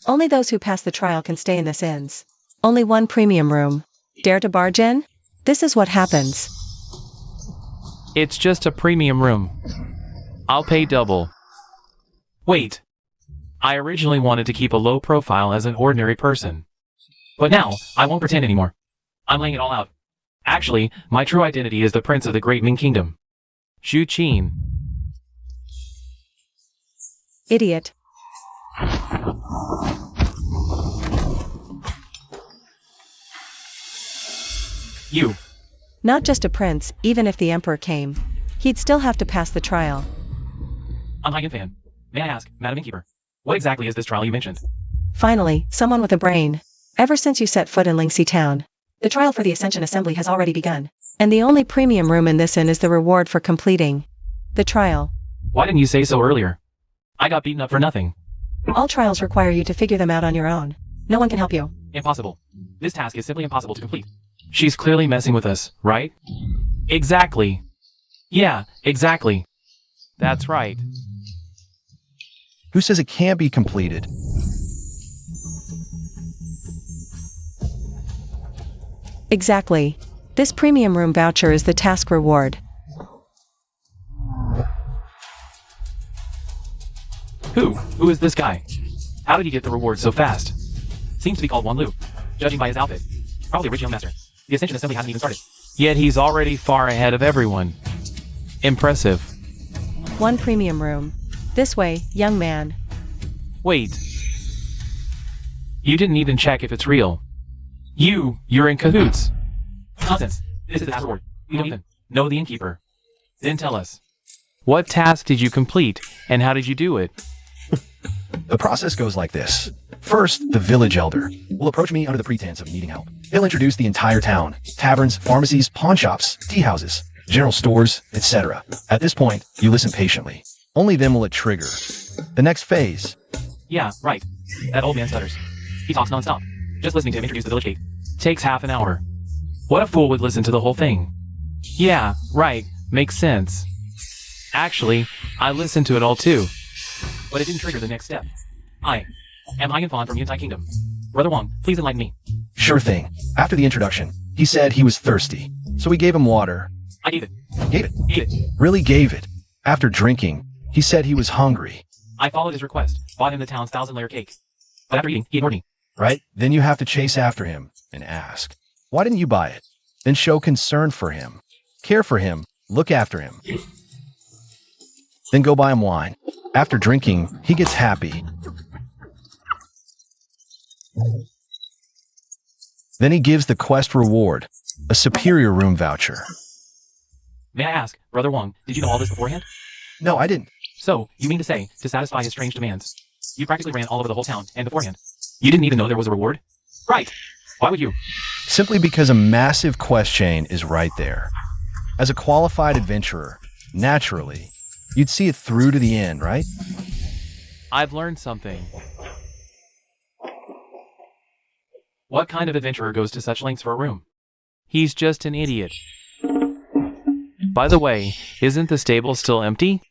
Only those who pass the trial can stay in this inn's. Only one premium room. Dare to barge in? This is what happens. It's just a premium room. I'll pay double. Wait. I originally wanted to keep a low profile as an ordinary person. But now, I won't pretend anymore. I'm laying it all out. Actually, my true identity is the Prince of the Great Ming Kingdom. Xu Qin. Idiot. You. Not just a prince, even if the emperor came. He'd still have to pass the trial. I'm Hai Fan. May I ask, Madam Innkeeper, what exactly is this trial you mentioned? Finally, someone with a brain. Ever since you set foot in Lingxi Town, the trial for the Ascension Assembly has already begun. And the only premium room in this inn is the reward for completing the trial. Why didn't you say so earlier? I got beaten up for nothing. All trials require you to figure them out on your own. No one can help you. Impossible. This task is simply impossible to complete. She's clearly messing with us, right? Exactly. Yeah, exactly. That's right. Who says it can't be completed? Exactly. This premium room voucher is the task reward. Who is this guy? How did he get the reward so fast? Seems to be called Wan Lu, judging by his outfit. Probably a rich young master. The Ascension Assembly hasn't even started. Yet he's already far ahead of everyone. Impressive. One premium room. This way, young man. Wait. You didn't even check if it's real. You're in cahoots. Nonsense. This is the task reward. You don't even know the innkeeper. Then tell us. What task did you complete, and how did you do it? The process goes like this. First, the village elder will approach me under the pretense of needing help. He'll introduce the entire town, taverns, pharmacies, pawn shops, tea houses, general stores, etc. At this point, you listen patiently. Only then will it trigger. The next phase. Yeah, right. That old man stutters. He talks nonstop. Just listening to him introduce the village gate takes half an hour. What a fool would listen to the whole thing. Yeah, right. Makes sense. Actually, I listened to it all too. But it didn't trigger the next step. I am Hai Fan from Yuntai Kingdom. Brother Wang, please enlighten me. Sure thing. After the introduction, he said he was thirsty. So we gave him water. I gave it. Gave it. Ate it. Really gave it. After drinking, he said he was hungry. I followed his request, bought him the town's 1,000-layer cake. But after eating, he ignored me. Right? Then you have to chase after him and ask, why didn't you buy it? Then show concern for him. Care for him. Look after him. Then go buy him wine. After drinking, he gets happy. Then he gives the quest reward, a superior room voucher. May I ask, Brother Wang, did you know all this beforehand? No, I didn't. So, you mean to say, to satisfy his strange demands, you practically ran all over the whole town, and beforehand, you didn't even know there was a reward? Right. Why would you? Simply because a massive quest chain is right there. As a qualified adventurer, naturally, you'd see it through to the end, right? I've learned something. What kind of adventurer goes to such lengths for a room? He's just an idiot. By the way, isn't the stable still empty?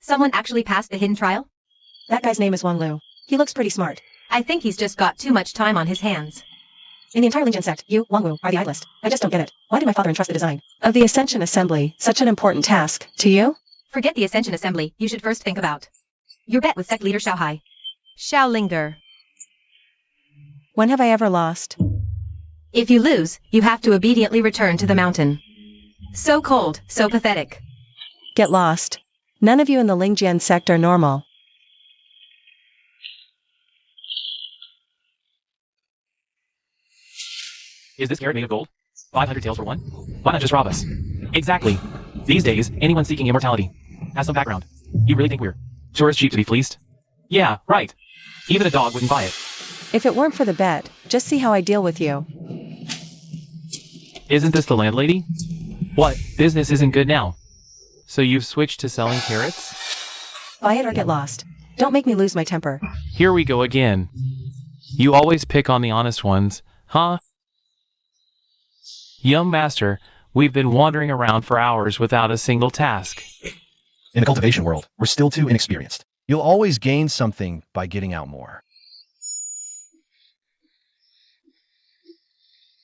Someone actually passed the hidden trial? That guy's name is Wang Lu. He looks pretty smart. I think he's just got too much time on his hands. In the entire Lingjin sect, you, Wang Wu, are the idlest. I just don't get it. Why did my father entrust the design of the Ascension Assembly, such an important task, to you? Forget the Ascension Assembly, you should first think about your bet with sect leader Xiaohai. Xiaolingder. When have I ever lost? If you lose, you have to obediently return to the mountain. So cold, so pathetic. Get lost. None of you in the Lingjian sect are normal. Is this carrot made of gold? 500 taels for one? Why not just rob us? Exactly. These days, anyone seeking immortality has some background. You really think we're tourist cheap to be fleeced? Yeah, right. Even a dog wouldn't buy it. If it weren't for the bet, just see how I deal with you. Isn't this the landlady? What? Business isn't good now. So you've switched to selling carrots? Buy it or get lost. Don't make me lose my temper. Here we go again. You always pick on the honest ones, huh? Young master, we've been wandering around for hours without a single task. In the cultivation world, we're still too inexperienced. You'll always gain something by getting out more.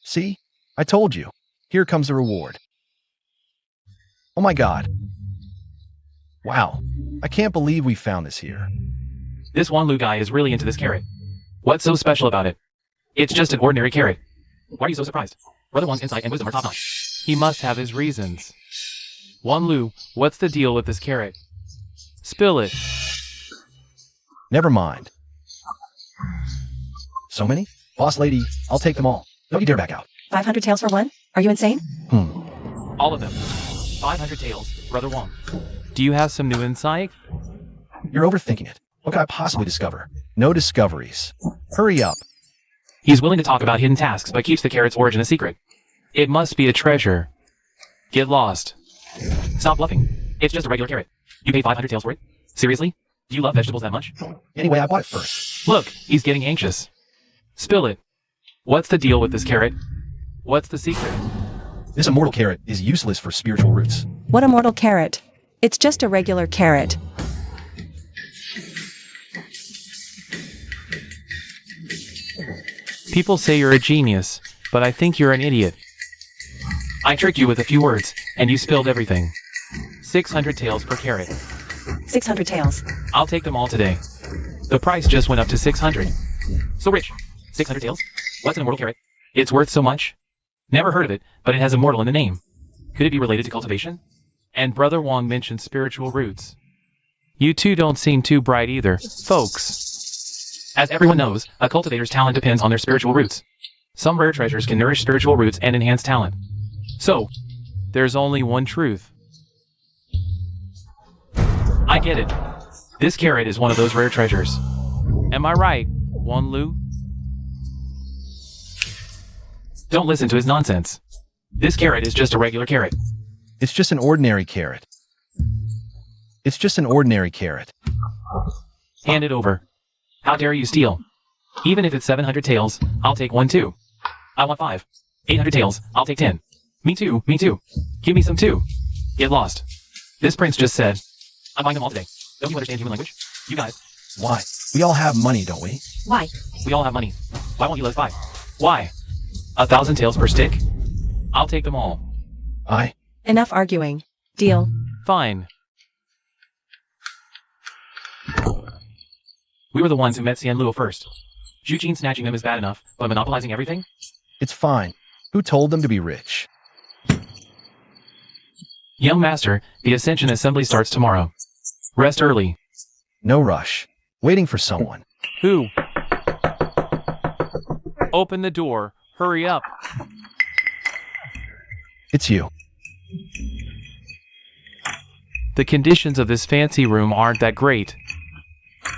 See? I told you. Here comes the reward. Oh my god. Wow. I can't believe we found this here. This Wang Lu guy is really into this carrot. What's so special about it? It's just an ordinary carrot. Why are you so surprised? Brother Wang's insight and wisdom are top-notch. He must have his reasons. Wang Lu, what's the deal with this carrot? Spill it. Never mind. So many? Boss lady, I'll take them all. Don't you dare back out. 500 taels for one? Are you insane? All of them. 500 taels, Brother Wang. Do you have some new insight? You're overthinking it. What could I possibly discover? No discoveries. Hurry up. He's willing to talk about hidden tasks, but keeps the carrot's origin a secret. It must be a treasure. Get lost. Stop bluffing. It's just a regular carrot. You paid 500 taels for it? Seriously? Do you love vegetables that much? Anyway, I bought it first. Look, he's getting anxious. Spill it. What's the deal with this carrot? What's the secret? This immortal carrot is useless for spiritual roots. What a mortal carrot. It's just a regular carrot. People say you're a genius, but I think you're an idiot. I tricked you with a few words, and you spilled everything. 600 taels per carrot. 600 taels. I'll take them all today. The price just went up to 600. So rich. 600 taels? What's an immortal carrot? It's worth so much? Never heard of it, but it has immortal in the name. Could it be related to cultivation? And Brother Wang mentioned spiritual roots. You two don't seem too bright either, folks. As everyone knows, a cultivator's talent depends on their spiritual roots. Some rare treasures can nourish spiritual roots and enhance talent. So, there's only one truth. I get it. This carrot is one of those rare treasures. Am I right, Wang Lu? Don't listen to his nonsense. This carrot is just a regular carrot. It's just an ordinary carrot. It's just an ordinary carrot. Hand it over. How dare you steal? Even if it's 700 taels, I'll take one too. I want 5. 800 taels, I'll take 10. Me too, me too. Give me some too. Get lost. This prince just said, I'm buying them all today. Don't you understand human language? You guys. Why? We all have money, don't we? Why? We all have money. Why won't you let us buy? Why? 1,000 taels per stick? I'll take them all. Enough arguing. Deal. Fine. We were the ones who met Xian Luo first. Zhu Jin snatching them is bad enough, but monopolizing everything? It's fine. Who told them to be rich? Young master, the Ascension Assembly starts tomorrow. Rest early. No rush. Waiting for someone. Who? Open the door. Hurry up. It's you. The conditions of this fancy room aren't that great.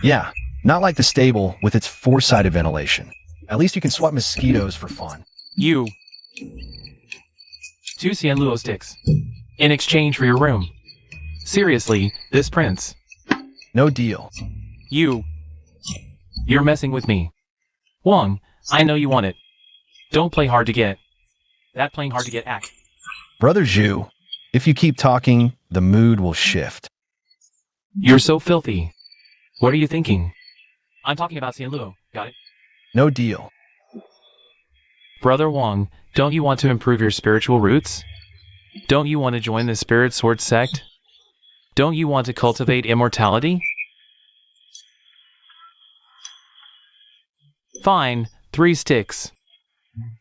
Yeah, not like the stable with its four-sided ventilation. At least you can swap mosquitoes for fun. You. 2 Xian Luo sticks. In exchange for your room. Seriously, this prince. No deal. You. You're messing with me. Wang, I know you want it. Don't play hard to get. That playing hard to get act. Brother Zhu, if you keep talking, the mood will shift. You're so filthy. What are you thinking? I'm talking about Xian Luo, got it? No deal. Brother Wang, don't you want to improve your spiritual roots? Don't you want to join the Spirit Sword sect? Don't you want to cultivate immortality? Fine, 3 sticks.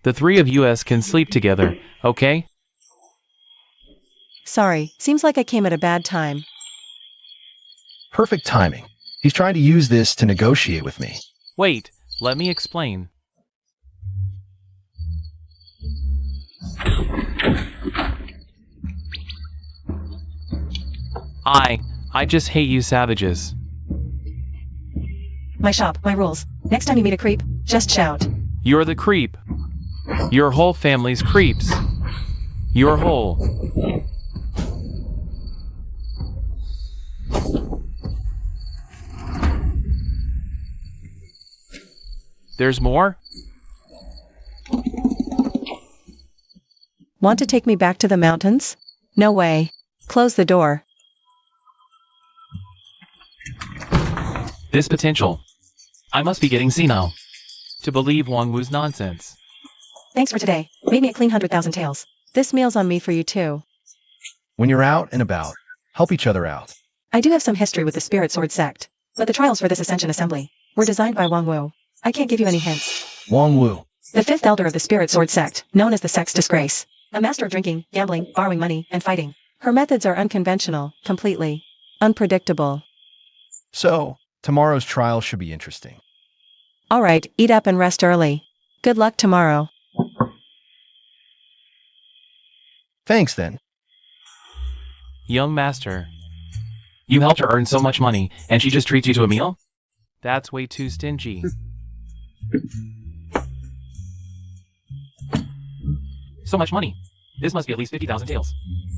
The 3 of us can sleep together, okay? Sorry, seems like I came at a bad time. Perfect timing. He's trying to use this to negotiate with me. Wait, let me explain. I just hate you savages. My shop, my rules. Next time you meet a creep, just shout. You're the creep. Your whole family's creeps. Your whole. There's more? Want to take me back to the mountains? No way. Close the door. This potential. I must be getting senile to believe Wang Wu's nonsense. Thanks for today. Made me a clean 100,000 taels. This meal's on me for you too. When you're out and about, help each other out. I do have some history with the Spirit Sword sect, but the trials for this Ascension Assembly were designed by Wang Wu. I can't give you any hints. Wang Wu. The fifth elder of the Spirit Sword sect, known as the sect's disgrace. A master of drinking, gambling, borrowing money, and fighting. Her methods are unconventional, completely unpredictable. So, tomorrow's trial should be interesting. Alright, eat up and rest early. Good luck tomorrow. Thanks then. Young master. You helped her earn so much money, and she just treats you to a meal? That's way too stingy. So much money. This must be at least 50,000 taels.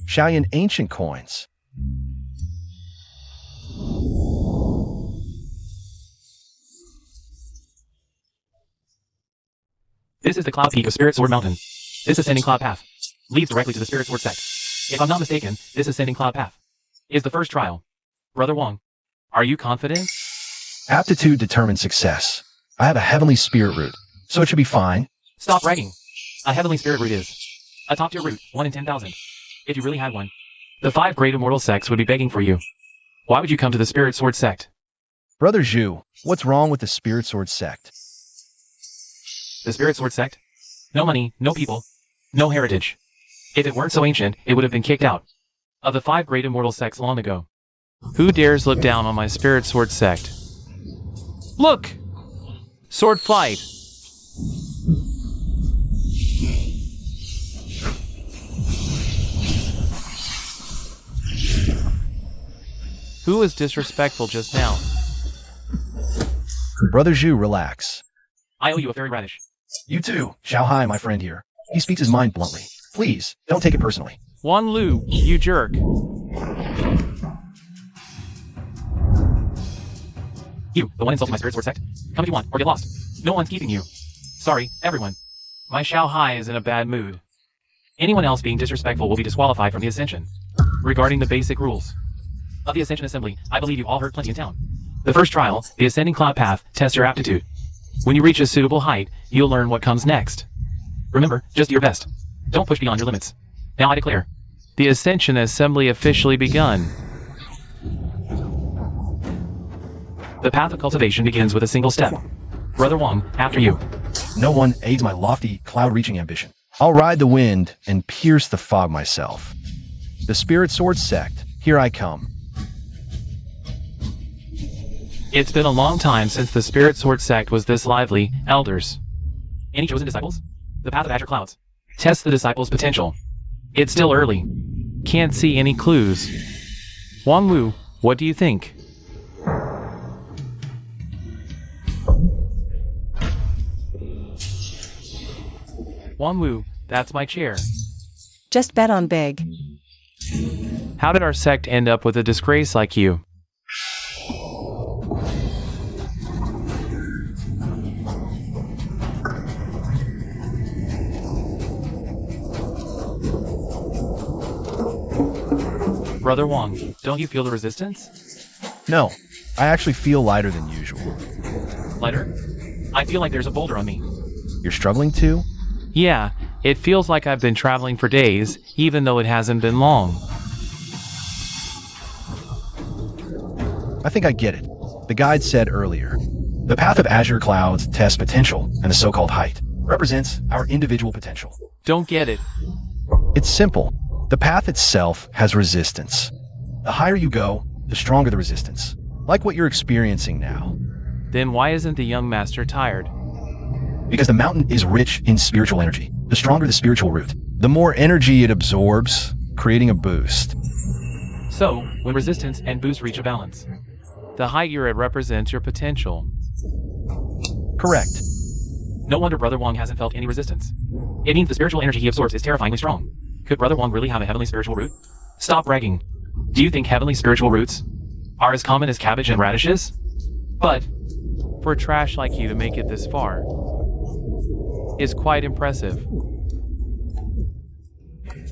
Shaoyan ancient coins. This is the cloud peak of Spirit Sword Mountain. This ascending cloud path leads directly to the Spirit Sword sect. If I'm not mistaken, this ascending cloud path is the first trial. Brother Wang, are you confident? Aptitude determines success. I have a heavenly spirit root, so it should be fine. Stop bragging. A heavenly spirit root is a top tier root, 1 in 10,000. If you really had one, the 5 great immortal sects would be begging for you. Why would you come to the Spirit Sword sect? Brother Zhu, what's wrong with the Spirit Sword sect? The Spirit Sword sect? No money, no people, no heritage. If it weren't so ancient, it would have been kicked out of the 5 great immortal sects long ago. Who dares look down on my Spirit Sword sect? Look! Sword flight! Who was disrespectful just now? Brother Zhu, relax. I owe you a fairy radish. You too. Xiao Hai, my friend here. He speaks his mind bluntly. Please, don't take it personally. Wan Lu, you jerk. You, the one insulting my Spirit Sword sect. Come if you want, or get lost. No one's keeping you. Sorry, everyone. My Xiao Hai is in a bad mood. Anyone else being disrespectful will be disqualified from the Ascension. Regarding the basic rules of the Ascension Assembly, I believe you all heard plenty in town. The first trial, the Ascending Cloud Path, tests your aptitude. When you reach a suitable height, you'll learn what comes next. Remember, just do your best. Don't push beyond your limits. Now I declare, the Ascension Assembly officially begun. The path of cultivation begins with a single step. Brother Wang, after you. No one aids my lofty, cloud-reaching ambition. I'll ride the wind and pierce the fog myself. The Spirit Sword sect, here I come. It's been a long time since the Spirit Sword sect was this lively, elders. Any chosen disciples? The path of azure clouds. Test the disciples' potential. It's still early. Can't see any clues. Wang Wu, what do you think? Wang Wu, that's my chair. Just bet on big. How did our sect end up with a disgrace like you? Brother Wang, don't you feel the resistance? No, I actually feel lighter than usual. Lighter? I feel like there's a boulder on me. You're struggling too? Yeah, it feels like I've been traveling for days, even though it hasn't been long. I think I get it. The guide said earlier, the path of azure clouds tests potential, and the so-called height represents our individual potential. Don't get it. It's simple. The path itself has resistance. The higher you go, the stronger the resistance. Like what you're experiencing now. Then why isn't the young master tired? Because the mountain is rich in spiritual energy. The stronger the spiritual root, the more energy it absorbs, creating a boost. So, when resistance and boost reach a balance, the height you're at represents your potential. Correct. No wonder Brother Wang hasn't felt any resistance. It means the spiritual energy he absorbs is terrifyingly strong. Could Brother Wang really have a heavenly spiritual root? Stop bragging. Do you think heavenly spiritual roots are as common as cabbage and radishes? But for trash like you to make it this far is quite impressive.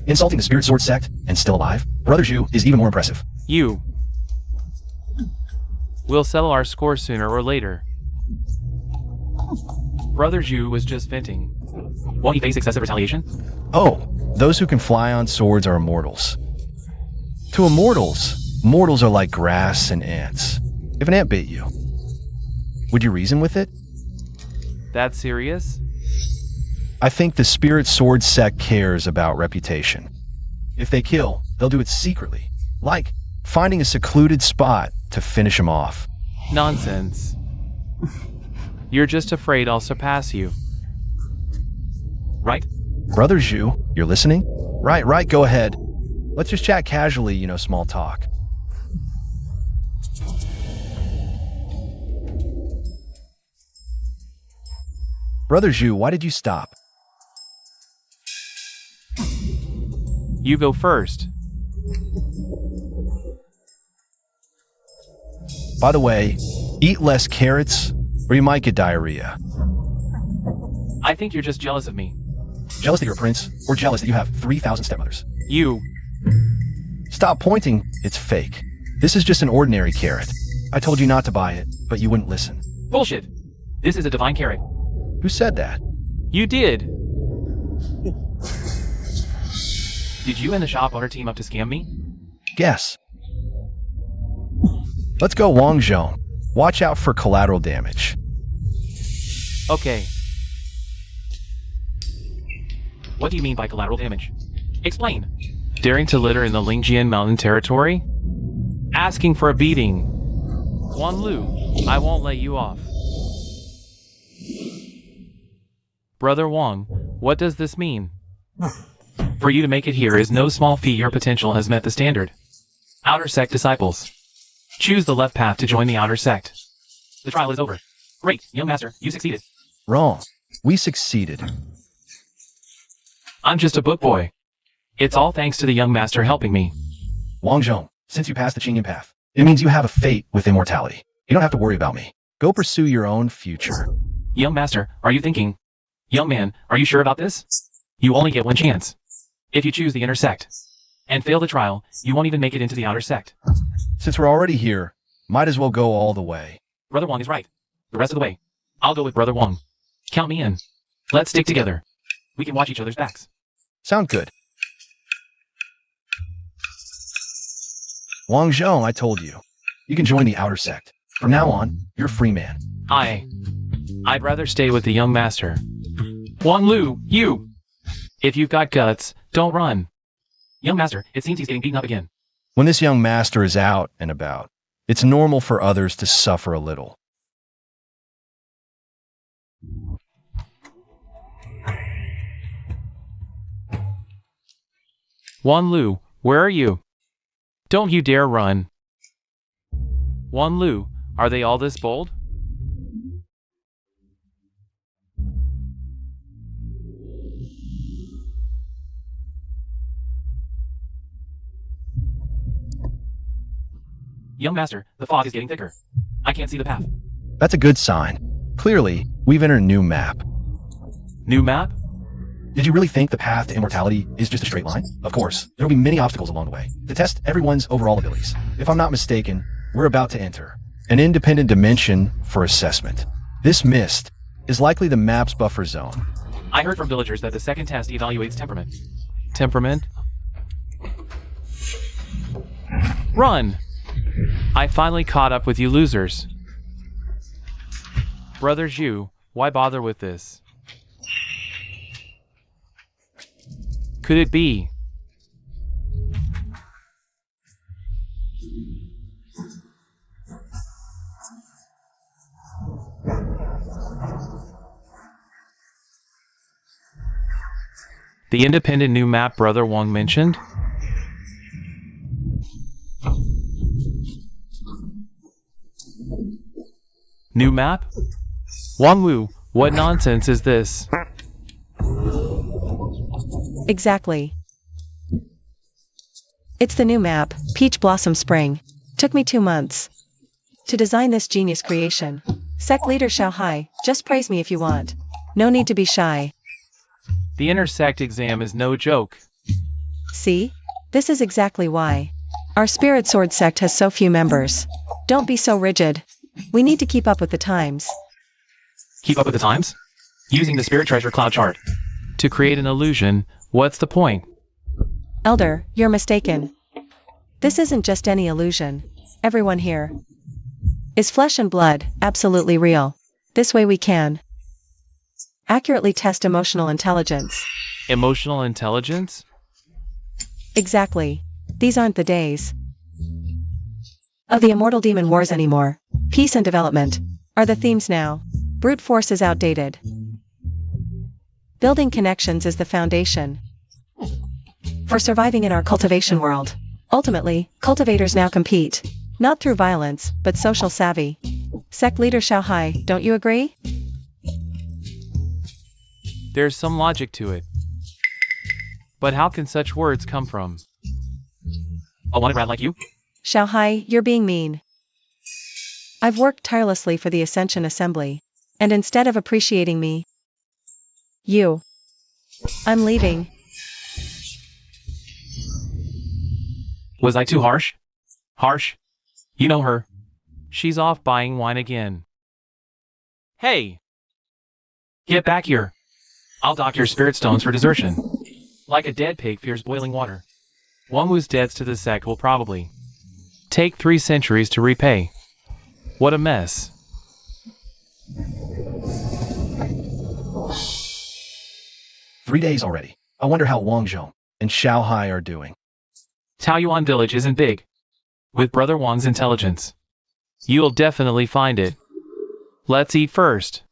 Insulting the Spirit Sword sect and still alive, Brother Zhu is even more impressive. You. We'll settle our score sooner or later. Brother Zhu was just venting. Won't he face excessive retaliation? Oh, those who can fly on swords are immortals. To immortals, mortals are like grass and ants. If an ant bit you, would you reason with it? That serious? I think the spirit sword sect cares about reputation. If they kill, they'll do it secretly, like finding a secluded spot to finish him off. Nonsense. You're just afraid I'll surpass you. Right? Brother Zhu, you're listening? Right, go ahead. Let's just chat casually, small talk. Brother Zhu, why did you stop? You go first. By the way, eat less carrots or you might get diarrhea. I think you're just jealous of me. Jealous that you're a prince, or jealous that you have 3,000 stepmothers? You. Stop pointing, it's fake. This is just an ordinary carrot. I told you not to buy it, but you wouldn't listen. Bullshit. This is a divine carrot. Who said that? You did. Did you and the shop owner team up to scam me? Guess. Let's go, Wang Zhong. Watch out for collateral damage. Okay. What do you mean by collateral damage? Explain. Daring to litter in the Lingjian mountain territory? Asking for a beating. Wan Lu, I won't let you off. Brother Wang, what does this mean? For you to make it here is no small feat. Your potential has met the standard. Outer sect disciples. Choose the left path to join the outer sect. The trial is over. Great, young master, you succeeded. Wrong. We succeeded. I'm just a book boy. It's all thanks to the young master helping me. Wang Zhong, since you passed the Qingyan path, it means you have a fate with immortality. You don't have to worry about me. Go pursue your own future. Young master, are you thinking? Young man, are you sure about this? You only get one chance. If you choose the inner sect and fail the trial, you won't even make it into the outer sect. Since we're already here, might as well go all the way. Brother Wang is right. The rest of the way, I'll go with Brother Wang. Count me in. Let's stick together. We can watch each other's backs. Sound good. Wang Zhong, I told you. You can join the outer sect. From now on, you're a free man. I'd rather stay with the young master. Wan Lu, you! If you've got guts, don't run. Young master, it seems he's getting beaten up again. When this young master is out and about, it's normal for others to suffer a little. Wan Lu, where are you? Don't you dare run. Wan Lu, are they all this bold? Young master, the fog is getting thicker. I can't see the path. That's a good sign. Clearly, we've entered a new map. New map? Did you really think the path to immortality is just a straight line? Of course, there will be many obstacles along the way to test everyone's overall abilities. If I'm not mistaken, we're about to enter an independent dimension for assessment. This mist is likely the map's buffer zone. I heard from villagers that the second test evaluates temperament. Temperament? Run! I finally caught up with you losers. Brother Zhu, why bother with this? Could it be? The independent new map Brother Wang mentioned? New map? Wang Wu, what nonsense is this? Exactly. It's the new map, Peach Blossom Spring. Took me 2 months to design this genius creation. Sect leader Xiao Hai, just praise me if you want. No need to be shy. The intersect exam is no joke. See? This is exactly why our Spirit Sword sect has so few members. Don't be so rigid. We need to keep up with the times. Keep up with the times? Using the spirit treasure cloud chart. To create an illusion, what's the point? Elder, you're mistaken. This isn't just any illusion. Everyone here is flesh and blood, absolutely real. This way we can accurately test emotional intelligence. Emotional intelligence? Exactly. These aren't the days of the immortal demon wars anymore. Peace and development are the themes now. Brute force is outdated. Building connections is the foundation for surviving in our cultivation world. Ultimately, cultivators now compete, not through violence, but social savvy. Sect leader Xiaohai, don't you agree? There's some logic to it. But how can such words come from a wanted rat like you? Xiaohai, you're being mean. I've worked tirelessly for the Ascension Assembly, and instead of appreciating me, I'm leaving. Was I too harsh? Harsh? You know her. She's off buying wine again. Hey! Get back here. I'll dock your spirit stones for desertion. Like a dead pig fears boiling water. One whose debts to the sect will probably take 3 centuries to repay. What a mess. Three days already. I wonder how Wang Zhong and Xiaohai are doing. Taoyuan village isn't big. With Brother Wang's intelligence, you'll definitely find it. Let's eat first.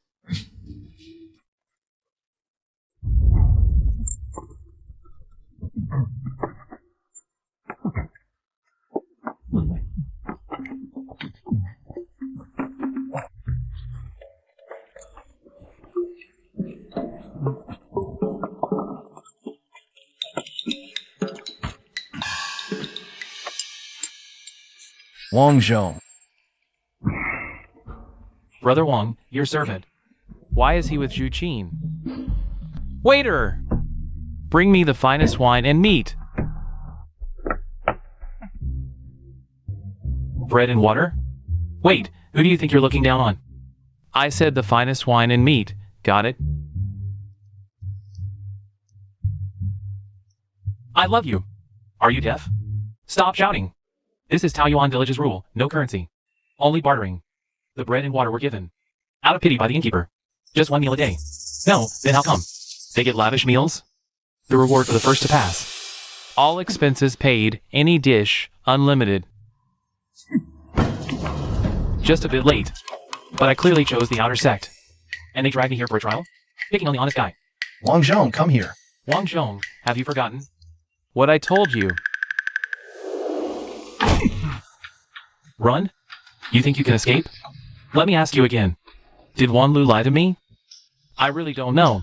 Wang Zhong. Brother Wang, your servant. Why is he with Zhu Qin? Waiter! Bring me the finest wine and meat. Bread and water? Wait, who do you think you're looking down on? I said the finest wine and meat. Got it? I love you. Are you deaf? Stop shouting. This is Taoyuan Village's rule. No currency. Only bartering. The bread and water were given out of pity by the innkeeper. Just 1 meal a day. No, then how come? They get lavish meals? The reward for the first to pass. All expenses paid, any dish, unlimited. Just a bit late. But I clearly chose the outer sect. And they dragged me here for a trial? Picking on the honest guy. Wang Zhong, come here. Wang Zhong, have you forgotten what I told you? Run? You think you can escape? Let me ask you again. Did Wan Lu lie to me? I really don't know.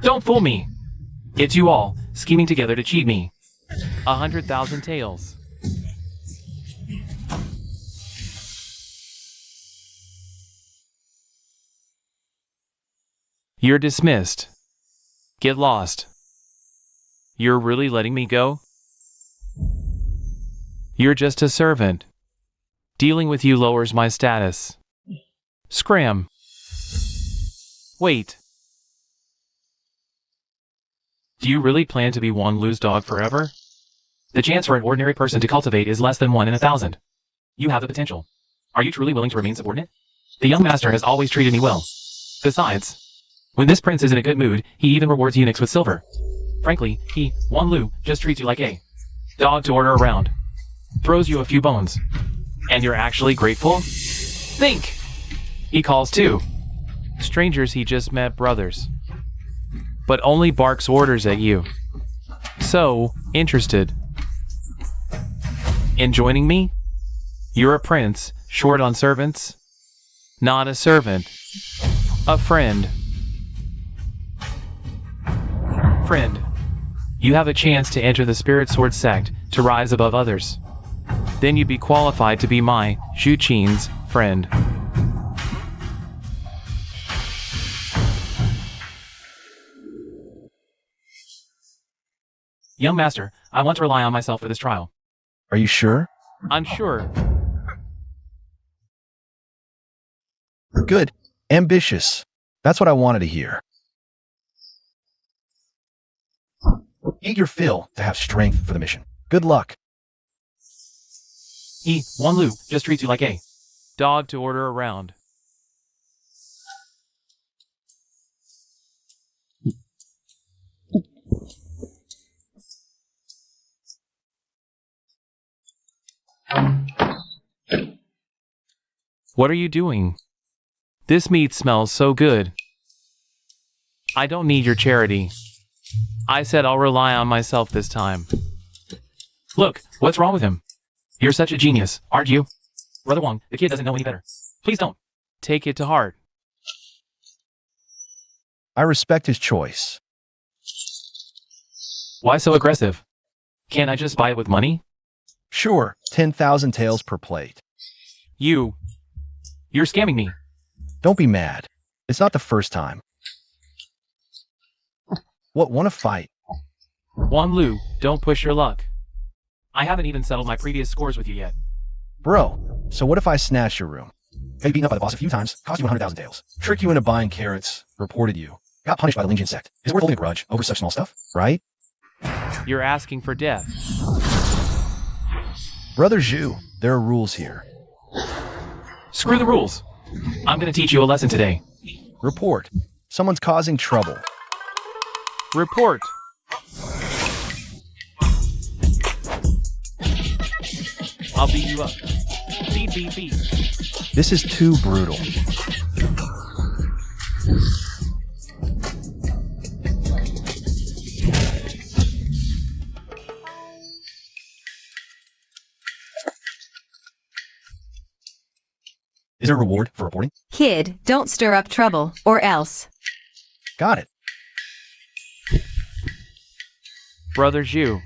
Don't fool me. It's you all, scheming together to cheat me. 100,000 taels. You're dismissed. Get lost. You're really letting me go? You're just a servant. Dealing with you lowers my status. Scram. Wait. Do you really plan to be Wan Lu's dog forever? The chance for an ordinary person to cultivate is less than 1 in 1,000. You have the potential. Are you truly willing to remain subordinate? The young master has always treated me well. Besides, when this prince is in a good mood, he even rewards eunuchs with silver. Frankly, Wan Lu, just treats you like a dog to order around. Throws you a few bones. And you're actually grateful? Think! He calls too. Strangers he just met brothers. But only barks orders at you. So, interested in joining me? You're a prince, short on servants? Not a servant. A friend. Friend. You have a chance to enter the Spirit Sword sect, to rise above others. Then you'd be qualified to be my, Zhu Qin's, friend. Young master, I want to rely on myself for this trial. Are you sure? I'm sure. Good. Ambitious. That's what I wanted to hear. Eat your fill to have strength for the mission. Good luck. Wan Lu just treats you like a dog to order around. What are you doing? This meat smells so good. I don't need your charity. I said I'll rely on myself this time. Look, what's wrong with him? You're such a genius, aren't you? Brother Wong, the kid doesn't know any better. Please don't take it to heart. I respect his choice. Why so aggressive? Can't I just buy it with money? Sure, 10,000 taels per plate. You're scamming me. Don't be mad. It's not the first time. What, want to fight? Wan Lu, don't push your luck. I haven't even settled my previous scores with you yet. Bro, so what if I snatched your room? Got you beaten up by the boss a few times, cost you 100,000 taels. Tricked you into buying carrots, reported you. Got punished by the Lingian sect. Is it worth holding a grudge over such small stuff, right? You're asking for death. Brother Zhu, there are rules here. Screw the rules. I'm gonna teach you a lesson today. Report. Someone's causing trouble. Report. I'll beat you up. Beat. This is too brutal. Is there a reward for reporting? Kid, don't stir up trouble, or else. Got it. Brother Zhu.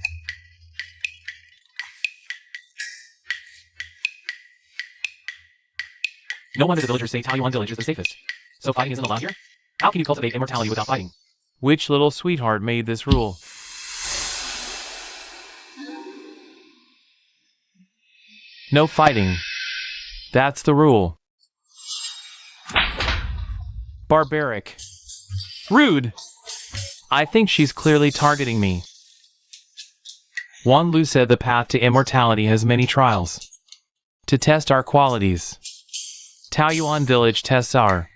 No wonder the villagers say Taoyuan village is the safest. So fighting isn't allowed here? How can you cultivate immortality without fighting? Which little sweetheart made this rule? No fighting. That's the rule. Barbaric. Rude! I think she's clearly targeting me. Wan Lu said the path to immortality has many trials. To test our qualities. Taoyuan village tests our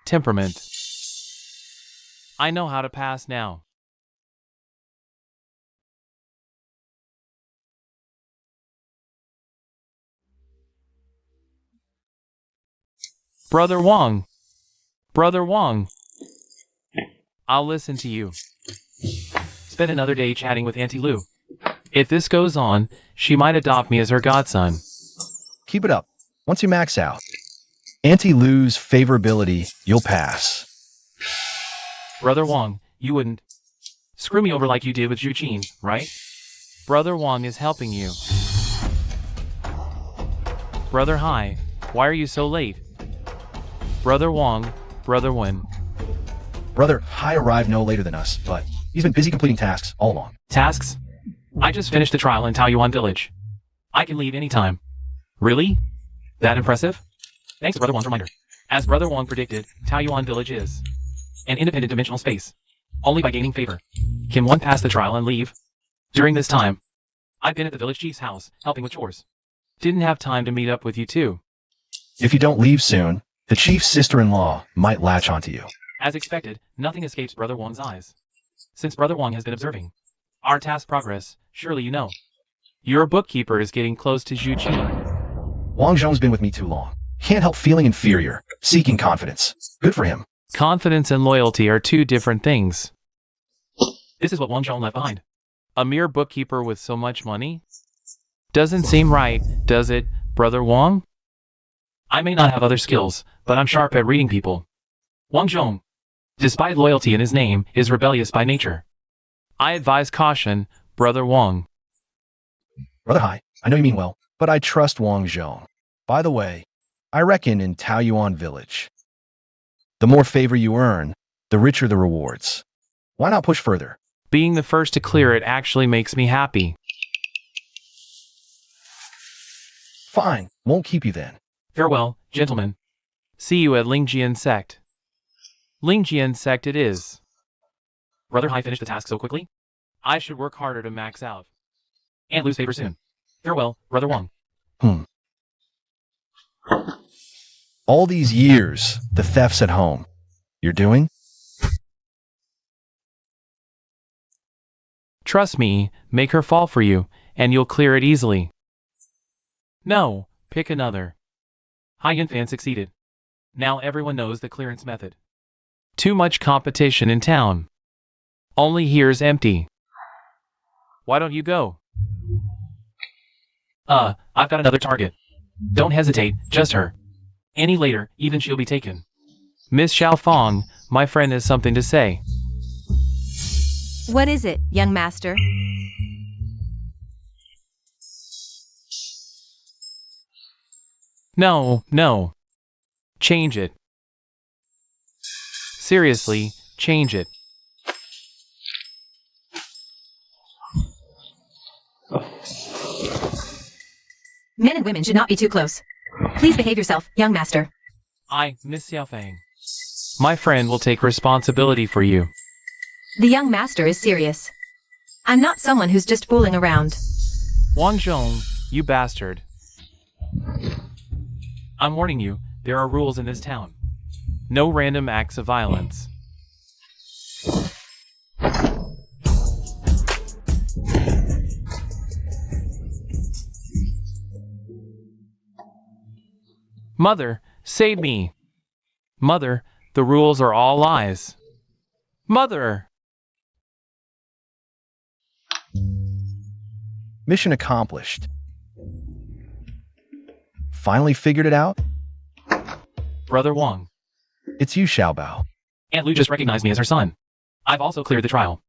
temperament. I know how to pass now. Brother Wong. I'll listen to you. Spend another day chatting with Auntie Lu. If this goes on, she might adopt me as her godson. Keep it up. Once you max out, Auntie Lu's favorability, you'll pass. Brother Wong, you wouldn't screw me over like you did with Zhu Qin, right? Brother Wong is helping you. Brother Hai, why are you so late? Brother Wong, Brother Wen. Brother Hai arrived no later than us, but he's been busy completing tasks all along. Tasks? I just finished the trial in Taoyuan village. I can leave anytime. Really? That impressive? Thanks to Brother Wong's reminder. As Brother Wong predicted, Taoyuan village is an independent dimensional space. Only by gaining favor can one pass the trial and leave. During this time, I've been at the village chief's house, helping with chores. Didn't have time to meet up with you too. If you don't leave soon, the chief's sister-in-law might latch onto you. As expected, nothing escapes Brother Wong's eyes. Since Brother Wong has been observing our task progress, surely you know. Your bookkeeper is getting close to Zhu Qin. Wang Zhong's been with me too long. Can't help feeling inferior, seeking confidence. Good for him. Confidence and loyalty are two different things. This is what Wang Zhong left behind. A mere bookkeeper with so much money? Doesn't seem right, does it, Brother Wong? I may not have other skills, but I'm sharp at reading people. Wang Zhong, despite loyalty in his name, is rebellious by nature. I advise caution, Brother Wong. Brother Hai, I know you mean well, but I trust Wang Zhong. By the way, I reckon in Taoyuan village, the more favor you earn, the richer the rewards. Why not push further? Being the first to clear it actually makes me happy. Fine, won't keep you then. Farewell, gentlemen. See you at Lingjian sect. Lingjian sect it is. Brother Hai finished the task so quickly? I should work harder to max out. And lose favor soon. Farewell, Brother Wang. All these years, the thefts at home. You're doing? Trust me, make her fall for you, and you'll clear it easily. No, pick another. Hai Yunfan succeeded. Now everyone knows the clearance method. Too much competition in town. Only here's empty. Why don't you go? I've got another target. Don't hesitate, just her. Any later, even she'll be taken. Miss Xiaofang, my friend has something to say. What is it, young master? No. Change it. Seriously, change it. Men and women should not be too close. Please behave yourself, young master. Miss Xiaofang. My friend will take responsibility for you. The young master is serious. I'm not someone who's just fooling around. Wang Zhong, you bastard. I'm warning you, there are rules in this town. No random acts of violence. Mother, save me. Mother, the rules are all lies. Mother! Mission accomplished. Finally figured it out? Brother Wang. It's you, Xiaobao. Aunt Lu just recognized me as her son. I've also cleared the trial.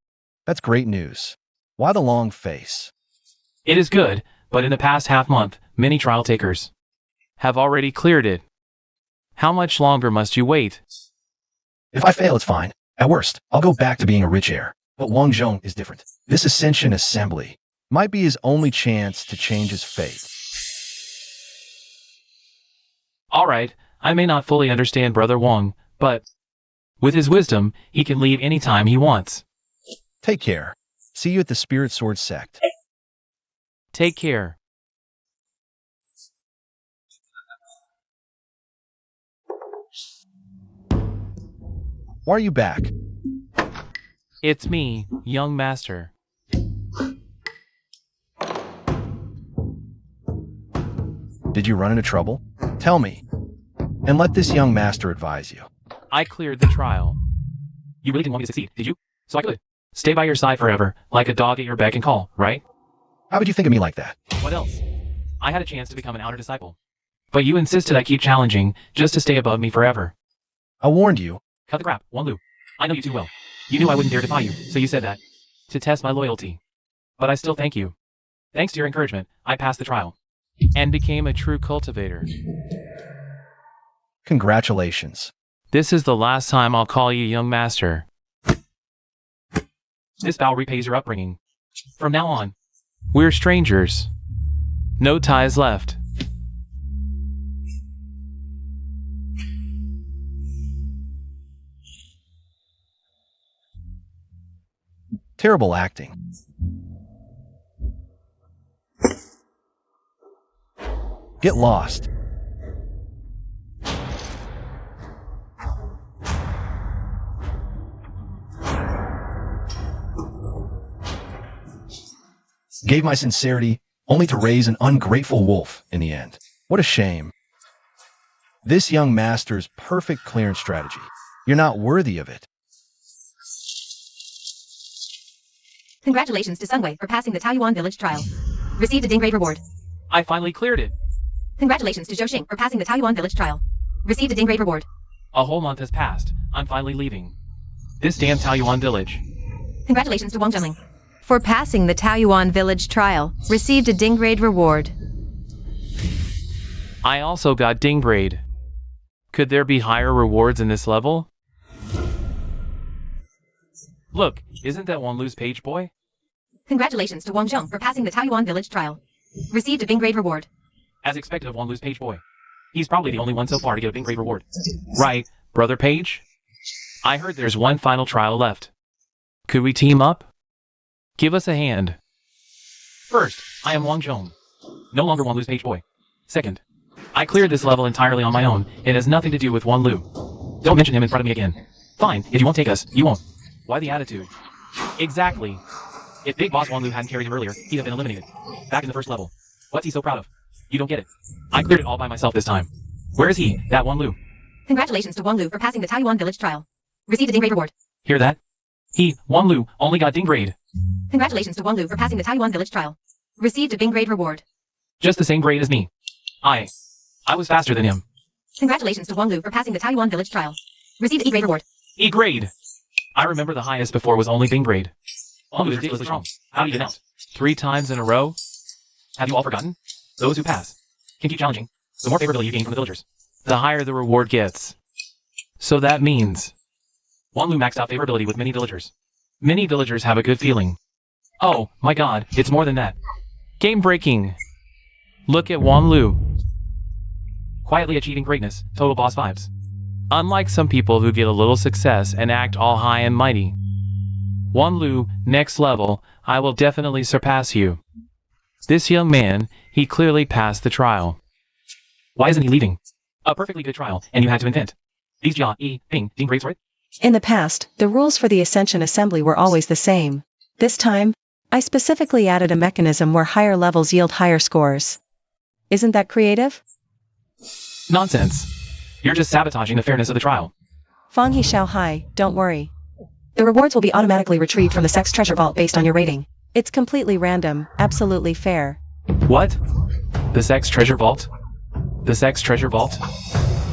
That's great news. Why the long face? It is good, but in the past half-month, many trial takers have already cleared it. How much longer must you wait? If I fail, it's fine. At worst, I'll go back to being a rich heir. But Wang Zhong is different. This Ascension Assembly might be his only chance to change his fate. Alright, I may not fully understand Brother Wang, but with his wisdom, he can leave any time he wants. Take care. See you at the Spirit Sword sect. Take care. Why are you back? It's me, young master. Did you run into trouble? Tell me. And let this young master advise you. I cleared the trial. You really didn't want me to succeed, did you? So I could stay by your side forever, like a dog at your beck and call, right? How would you think of me like that? What else? I had a chance to become an outer disciple. But you insisted I keep challenging, just to stay above me forever. I warned you. Cut the crap, Wang Lu. I know you too well. You knew I wouldn't dare defy you, so you said that. To test my loyalty. But I still thank you. Thanks to your encouragement, I passed the trial. And became a true cultivator. Congratulations. This is the last time I'll call you young master. This vow repays your upbringing. From now on, we're strangers. No ties left. Terrible acting. Get lost. Gave my sincerity, only to raise an ungrateful wolf in the end. What a shame. This young master's perfect clearance strategy. You're not worthy of it. Congratulations to Sungwei for passing the Taoyuan village trial. Received a ding grade reward. I finally cleared it. Congratulations to Zhou Xing for passing the Taoyuan village trial. Received a ding grade reward. A whole month has passed. I'm finally leaving this damn Taoyuan village. Congratulations to Wang Zhenling for passing the Taoyuan village trial. Received a ding grade reward. I also got ding grade. Could there be higher rewards in this level? Look, isn't that Wang Lu's page boy? Congratulations to Wang Zhong for passing the Taoyuan village trial. Received a ding grade reward. As expected of Wanlu's page boy. He's probably the only one so far to get a big grade reward. Right, Brother Page? I heard there's one final trial left. Could we team up? Give us a hand. First, I am Wang Zhong. No longer Wanlu's page boy. Second, I cleared this level entirely on my own. It has nothing to do with Wanlu. Don't mention him in front of me again. Fine, if you won't take us, you won't. Why the attitude? Exactly. If Big Boss Wanlu hadn't carried him earlier, he'd have been eliminated. Back in the first level. What's he so proud of? You don't get it. I cleared it all by myself this time. Where is he, that Wanlu? Congratulations to Wanlu for passing the Taiyuan Village trial. Received a ding grade reward. Hear that? He, Wanlu, only got ding grade. Congratulations to Wanlu for passing the Taiyuan Village trial. Received a bing grade reward. Just the same grade as me. I was faster than him. Congratulations to Wanlu for passing the Taiyuan Village trial. Received E grade reward. E grade. I remember the highest before was only bing grade. Wanlu is ridiculously strong. How do you get out? 3 times in a row? Have you all forgotten? Those who pass can keep challenging. The more favorability you gain from the villagers, the higher the reward gets. So that means Wanlu maxed out favorability with many villagers. Many villagers have a good feeling. Oh, my god, it's more than that. Game breaking. Look at Wanlu. Quietly achieving greatness, total boss vibes. Unlike some people who get a little success and act all high and mighty. Wanlu, next level, I will definitely surpass you. This young man, he clearly passed the trial. Why isn't he leaving? A perfectly good trial, and you had to invent these Jia, E, Ping, Ding grades for it? In the past, the rules for the Ascension Assembly were always the same. This time, I specifically added a mechanism where higher levels yield higher scores. Isn't that creative? Nonsense. You're just sabotaging the fairness of the trial. Fang He Xiao Hai, don't worry. The rewards will be automatically retrieved from the Sex Treasure Vault based on your rating. It's completely random, absolutely fair. What? The Sex Treasure Vault? The Sex Treasure Vault?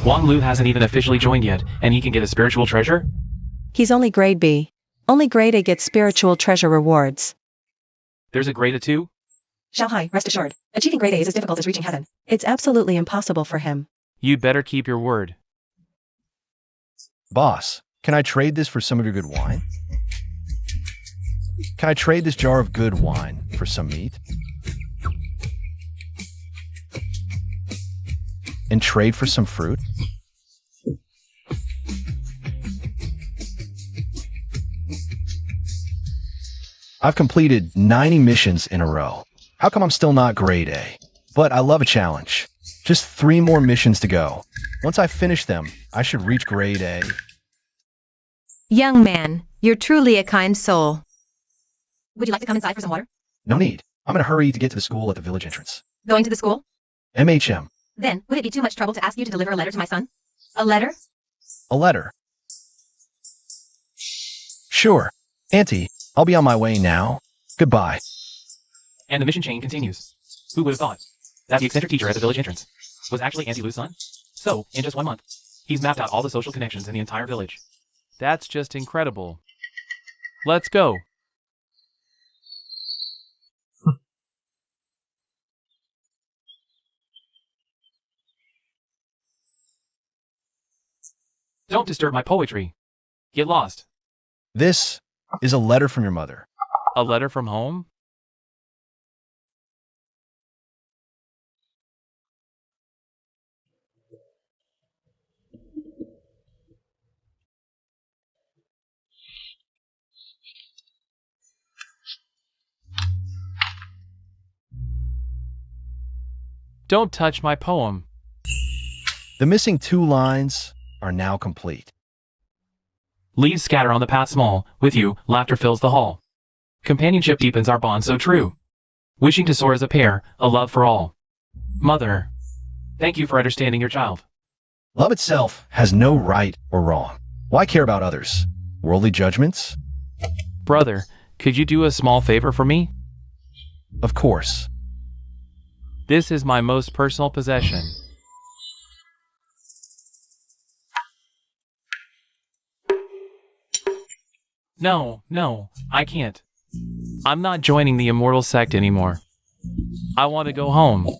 Wanlu hasn't even officially joined yet, and he can get a spiritual treasure? He's only grade B. Only grade A gets spiritual treasure rewards. There's a grade A too? Xiao Hai, rest assured. Achieving grade A is as difficult as reaching heaven. It's absolutely impossible for him. You'd better keep your word. Boss, can I trade this for some of your good wine? Can I trade this jar of good wine for some meat? And trade for some fruit? I've completed 90 missions in a row. How come I'm still not grade A? But I love a challenge. Just 3 more missions to go. Once I finish them, I should reach grade A. Young man, you're truly a kind soul. Would you like to come inside for some water? No need. I'm in a hurry to get to the school at the village entrance. Going to the school? MHM. Then, would it be too much trouble to ask you to deliver a letter to my son? A letter? A letter. Sure. Auntie, I'll be on my way now. Goodbye. And the mission chain continues. Who would have thought that the eccentric teacher at the village entrance was actually Auntie Lu's son? So, in just 1 month, he's mapped out all the social connections in the entire village. That's just incredible. Let's go. Don't disturb my poetry. Get lost. This is a letter from your mother. A letter from home? Don't touch my poem. The missing 2 lines are now complete. Leaves scatter on the path small. With you, laughter fills the hall. Companionship deepens our bond so true. Wishing to soar as a pair, a love for all. Mother, thank you for understanding your child. Love itself has no right or wrong. Why care about others? Worldly judgments? Brother, could you do a small favor for me? Of course. This is my most personal possession. No, I can't. I'm not joining the immortal sect anymore. I want to go home.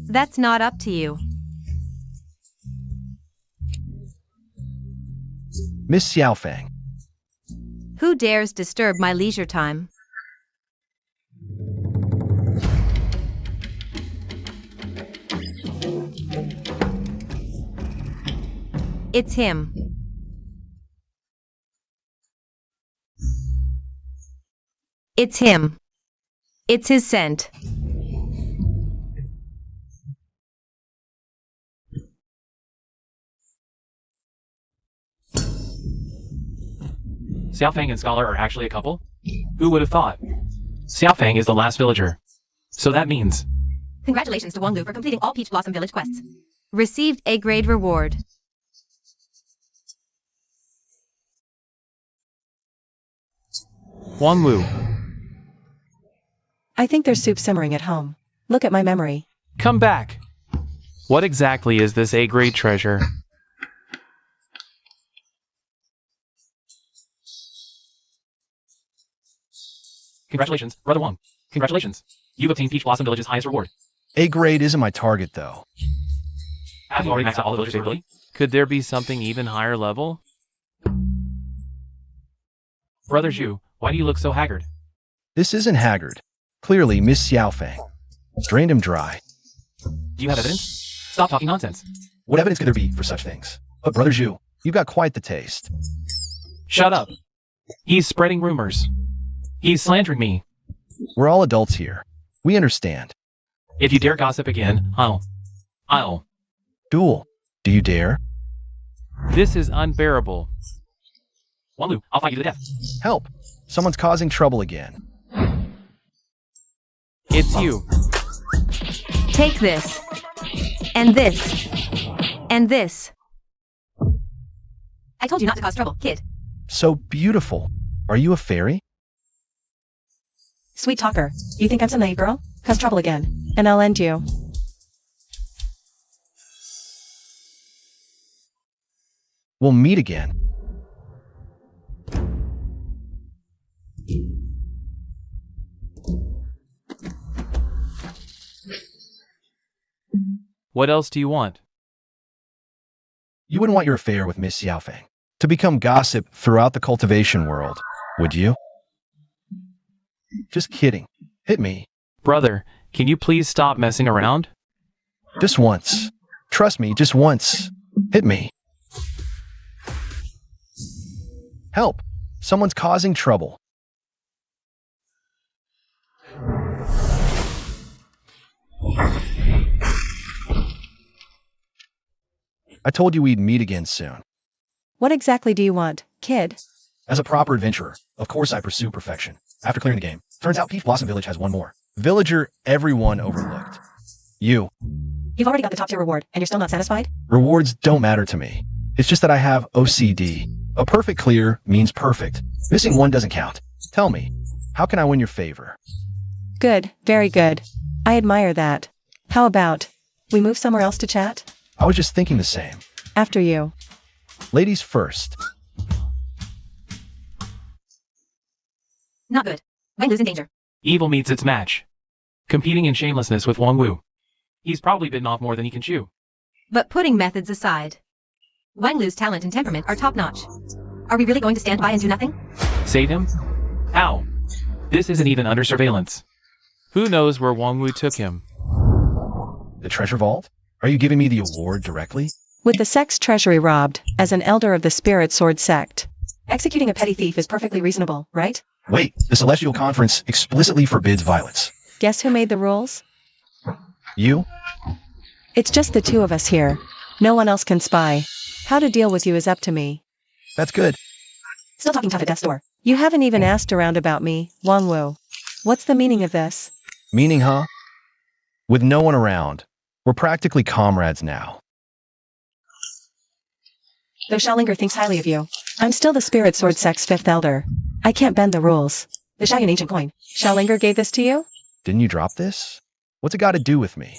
That's not up to you. Miss Xiaofang. Who dares disturb my leisure time? It's him. It's him. It's his scent. Xiaofang and Scholar are actually a couple? Who would have thought? Xiaofang is the last villager. So that means... Congratulations to Wang Lu for completing all Peach Blossom Village quests. Received A grade reward. Wang Wu. I think there's soup simmering at home. Look at my memory. Come back! What exactly is this A-grade treasure? Congratulations, Brother Wang. Congratulations. You've obtained Peach Blossom Village's highest reward. A grade isn't my target, though. Have you already maxed out all the villagers' favorability? Could there be something even higher level? Brother Zhu, why do you look so haggard? This isn't Haggard. Clearly, Miss Xiaofang. Drained him dry. Do you have evidence? Stop talking nonsense. What evidence could there be for such things? But Brother Zhu, you've got quite the taste. Shut up. He's spreading rumors. He's slandering me. We're all adults here. We understand. If you dare gossip again, I'll... Duel. Do you dare? This is unbearable. Wang Lu, I'll fight you to death. Help! Someone's causing trouble again. It's you. Take this. And this. And this. I told you not to cause trouble, kid. So beautiful. Are you a fairy? Sweet talker, you think I'm some naive girl? Cause trouble again, and I'll end you. We'll meet again. What else do you want? You wouldn't want your affair with Miss Xiaofang to become gossip throughout the cultivation world, would you? Just kidding. Hit me. Brother, can you please stop messing around? Just once. Trust me, just once. Hit me. Help! Someone's causing trouble. I told you we'd meet again soon. What exactly do you want, kid? As a proper adventurer, of course I pursue perfection. After clearing the game, turns out Peach Blossom Village has one more villager everyone overlooked. You. You've already got the top tier reward, and you're still not satisfied? Rewards don't matter to me. It's just that I have OCD. A perfect clear means perfect. Missing one doesn't count. Tell me, how can I win your favor? Good, very good. I admire that. How about we move somewhere else to chat? I was just thinking the same. After you. Ladies first. Not good. Wang Lu's in danger. Evil meets its match. Competing in shamelessness with Wang Wu. He's probably bitten off more than he can chew. But putting methods aside, Wang Lu's talent and temperament are top-notch. Are we really going to stand by and do nothing? Save him? How? This isn't even under surveillance. Who knows where Wang Wu took him? The treasure vault? Are you giving me the award directly? With the sect's treasury robbed, as an elder of the Spirit Sword sect, executing a petty thief is perfectly reasonable, right? Wait, the Celestial Conference explicitly forbids violence. Guess who made the rules? You? It's just the two of us here. No one else can spy. How to deal with you is up to me. That's good. Still talking tough at death's door. You haven't even asked around about me, Wang Wu. What's the meaning of this? Meaning, huh? With no one around, we're practically comrades now. Though Xiaolinger thinks highly of you, I'm still the Spirit Sword sect's fifth elder. I can't bend the rules. The Xiaoyan ancient coin. Xiaolinger gave this to you? Didn't you drop this? What's it got to do with me?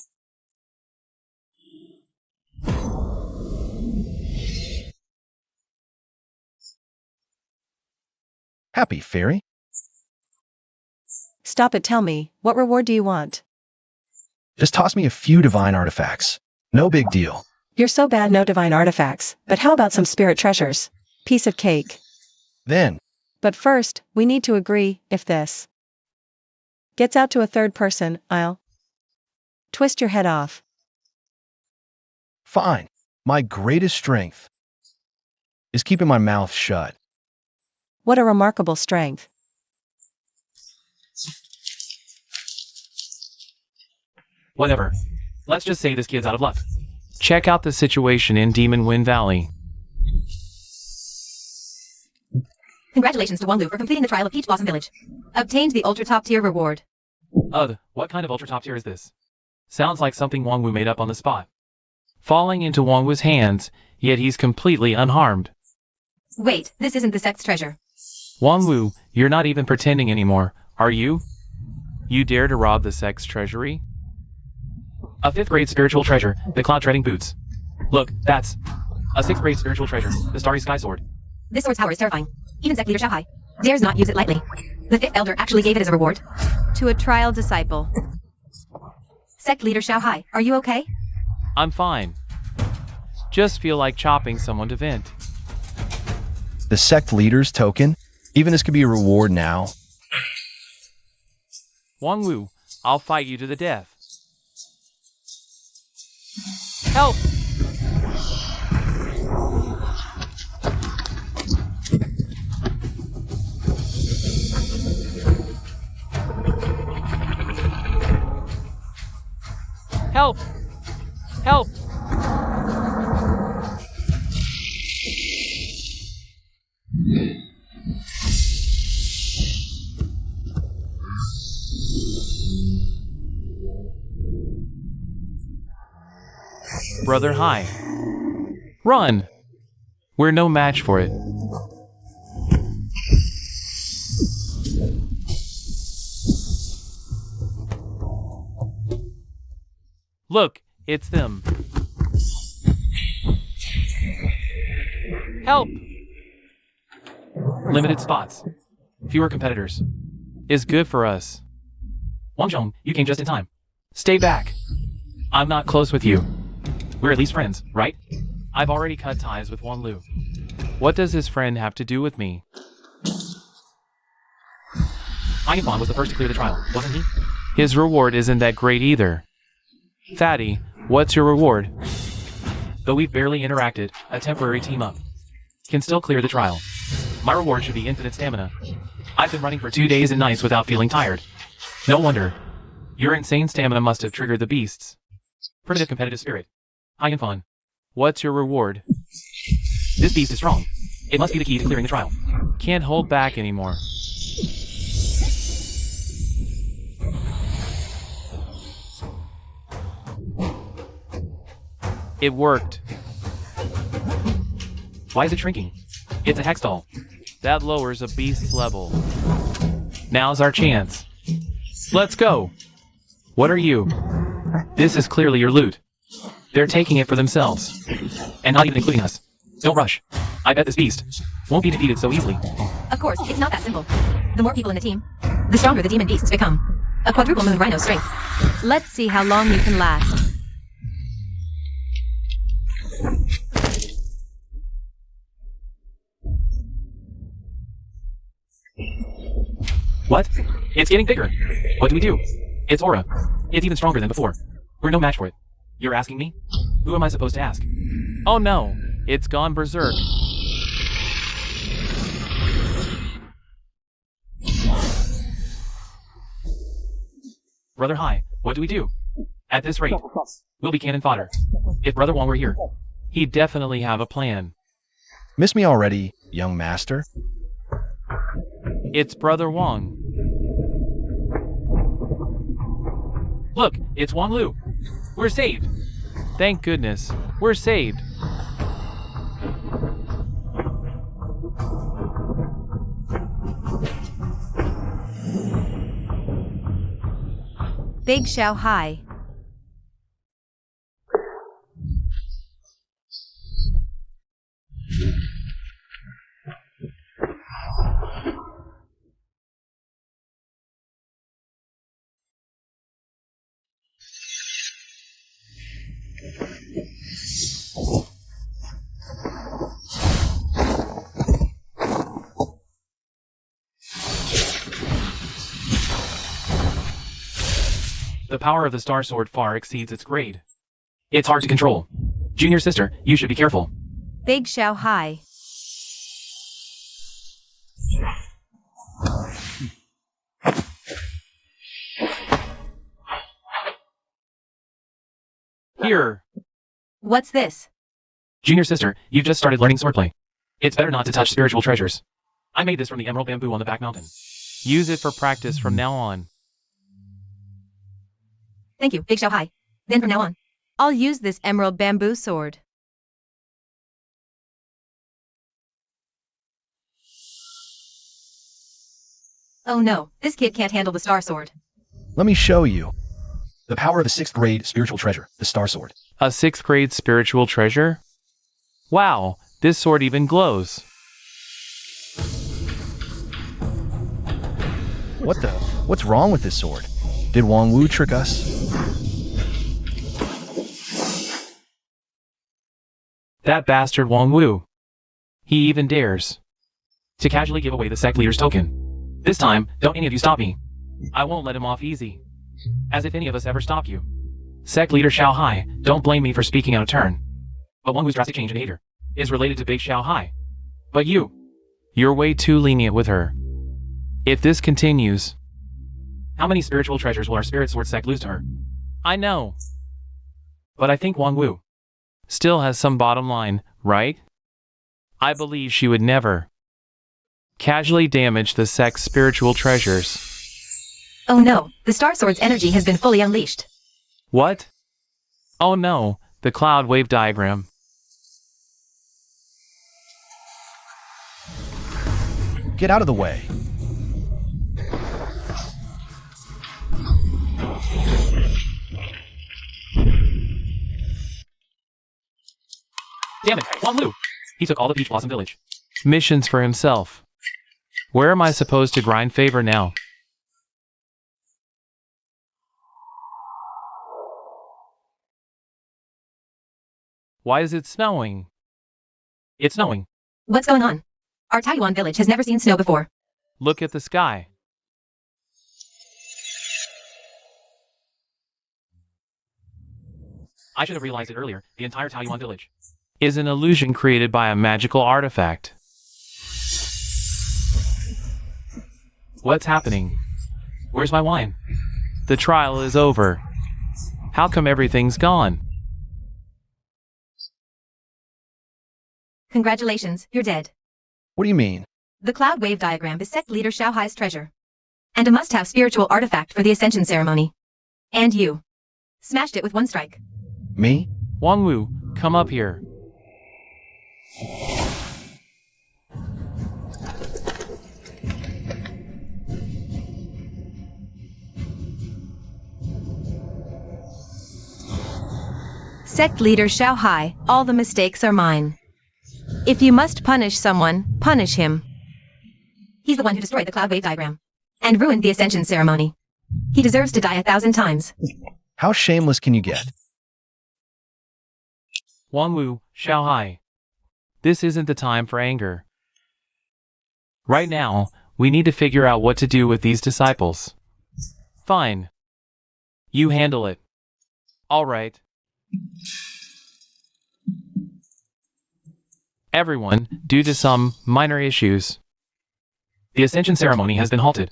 Happy fairy? Stop it, tell me, what reward do you want? Just toss me a few divine artifacts. No big deal. You're so bad, no divine artifacts, but how about some spirit treasures? Piece of cake. Then, But first, we need to agree, if this gets out to a third person, I'll twist your head off. fine. My greatest strength is keeping my mouth shut. What a remarkable strength. Whatever. Let's just say this kid's out of luck. Check out the situation in Demon Wind Valley. Congratulations to Wang Lu for completing the trial of Peach Blossom Village. Obtained the ultra top tier reward. What kind of ultra top tier is this? Sounds like something Wang Wu made up on the spot. Falling into Wang Wu's hands, yet he's completely unharmed. Wait, this isn't the sect's treasure. Wang Wu, you're not even pretending anymore, are you? You dare to rob the sect's treasury? A 5th grade spiritual treasure, the cloud treading boots. Look, that's a 6th grade spiritual treasure, the starry sky sword. This sword's power is terrifying. Even sect leader Xiaohai dares not use it lightly. The 5th elder actually gave it as a reward to a trial disciple. Sect leader Xiaohai, are you okay? I'm fine. Just feel like chopping someone to vent. The sect leader's token? Even this could be a reward now. Wang Wu, I'll fight you to the death. Help! Help! Help! Brother Hai. Run! We're no match for it. Look, it's them. Help! Limited spots. Fewer competitors. Is good for us. Wang Zhong, you came just in time. Stay back. I'm not close with you. We're at least friends, right? I've already cut ties with Wang Lu. What does his friend have to do with me? Ian Fan was the first to clear the trial, wasn't he? His reward isn't that great either. Fatty, what's your reward? Though we've barely interacted, a temporary team-up can still clear the trial. My reward should be infinite stamina. I've been running for 2 days and nights without feeling tired. No wonder. Your insane stamina must have triggered the beasts. Primitive competitive spirit. Ian Fan. What's your reward? This beast is strong. It must be the key to clearing the trial. Can't hold back anymore. It worked. Why is it shrinking? It's a hex doll. That lowers a beast's level. Now's our chance. Let's go. What are you? This is clearly your loot. They're taking it for themselves. And not even including us. Don't rush. I bet this beast won't be defeated so easily. Of course, it's not that simple. The more people in the team, the stronger the demon beasts become. A quadruple moon rhino strength. Let's see how long you can last. What? It's getting bigger. What do we do? It's aura. It's even stronger than before. We're no match for it. You're asking me? Who am I supposed to ask? Oh no, it's gone berserk. Brother Hai, what do we do? At this rate, we'll be cannon fodder. If Brother Wong were here, he'd definitely have a plan. Miss me already, young master? It's Brother Wong. Look, it's Wang Lu. We're saved. Thank goodness, we're saved. Big Xiaohai. The power of the Star Sword far exceeds its grade. It's hard to control. Junior sister, you should be careful. Big Xiaohai. Here. What's this? Junior sister, you've just started learning swordplay. It's better not to touch spiritual treasures. I made this from the emerald bamboo on the back mountain. Use it for practice from now on. Thank you, Big Xiao Hai. Then from now on, I'll use this emerald bamboo sword. Oh no, this kid can't handle the star sword. Let me show you. The power of a 6th grade spiritual treasure, the Star Sword. A 6th grade spiritual treasure? Wow, this sword even glows. What's wrong with this sword? Did Wang Wu trick us? That bastard Wang Wu. He even dares to casually give away the sect leader's token. This time, don't any of you stop me. I won't let him off easy. As if any of us ever stop you. Sect leader Xiao Hai, don't blame me for speaking out of turn. But Wang Wu's drastic change in behavior is related to Big Xiao Hai. But you're way too lenient with her. If this continues, how many spiritual treasures will our spirit sword sect lose to her? I know. But I think Wang Wu still has some bottom line, right? I believe she would never casually damage the sect's spiritual treasures. Oh no, the star sword's energy has been fully unleashed. What? Oh no, the cloud wave diagram. Get out of the way. Damn it, Wang Lu! He took all the Peach Blossom Village missions for himself. Where am I supposed to grind favor now? Why is it snowing? It's snowing. What's going on? Our Taiyuan village has never seen snow before. Look at the sky. I should have realized it earlier. The entire Taiyuan village is an illusion created by a magical artifact. What's happening? Where's my wine? The trial is over. How come everything's gone? Congratulations, you're dead. What do you mean? The cloud wave diagram is sect leader Xiao Hai's treasure. And a must-have spiritual artifact for the ascension ceremony. And you smashed it with one strike. Me? Wang Wu, come up here. Sect leader Xiao Hai, all the mistakes are mine. If you must punish someone, punish him. He's the one who destroyed the cloud wave diagram and ruined the ascension ceremony. He deserves to die 1,000 times. How shameless can you get? Wang Wu, Xiao Hai. This isn't the time for anger. Right now, we need to figure out what to do with these disciples. Fine. You handle it. All right. Everyone, due to some minor issues, the ascension ceremony has been halted.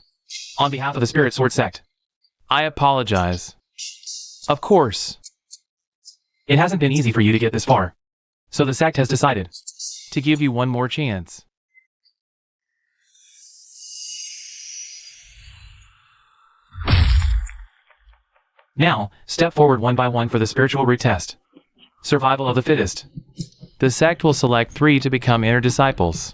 On behalf of the Spirit Sword sect, I apologize. Of course, it hasn't been easy for you to get this far, so the sect has decided to give you one more chance. Now, step forward one by one for the spiritual retest. Survival of the fittest. The sect will select 3 to become inner disciples.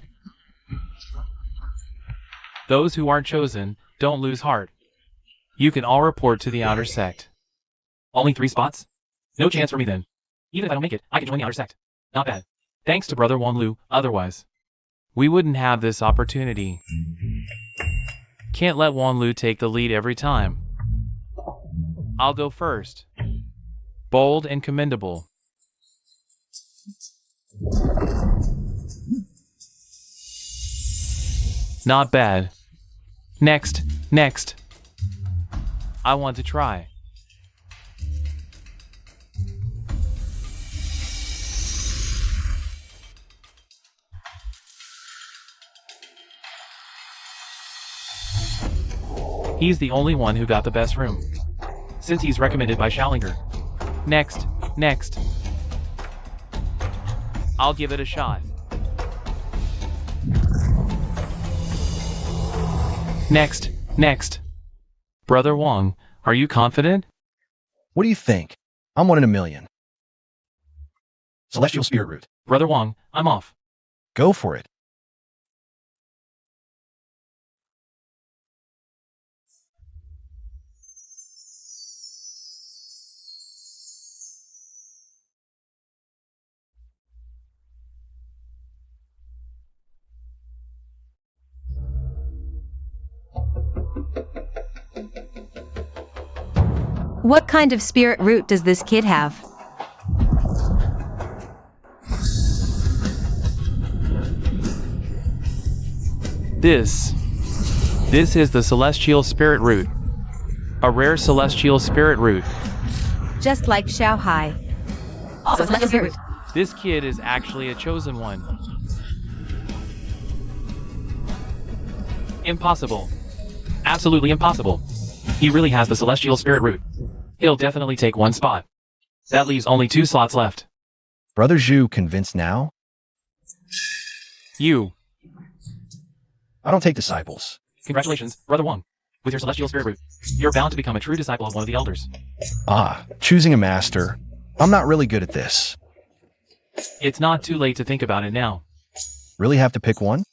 Those who aren't chosen, don't lose heart. You can all report to the outer sect. Only 3 spots? No chance for me then. Even if I don't make it, I can join the outer sect. Not bad. Thanks to Brother Wang Lu, otherwise we wouldn't have this opportunity. Can't let Wang Lu take the lead every time. I'll go first. Bold and commendable. Not bad. Next. I want to try. He's the only one who got the best room, since he's recommended by Schallinger. Next. I'll give it a shot. Next. Brother Wong, are you confident? What do you think? I'm 1 in a million. Celestial spirit root. Brother Wong, I'm off. Go for it. What kind of spirit root does this kid have? This is the celestial spirit root. A rare celestial spirit root. Just like Xiao Hai. Also celestial spirit root. This kid is actually a chosen one. Impossible. Absolutely impossible. He really has the celestial spirit root. He'll definitely take 1 spot. That leaves only 2 slots left. Brother Zhu convinced now? You. I don't take disciples. Congratulations, Brother Wong. With your celestial spirit root, you're bound to become a true disciple of one of the elders. Choosing a master. I'm not really good at this. It's not too late to think about it now. Really have to pick one?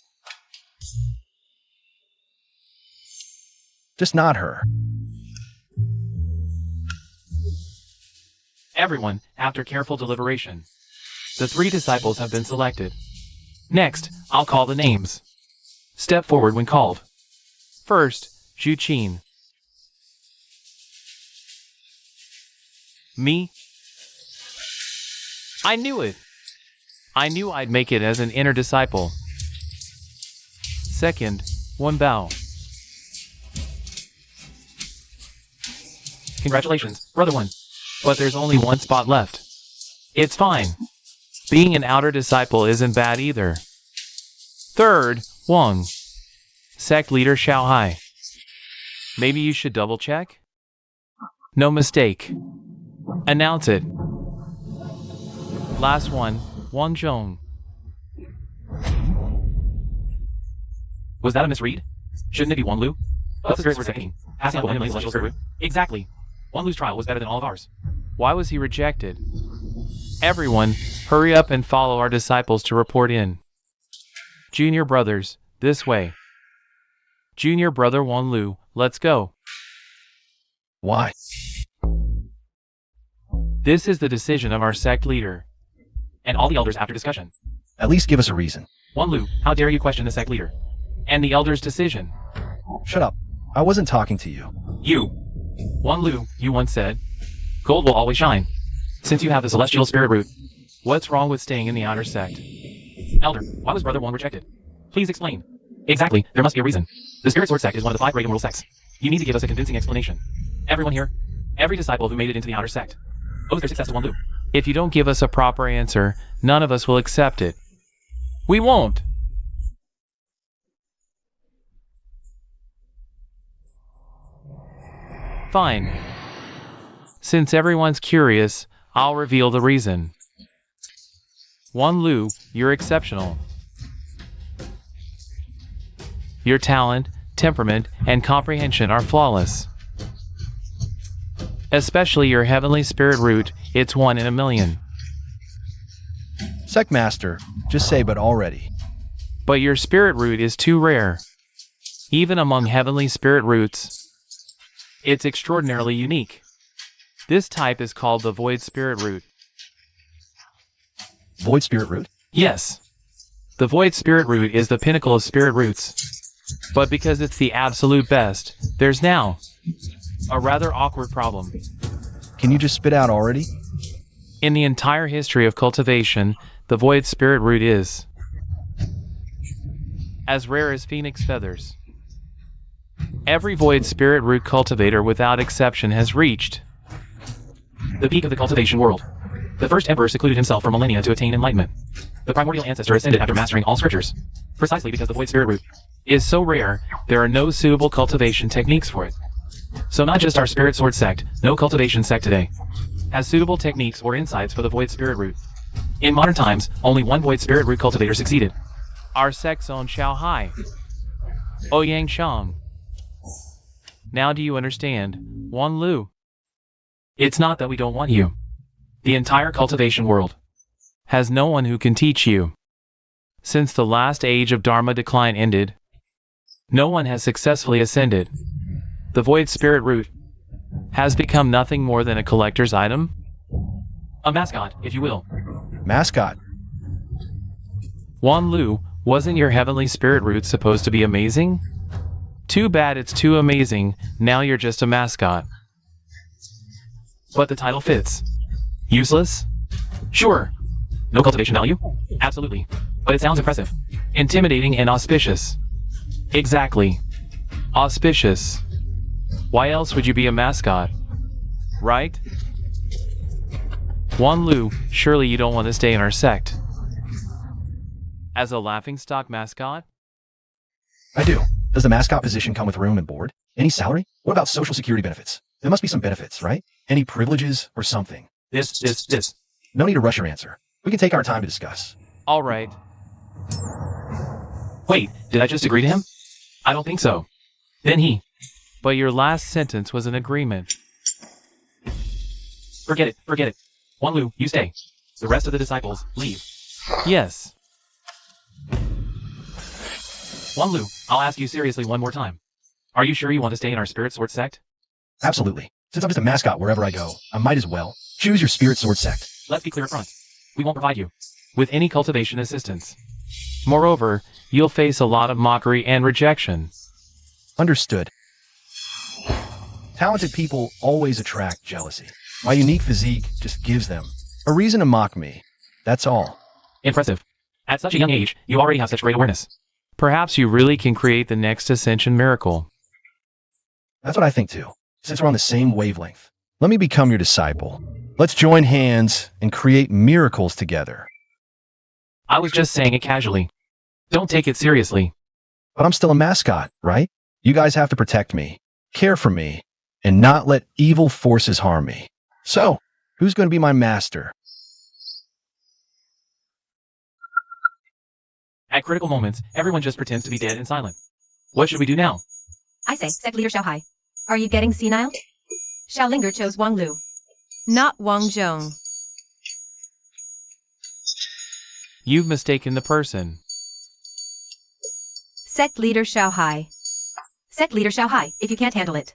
Just not her. Everyone, after careful deliberation, the 3 disciples have been selected. Next, I'll call the names. Step forward when called. First, Zhu Qin. Me? I knew it. I knew I'd make it as an inner disciple. Second, Wen Bao. Congratulations, Brother Wen. But there's only 1 spot left. It's fine. Being an outer disciple isn't bad either. Third, Wang. Sect leader Xiao Hai. Maybe you should double check? No mistake. Announce it. Last one, Wang Zhong. Was that a misread? Shouldn't it be Wang Lu? What's the spirit word saying? Passing on Emily's celestial spirit root? Exactly. Wang Lu's trial was better than all of ours. Why was he rejected? Everyone, hurry up and follow our disciples to report in. Junior brothers, this way. Junior brother Wang Lu, let's go. Why? This is the decision of our sect leader. And all the elders after discussion. At least give us a reason. Wang Lu, how dare you question the sect leader? And the elders' decision. Shut up. I wasn't talking to you. You. Wang Lu, you once said, gold will always shine. Since you have the celestial spirit root, what's wrong with staying in the outer sect? Elder, why was Brother Wang rejected? Please explain. Exactly, there must be a reason. The Spirit Sword sect is one of the 5 great immortal sects. You need to give us a convincing explanation. Everyone here, every disciple who made it into the outer sect, owes their success to Wang Lu. If you don't give us a proper answer, none of us will accept it. We won't. Fine. Since everyone's curious, I'll reveal the reason. Wang Lu, you're exceptional. Your talent, temperament, and comprehension are flawless. Especially your heavenly spirit root, it's 1 in a million. Sect Master, just say but already. But your spirit root is too rare. Even among heavenly spirit roots, it's extraordinarily unique. This type is called the Void Spirit Root. Void Spirit Root? Yes. The Void Spirit Root is the pinnacle of spirit roots. But because it's the absolute best, there's now a rather awkward problem. Can you just spit out already? In the entire history of cultivation, the Void Spirit Root is as rare as phoenix feathers. Every Void Spirit Root cultivator without exception has reached the peak of the cultivation world. The first emperor secluded himself for millennia to attain enlightenment. The primordial ancestor ascended after mastering all scriptures, precisely because the Void Spirit Root is so rare, there are no suitable cultivation techniques for it. So not just our spirit sword sect, no cultivation sect today has suitable techniques or insights for the void spirit root. In modern times, only one void spirit root cultivator succeeded. Our sect's own Xiao Hai. Ouyang Shang. Now do you understand, Wan Lu? It's not that we don't want you. The entire cultivation world has no one who can teach you. Since the last age of Dharma decline ended, no one has successfully ascended. The void spirit root has become nothing more than a collector's item. A mascot, if you will. Mascot. Wan Lu, wasn't your heavenly spirit root supposed to be amazing? Too bad it's too amazing, now you're just a mascot. But the title fits. Useless? Sure. No cultivation value? Absolutely. But it sounds impressive. Intimidating and auspicious. Exactly. Auspicious. Why else would you be a mascot? Right? Wan Lu, surely you don't want to stay in our sect. As a laughingstock mascot? I do. Does the mascot position come with room and board? Any salary? What about social security benefits? There must be some benefits, right? Any privileges or something? This. No need to rush your answer. We can take our time to discuss. All right. Wait, did I just agree to him? I don't think so. Then he. But your last sentence was an agreement. Forget it. Wan Lu, you stay. The rest of the disciples, leave. Yes. Wan Lu, I'll ask you seriously one more time. Are you sure you want to stay in our spirit sword sect? Absolutely. Since I'm just a mascot wherever I go, I might as well. Choose your spirit sword sect. Let's be clear up front. We won't provide you with any cultivation assistance. Moreover, you'll face a lot of mockery and rejection. Understood. Talented people always attract jealousy. My unique physique just gives them a reason to mock me. That's all. Impressive. At such a young age, you already have such great awareness. Perhaps you really can create the next ascension miracle. That's what I think too. Since we're on the same wavelength, let me become your disciple. Let's join hands and create miracles together. I was just saying it casually. Don't take it seriously. But I'm still a mascot, right? You guys have to protect me, care for me, and not let evil forces harm me. So, who's going to be my master? At critical moments, everyone just pretends to be dead and silent. What should we do now? I say, sect leader Xiao Hai. Are you getting senile? Xiao Linger chose Wang Lu, not Wang Zhong. You've mistaken the person. Sect leader Xiao Hai. Sect leader Xiao Hai, if you can't handle it,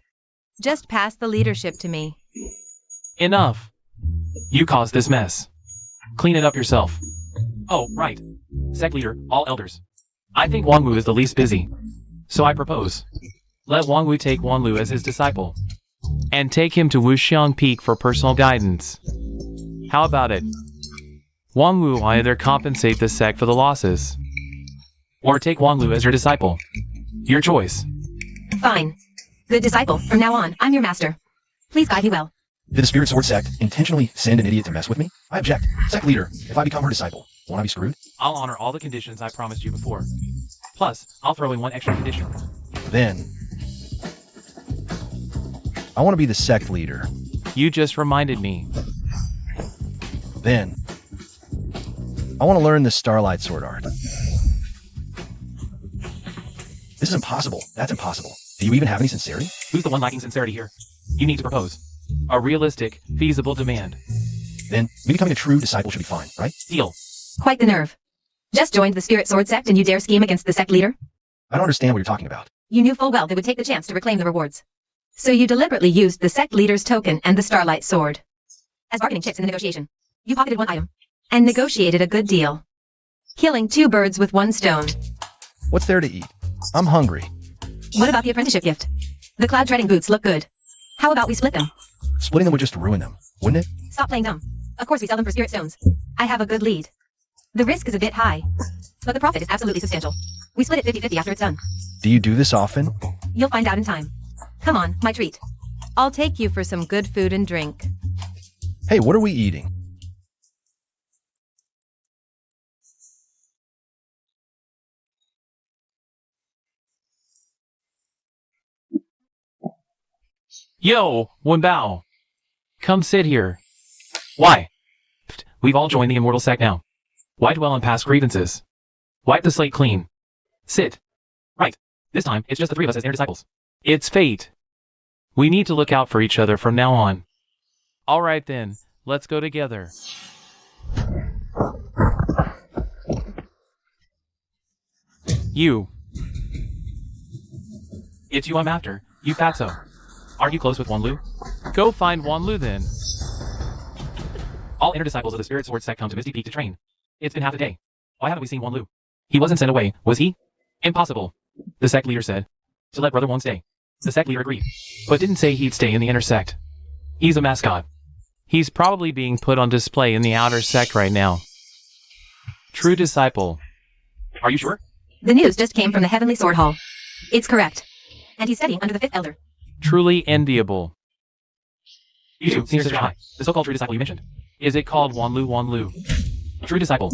just pass the leadership to me. Enough. You caused this mess. Clean it up yourself. Oh, right. Sect leader, all elders. I think Wang Wu is the least busy. So I propose. Let Wang Wu take Wan Lu as his disciple. And take him to Wuxiang Peak for personal guidance. How about it? Wang Wu will either compensate the sect for the losses, or take Wang Lu as your disciple. Your choice. Fine. Good disciple, from now on, I'm your master. Please guide me well. Did the Spirit Sword sect intentionally send an idiot to mess with me? I object. Sect leader, if I become her disciple, won't I be screwed? I'll honor all the conditions I promised you before. Plus, I'll throw in one extra condition. Then, I want to be the sect leader. You just reminded me. Then, I want to learn the Starlight Sword art. This is impossible. That's impossible. Do you even have any sincerity? Who's the one lacking sincerity here? You need to propose a realistic, feasible demand. Then, me becoming a true disciple should be fine, right? Deal. Quite the nerve. Just joined the Spirit Sword sect and you dare scheme against the sect leader? I don't understand what you're talking about. You knew full well they would take the chance to reclaim the rewards. So you deliberately used the sect leader's token and the Starlight Sword as bargaining chips in the negotiation. You pocketed one item and negotiated a good deal, killing two birds with one stone. What's there to eat? I'm hungry. What about the apprenticeship gift? The cloud-treading boots look good. How about we split them? Splitting them would just ruin them, wouldn't it? Stop playing dumb. Of course we sell them for spirit stones. I have a good lead. The risk is a bit high, but the profit is absolutely substantial. We split it 50-50 after it's done. Do you do this often? You'll find out in time. Come on, my treat. I'll take you for some good food and drink. Hey, what are we eating? Yo, Wenbao. Come sit here. Why? We've all joined the immortal sect now. Why dwell on past grievances? Wipe the slate clean. Sit. Right. This time, it's just the three of us as their disciples. It's fate. We need to look out for each other from now on. Alright then, let's go together. You. It's you I'm after, you fatso. Aren't you close with Wanlu? Go find Wanlu then. All inner disciples of the Spirit Sword sect come to Misty Peak to train. It's been half a day. Why haven't we seen Wanlu? He wasn't sent away, was he? Impossible. The sect leader said to let Brother Wong stay. The sect leader agreed, but didn't say he'd stay in the inner sect. He's a mascot. He's probably being put on display in the outer sect right now. True disciple. Are you sure? The news just came from the Heavenly Sword Hall. It's correct. And he's studying under the 5th Elder. Truly enviable. You two, Senior Sister High, the so-called true disciple you mentioned. Is it called Wanlu? True disciple.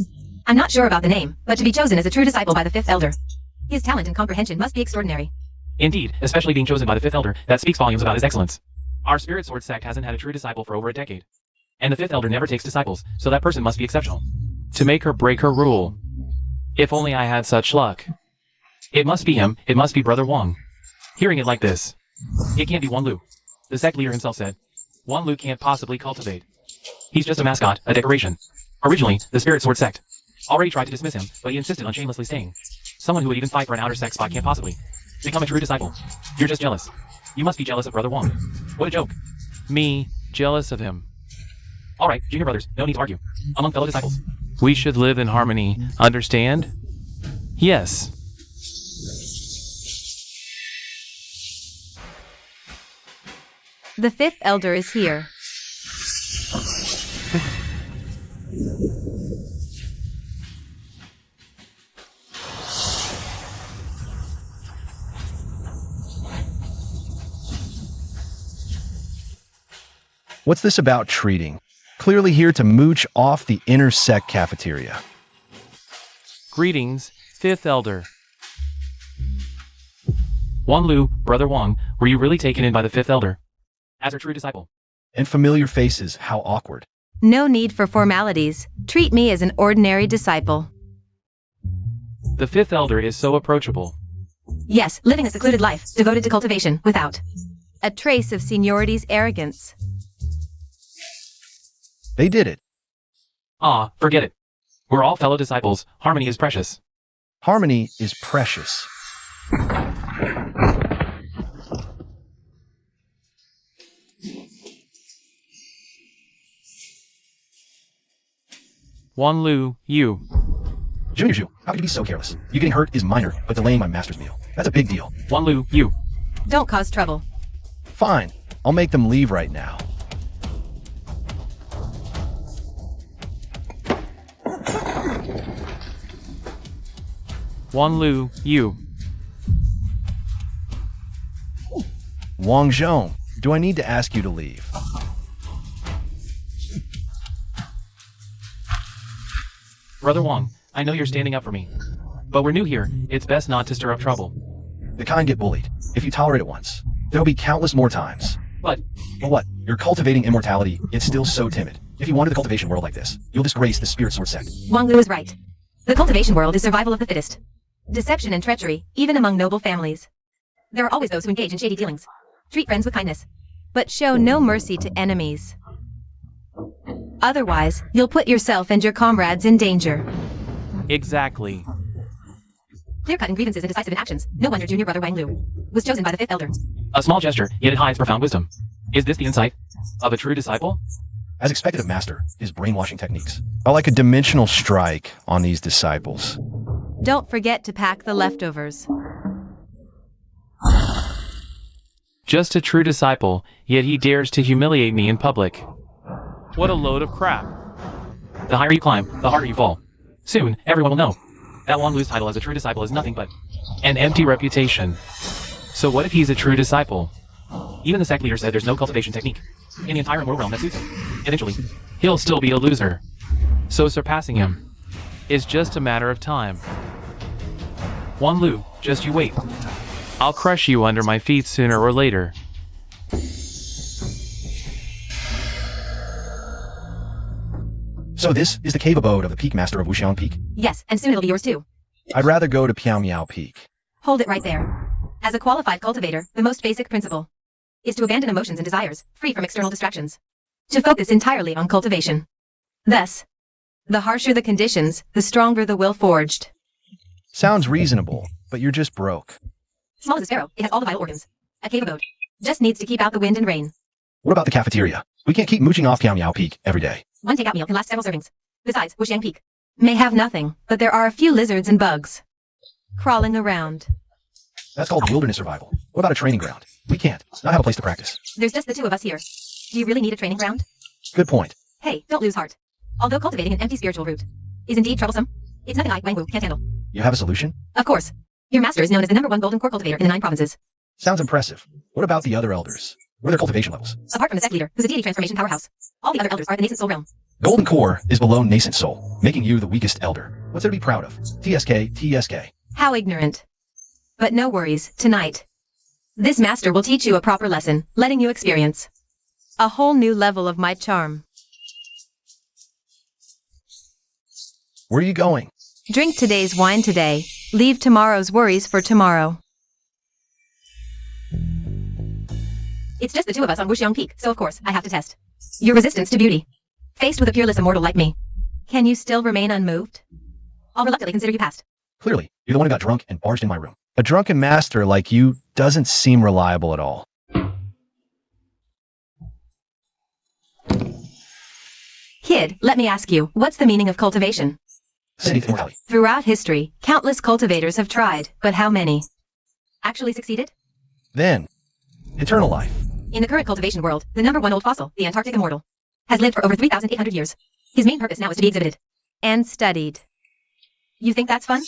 I'm not sure about the name, but to be chosen as a true disciple by the 5th Elder. His talent and comprehension must be extraordinary. Indeed, especially being chosen by the 5th Elder, that speaks volumes about his excellence. Our Spirit Sword sect hasn't had a true disciple for over a decade. And the 5th Elder never takes disciples, so that person must be exceptional. To make or break her rule. If only I had such luck. It must be him, it must be Brother Wong. Hearing it like this. It can't be Wanlu. The sect leader himself said. Wanlu can't possibly cultivate. He's just a mascot, a decoration. Originally, the Spirit Sword sect already tried to dismiss him, but he insisted on shamelessly staying. Someone who would even fight for an outer sect spot can't possibly become a true disciple. You're just jealous. You must be jealous of Brother Wong. What a joke. Me, jealous of him. Alright, junior brothers, no need to argue. Among fellow disciples. We should live in harmony, understand? Yes. The 5th Elder is here. What's this about treating? Clearly here to mooch off the inner sect cafeteria. Greetings, 5th Elder. Wanlu, Brother Wong, were you really taken in by the 5th Elder? As her true disciple. And familiar faces, how awkward. No need for formalities. Treat me as an ordinary disciple. The 5th Elder is so approachable. Yes, living a secluded life, devoted to cultivation, without a trace of seniority's arrogance. They did it. Ah, forget it. We're all fellow disciples. Harmony is precious. Harmony is precious. Wanlu, you. Junior Zhu, how could you be so careless? You getting hurt is minor, but delaying my master's meal. That's a big deal. Wanlu, you. Don't cause trouble. Fine. I'll make them leave right now. Wanlu, you. Wang Zhong, do I need to ask you to leave? Brother Wong, I know you're standing up for me. But we're new here, it's best not to stir up trouble. The kind get bullied. If you tolerate it once, there'll be countless more times. But what? You're cultivating immortality, it's still so timid. If you wanted the cultivation world like this, you'll disgrace the Spirit Sword sect. Wang Lu is right. The cultivation world is survival of the fittest. Deception and treachery, even among noble families. There are always those who engage in shady dealings. Treat friends with kindness, but show no mercy to enemies. Otherwise, you'll put yourself and your comrades in danger. exactly. Clear-cut in grievances and decisive in actions. No wonder junior brother Wang Lu was chosen by the 5th Elder. A small gesture, yet it hides profound wisdom. Is this the insight of a true disciple? As expected of Master, his brainwashing techniques are like a dimensional strike on these disciples. Don't forget to pack the leftovers. Just a true disciple, yet he dares to humiliate me in public. What a load of crap. The higher you climb, the harder you fall. Soon, everyone will know that Wang Lu's title as a true disciple is nothing but an empty reputation. So what if he's a true disciple? Even the sect leader said there's no cultivation technique in the entire immortal realm that suits him. Eventually, he'll still be a loser. So surpassing him is just a matter of time. Wang Lu, just you wait. I'll crush you under my feet sooner or later. So this is the cave abode of the Peak Master of Wuxiang Peak? Yes, and soon it'll be yours too. I'd rather go to Piao Miao Peak. Hold it right there. As a qualified cultivator, the most basic principle is to abandon emotions and desires, free from external distractions. To focus entirely on cultivation. Thus, the harsher the conditions, the stronger the will forged. Sounds reasonable, but you're just broke. Small as a sparrow, it has all the vital organs. A cave abode. Just needs to keep out the wind and rain. What about the cafeteria? We can't keep mooching off Piao Miao Peak every day. One takeout meal can last several servings. Besides, Wuxiang Peak may have nothing, but there are a few lizards and bugs crawling around. That's called wilderness survival. What about a training ground? We can't. Not have a place to practice. There's just the two of us here. Do you really need a training ground? Good point. Hey, don't lose heart. Although cultivating an empty spiritual root is indeed troublesome, it's nothing I, Wang Wu, can't handle. You have a solution? Of course. Your master is known as the #1 golden core cultivator in the 9 provinces. Sounds impressive. What about the other elders? What are their cultivation levels? Apart from the sect leader, who's a deity transformation powerhouse, all the other elders are at the nascent soul realm. Golden core is below nascent soul, making you the weakest elder. What's there to be proud of? TSK, TSK. How ignorant. But no worries, tonight. This master will teach you a proper lesson, letting you experience a whole new level of my charm. Where are you going? Drink today's wine today, leave tomorrow's worries for tomorrow. It's just the two of us on Wuxiang Peak, so of course, I have to test your resistance to beauty. Faced with a peerless immortal like me, can you still remain unmoved? I'll reluctantly consider you passed. Clearly, you're the one who got drunk and barged in my room. A drunken master like you doesn't seem reliable at all. Kid, let me ask you, what's the meaning of cultivation? City immortality. Throughout history, countless cultivators have tried, but how many actually succeeded? Then, eternal life. In the current cultivation world, the #1 old fossil, the Antarctic immortal, has lived for over 3,800 years. His main purpose now is to be exhibited and studied. You think that's fun?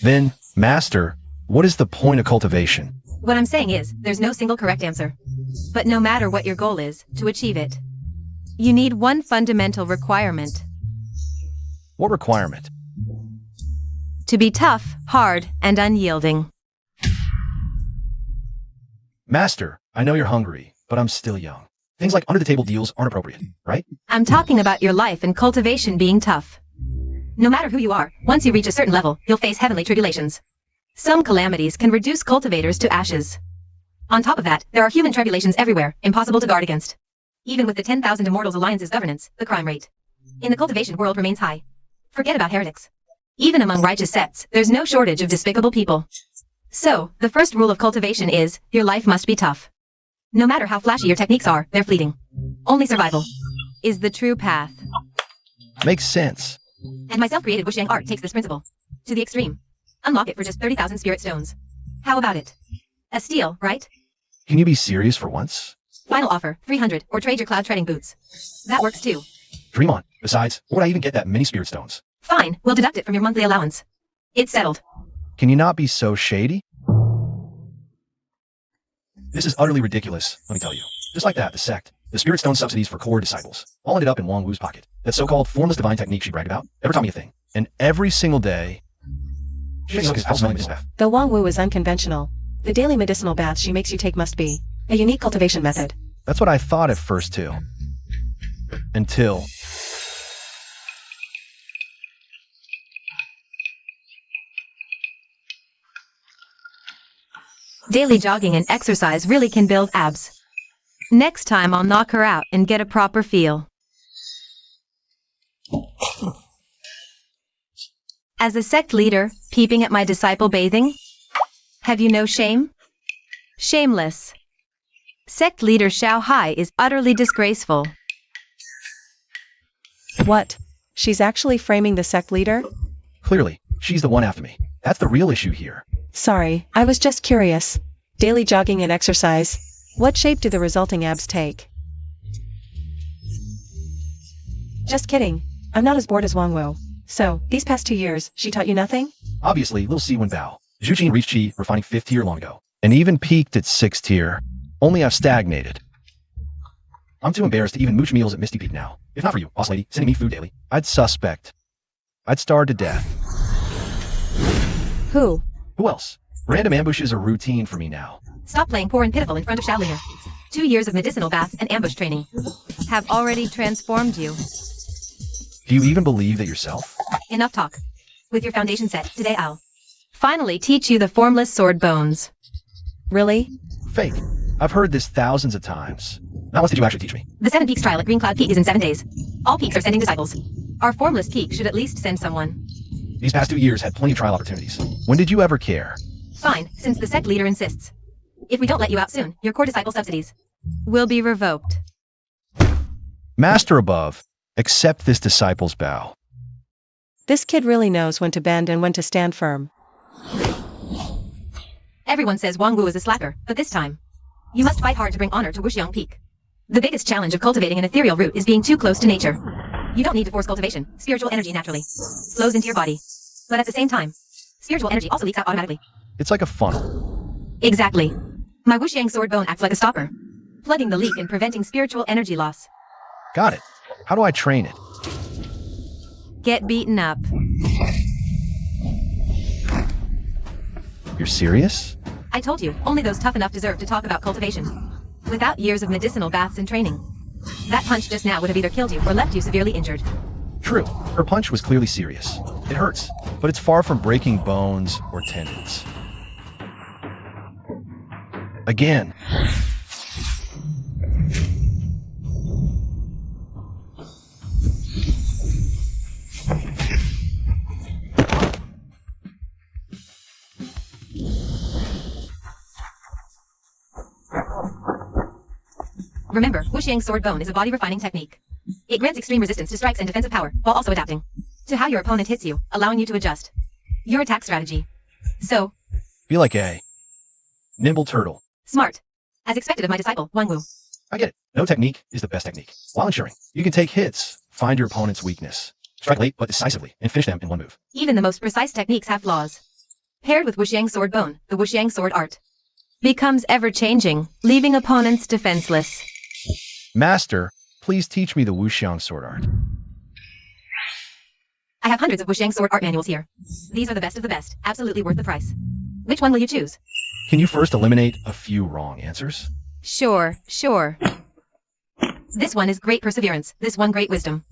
Then, master, what is the point of cultivation? What I'm saying is, there's no single correct answer. But no matter what your goal is, to achieve it, you need one fundamental requirement. What requirement? To be tough, hard, and unyielding. Master, I know you're hungry, but I'm still young. Things like under-the-table deals aren't appropriate, right? I'm talking about your life and cultivation being tough. No matter who you are, once you reach a certain level, you'll face heavenly tribulations. Some calamities can reduce cultivators to ashes. On top of that, there are human tribulations everywhere, impossible to guard against. Even with the 10,000 Immortals Alliance's governance, the crime rate in the cultivation world remains high. Forget about heretics. Even among righteous sects, there's no shortage of despicable people. So, the first rule of cultivation is, your life must be tough. No matter how flashy your techniques are, they're fleeting. Only survival is the true path. Makes sense. And my self-created Wuxiang art takes this principle to the extreme. Unlock it for just 30,000 spirit stones. How about it? A steal, right? Can you be serious for once? Final offer, 300, or trade your cloud treading boots. That works too. Dream on. Besides, where would I even get that many spirit stones? Fine, we'll deduct it from your monthly allowance. It's settled. Can you not be so shady? This is utterly ridiculous, let me tell you. Just like that, the sect, the spirit stone subsidies for core disciples, all ended up in Wang Wu's pocket. That so-called formless divine technique she bragged about never taught me a thing. And every single day, she makes his house medicinal bath. Though Wang Wu is unconventional, the daily medicinal baths she makes you take must be a unique cultivation method. That's what I thought at first too. Until... Daily jogging and exercise really can build abs. Next time I'll knock her out and get a proper feel. As a sect leader, peeping at my disciple bathing? Have you no shame? Shameless. Sect leader Xiao Hai is utterly disgraceful. What? She's actually framing the sect leader? Clearly, she's the one after me. That's the real issue here. Sorry, I was just curious. Daily jogging and exercise. What shape do the resulting abs take? Just kidding. I'm not as bored as Wang Wu. So, these past 2 years, she taught you nothing? Obviously, Lil C went Bao. Zhu Qin reached Qi, refining 5th tier long ago. And even peaked at 6th tier. Only I've stagnated. I'm too embarrassed to even mooch meals at Misty Peak now. If not for you, boss lady, sending me food daily, I'd suspect. I'd starve to death. Who? Who else? Random ambushes are routine for me now. Stop playing poor and pitiful in front of Shaoliner. 2 years of medicinal baths and ambush training have already transformed you. Do you even believe that yourself? Enough talk. With your foundation set, today I'll finally teach you the formless sword bones. Really? Fake. I've heard this thousands of times. Now what did you actually teach me? The 7 peaks trial at Green Cloud Peak is in 7 days. All peaks are sending disciples. Our formless peak should at least send someone. These past 2 years had plenty of trial opportunities. When did you ever care? Fine, since the sect leader insists. If we don't let you out soon, your core disciple subsidies will be revoked. Master above, accept this disciple's bow. This kid really knows when to bend and when to stand firm. Everyone says Wang Wu is a slacker, but this time, you must fight hard to bring honor to Wuxiang Peak. The biggest challenge of cultivating an ethereal root is being too close to nature. You don't need to force cultivation. Spiritual energy naturally flows into your body. But at the same time, spiritual energy also leaks out automatically. It's like a funnel. Exactly. My Wuxiang sword bone acts like a stopper, plugging the leak and preventing spiritual energy loss. Got it. How do I train it? Get beaten up. You're serious? I told you, only those tough enough deserve to talk about cultivation. Without years of medicinal baths and training. That punch just now would have either killed you or left you severely injured. True. Her punch was clearly serious. It hurts, but it's far from breaking bones or tendons. Again. Remember, Wuxiang sword bone is a body refining technique. It grants extreme resistance to strikes and defensive power, while also adapting to how your opponent hits you, allowing you to adjust your attack strategy. So, Be like a nimble turtle. smart. As expected of my disciple, Wang Wu. I get it. No technique is the best technique. While ensuring you can take hits, find your opponent's weakness, strike late but decisively, and finish them in one move. Even the most precise techniques have flaws. Paired with Wuxiang sword bone, the Wuxiang sword art becomes ever-changing, leaving opponents defenseless. Master, please teach me the Wuxiang sword art. I have hundreds of Wuxiang sword art manuals here. These are the best of the best, absolutely worth the price. Which one will you choose? Can you first eliminate a few wrong answers? Sure. This one is great perseverance, this one great wisdom.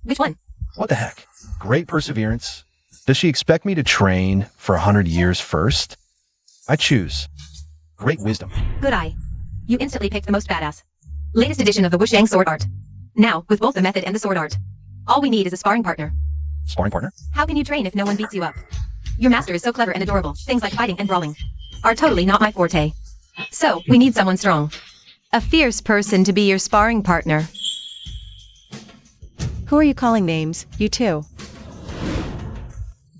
Which one? What the heck? Great perseverance? Does she expect me to train for 100 years first? I choose great wisdom. Good eye. You instantly picked the most badass. Latest edition of the Wuxiang sword art. Now, with both the method and the sword art, all we need is a sparring partner. Sparring partner? How can you train if no one beats you up? Your master is so clever and adorable. Things like fighting and brawling are totally not my forte. So, we need someone strong. A fierce person to be your sparring partner. Who are you calling names, you two?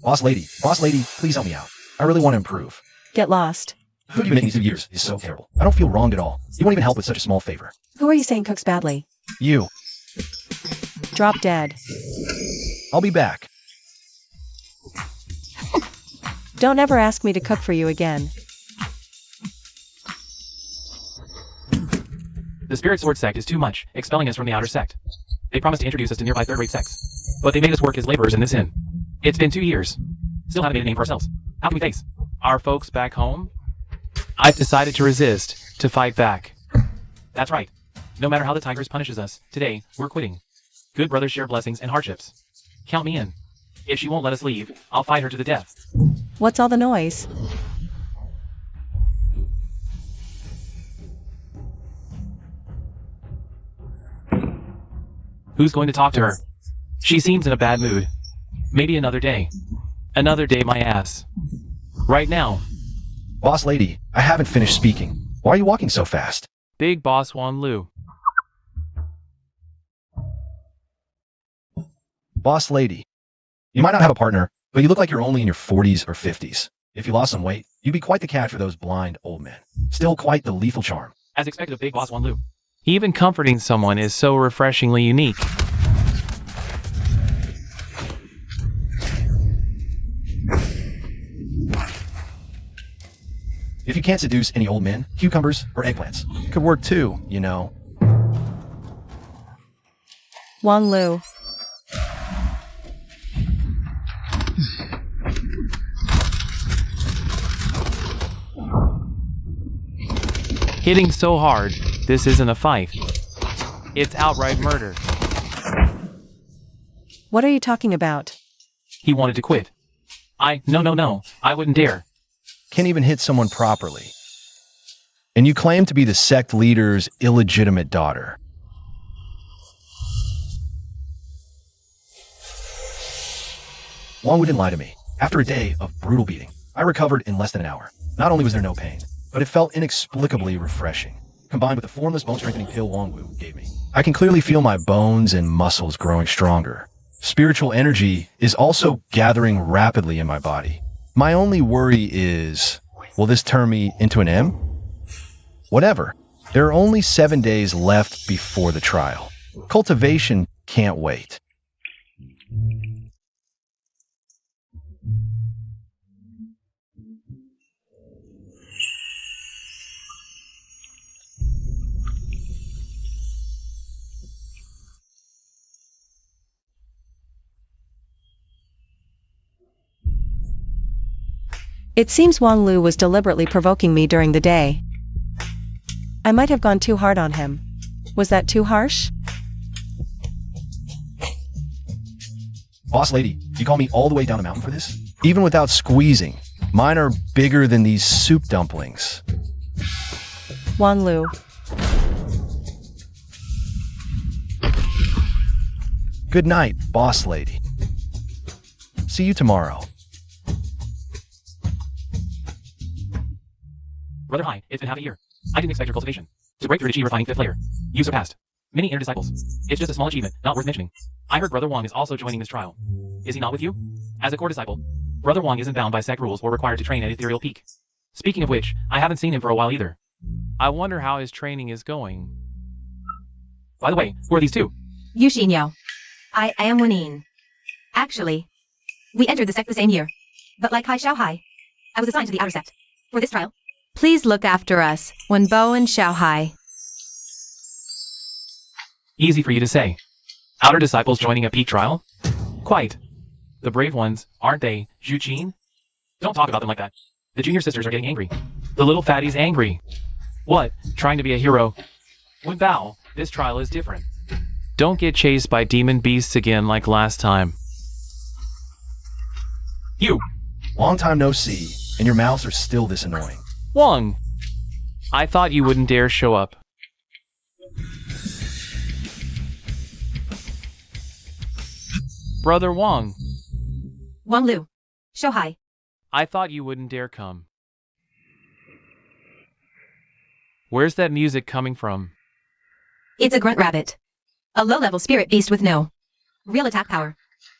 Boss lady, please help me out. I really want to improve. Get lost. The food you've been eating these 2 years is so terrible. I don't feel wronged at all. You won't even help with such a small favor. Who are you saying cooks badly? You. Drop dead. I'll be back. Don't ever ask me to cook for you again. The Spirit Sword sect is too much, expelling us from the outer sect. They promised to introduce us to nearby third-rate sects, but they made us work as laborers in this inn. It's been 2 years. Still haven't made a name for ourselves. How can we face our folks back home? I've decided to resist, to fight back. That's right. No matter how the Tigress punishes us, today, we're quitting. Good brothers share blessings and hardships. Count me in. If she won't let us leave, I'll fight her to the death. What's all the noise? Who's going to talk to her? She seems in a bad mood. Maybe another day. Another day my ass. Right now. Boss lady, I haven't finished speaking. Why are you walking so fast? Big Boss Wan Lu. Boss lady, you might not have a partner, but you look like you're only in your 40s or 50s. If you lost some weight, you'd be quite the catch for those blind old men. Still quite the lethal charm. As expected of Big Boss Wan Lu. Even comforting someone is so refreshingly unique. If you can't seduce any old men, cucumbers or eggplants could work too, you know. Wang Lu. Hitting so hard, this isn't a fight. It's outright murder. What are you talking about? He wanted to quit. No, I wouldn't dare. Can't even hit someone properly. And you claim to be the sect leader's illegitimate daughter. Wong didn't lie to me. After a day of brutal beating, I recovered in less than an hour. Not only was there no pain, but it felt inexplicably refreshing, combined with the formless bone-strengthening pill Wong Wu gave me. I can clearly feel my bones and muscles growing stronger. Spiritual energy is also gathering rapidly in my body. My only worry is, will this turn me into an M? Whatever. There are only 7 days left before the trial. Cultivation can't wait. It seems Wang Lu was deliberately provoking me during the day. I might have gone too hard on him. Was that too harsh? Boss lady, you call me all the way down the mountain for this? Even without squeezing, mine are bigger than these soup dumplings. Wang Lu. Good night, boss lady. See you tomorrow. Brother, hi, it's been half a year. I didn't expect your cultivation to break through to achieve refining 5th layer. You surpassed many inner disciples. It's just a small achievement, not worth mentioning. I heard Brother Wong is also joining this trial. Is he not with you? As a core disciple, Brother Wong isn't bound by sect rules or required to train at Ethereal Peak. Speaking of which, I haven't seen him for a while either. I wonder how his training is going. By the way, who are these two? Yu Xinyao. I am Wenin. Actually, we entered the sect the same year. But like Hai Xiaohai, I was assigned to the outer sect. For this trial, please look after us, Wenbo and Xiaohai. Easy for you to say. Outer disciples joining a peak trial? Quite. The brave ones, aren't they, Zhu Qin? Don't talk about them like that. The junior sisters are getting angry. The little fatty's angry. What, trying to be a hero? Wen Bao, this trial is different. Don't get chased by demon beasts again like last time. You! Long time no see, and your mouths are still this annoying. Wong! I thought you wouldn't dare show up. Brother Wong. Wang Lu. Xiaohai. I thought you wouldn't dare come. Where's that music coming from? It's a grunt rabbit. A low-level spirit beast with no real attack power.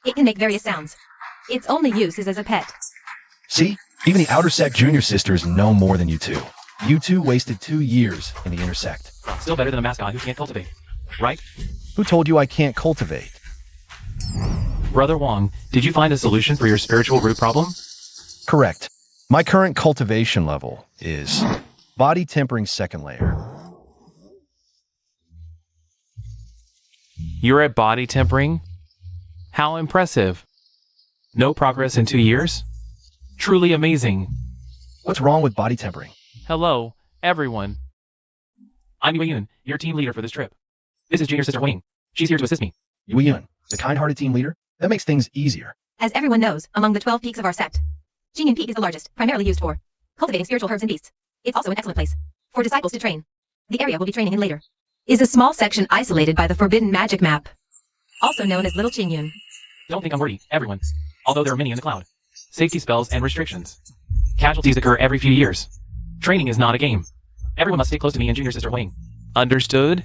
It can make various sounds. Its only use is as a pet. See? Even the outer sect junior sisters know more than you two. You two wasted 2 years in the inner sect. Still better than a mascot who can't cultivate. Right? Who told you I can't cultivate? Brother Wong, did you find a solution for your spiritual root problem? Correct. My current cultivation level is body tempering 2nd layer. You're at body tempering? How impressive. No progress in 2 years? Truly amazing. What's wrong with body tempering? Hello, everyone. I'm Yun, your team leader for this trip. This is junior sister Wing. She's here to assist me. Yun, the kind-hearted team leader? That makes things easier. As everyone knows, among the 12 peaks of our sect, Jingyan Peak is the largest, primarily used for cultivating spiritual herbs and beasts. It's also an excellent place for disciples to train. The area we'll be training in later is a small section isolated by the forbidden magic map, also known as Little Qingyun. Don't think I'm wordy, everyone. Although there are many in the cloud. Safety spells and restrictions. Casualties occur every few years. Training is not a game. Everyone must stay close to me and junior sister Wing. Understood?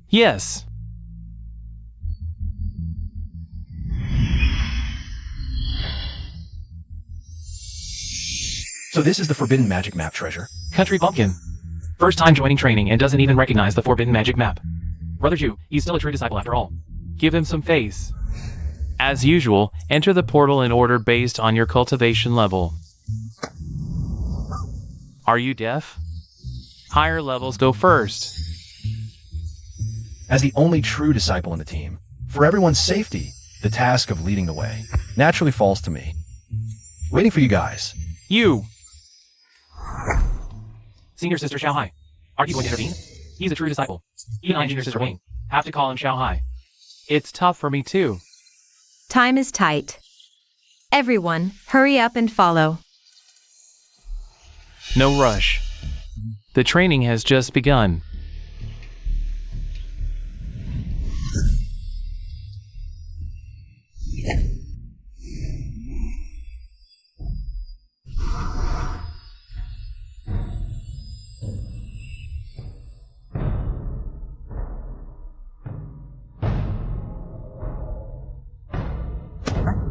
Yes. So this is the forbidden magic map treasure? Country bumpkin. First time joining training and doesn't even recognize the forbidden magic map. Brother Zhu, he's still a true disciple after all. Give him some face. As usual, enter the portal in order based on your cultivation level. Are you deaf? Higher levels go first. As the only true disciple in the team, for everyone's safety, the task of leading the way naturally falls to me. Waiting for you guys. You! Senior Sister Xiaohai, are you going to intervene? He's a true disciple. Even I and Junior Sister Wing have to call him Xiaohai. It's tough for me too. Time is tight. Everyone, hurry up and follow. No rush. The training has just begun.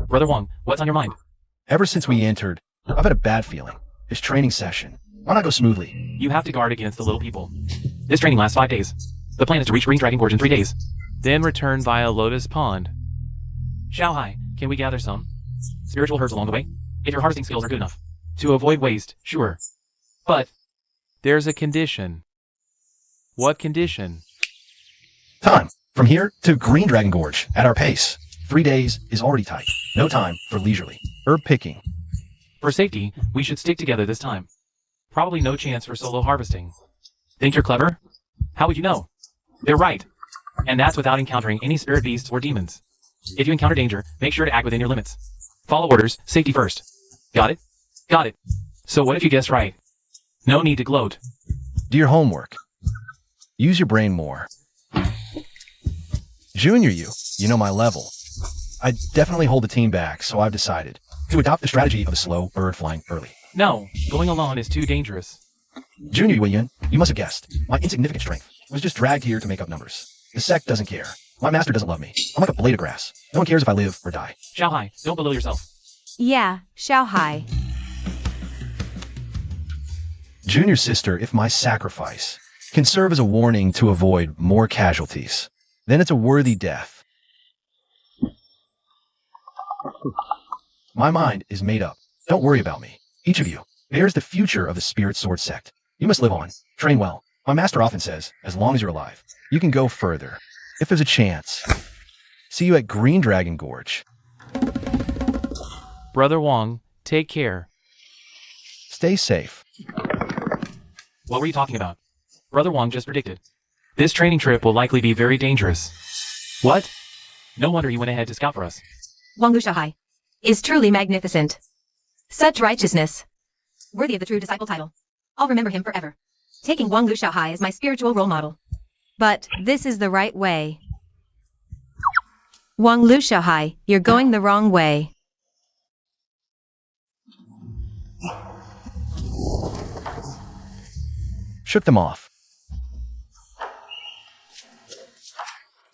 Brother Wong, what's on your mind? Ever since we entered, I've had a bad feeling. This training session, why not go smoothly? You have to guard against the little people. This training lasts 5 days. The plan is to reach Green Dragon Gorge in 3 days. Then return via Lotus Pond. Xiaohai, can we gather some spiritual herbs along the way? If your harvesting skills are good enough. To avoid waste, sure. But there's a condition. What condition? Time. From here to Green Dragon Gorge, at our pace. 3 days is already tight. No time for leisurely herb picking. For safety, we should stick together this time. Probably no chance for solo harvesting. Think you're clever? How would you know? They're right. And that's without encountering any spirit beasts or demons. If you encounter danger, make sure to act within your limits. Follow orders, safety first. Got it? Got it. So what if you guessed right? No need to gloat. Do your homework. Use your brain more. Junior you know my level. I definitely hold the team back, so I've decided to adopt the strategy of a slow bird flying early. No, going alone is too dangerous. Junior Yuan, you must have guessed. My insignificant strength was just dragged here to make up numbers. The sect doesn't care. My master doesn't love me. I'm like a blade of grass. No one cares if I live or die. Xiaohai, don't belittle yourself. Yeah, Xiaohai. Junior sister, if my sacrifice can serve as a warning to avoid more casualties, then it's a worthy death. My mind is made up. Don't worry about me. Each of you bears the future of the Spirit Sword sect. You must live on. Train well. My master often says, as long as you're alive, you can go further. If there's a chance. See you at Green Dragon Gorge. Brother Wong, take care. Stay safe. What were you talking about? Brother Wong just predicted. This training trip will likely be very dangerous. What? No wonder he went ahead to scout for us. Wang Lu Xiaohai is truly magnificent. Such righteousness. Worthy of the true disciple title. I'll remember him forever. Taking Wang Lu Xiaohai as my spiritual role model. But this is the right way. Wang Lu Xiaohai, you're going the wrong way. Shook them off.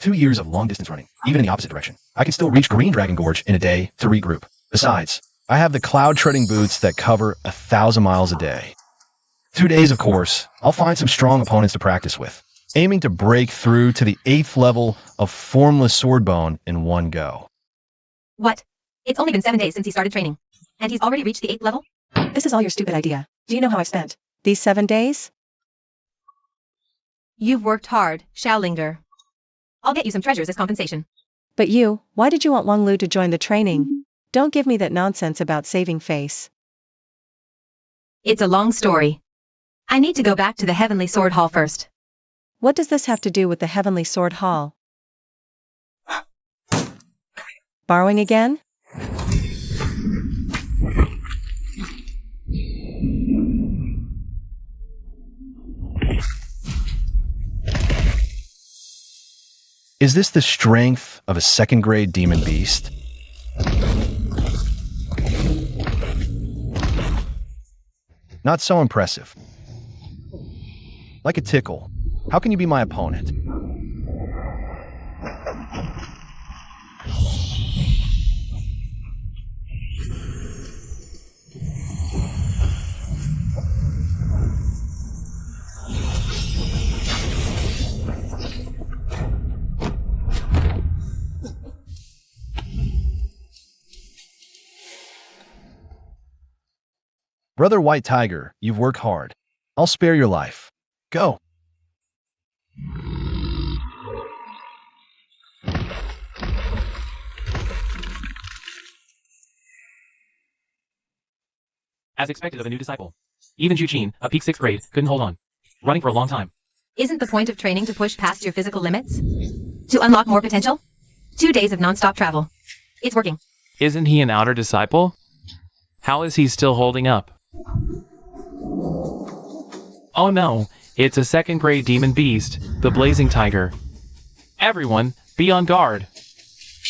2 years of long-distance running, even in the opposite direction. I can still reach Green Dragon Gorge in a day to regroup. Besides, I have the cloud-treading boots that cover 1,000 miles a day. 2 days, of course, I'll find some strong opponents to practice with, aiming to break through to the 8th level of Formless Swordbone in one go. What? It's only been 7 days since he started training. And he's already reached the 8th level? This is all your stupid idea. Do you know how I've spent these 7 days? You've worked hard, Xiaolingder. I'll get you some treasures as compensation. But you, why did you want Wang Lu to join the training? Don't give me that nonsense about saving face. It's a long story. I need to go back to the Heavenly Sword Hall first. What does this have to do with the Heavenly Sword Hall? Borrowing again? Is this the strength of a second-grade demon beast? Not so impressive. Like a tickle. How can you be my opponent? Brother White Tiger, you've worked hard. I'll spare your life. Go. As expected of a new disciple. Even Juqin, a peak 6th grade, couldn't hold on. Running for a long time. Isn't the point of training to push past your physical limits? To unlock more potential? 2 days of non-stop travel. It's working. Isn't he an outer disciple? How is he still holding up? Oh no, it's a second-grade demon beast, the blazing tiger. Everyone, be on guard.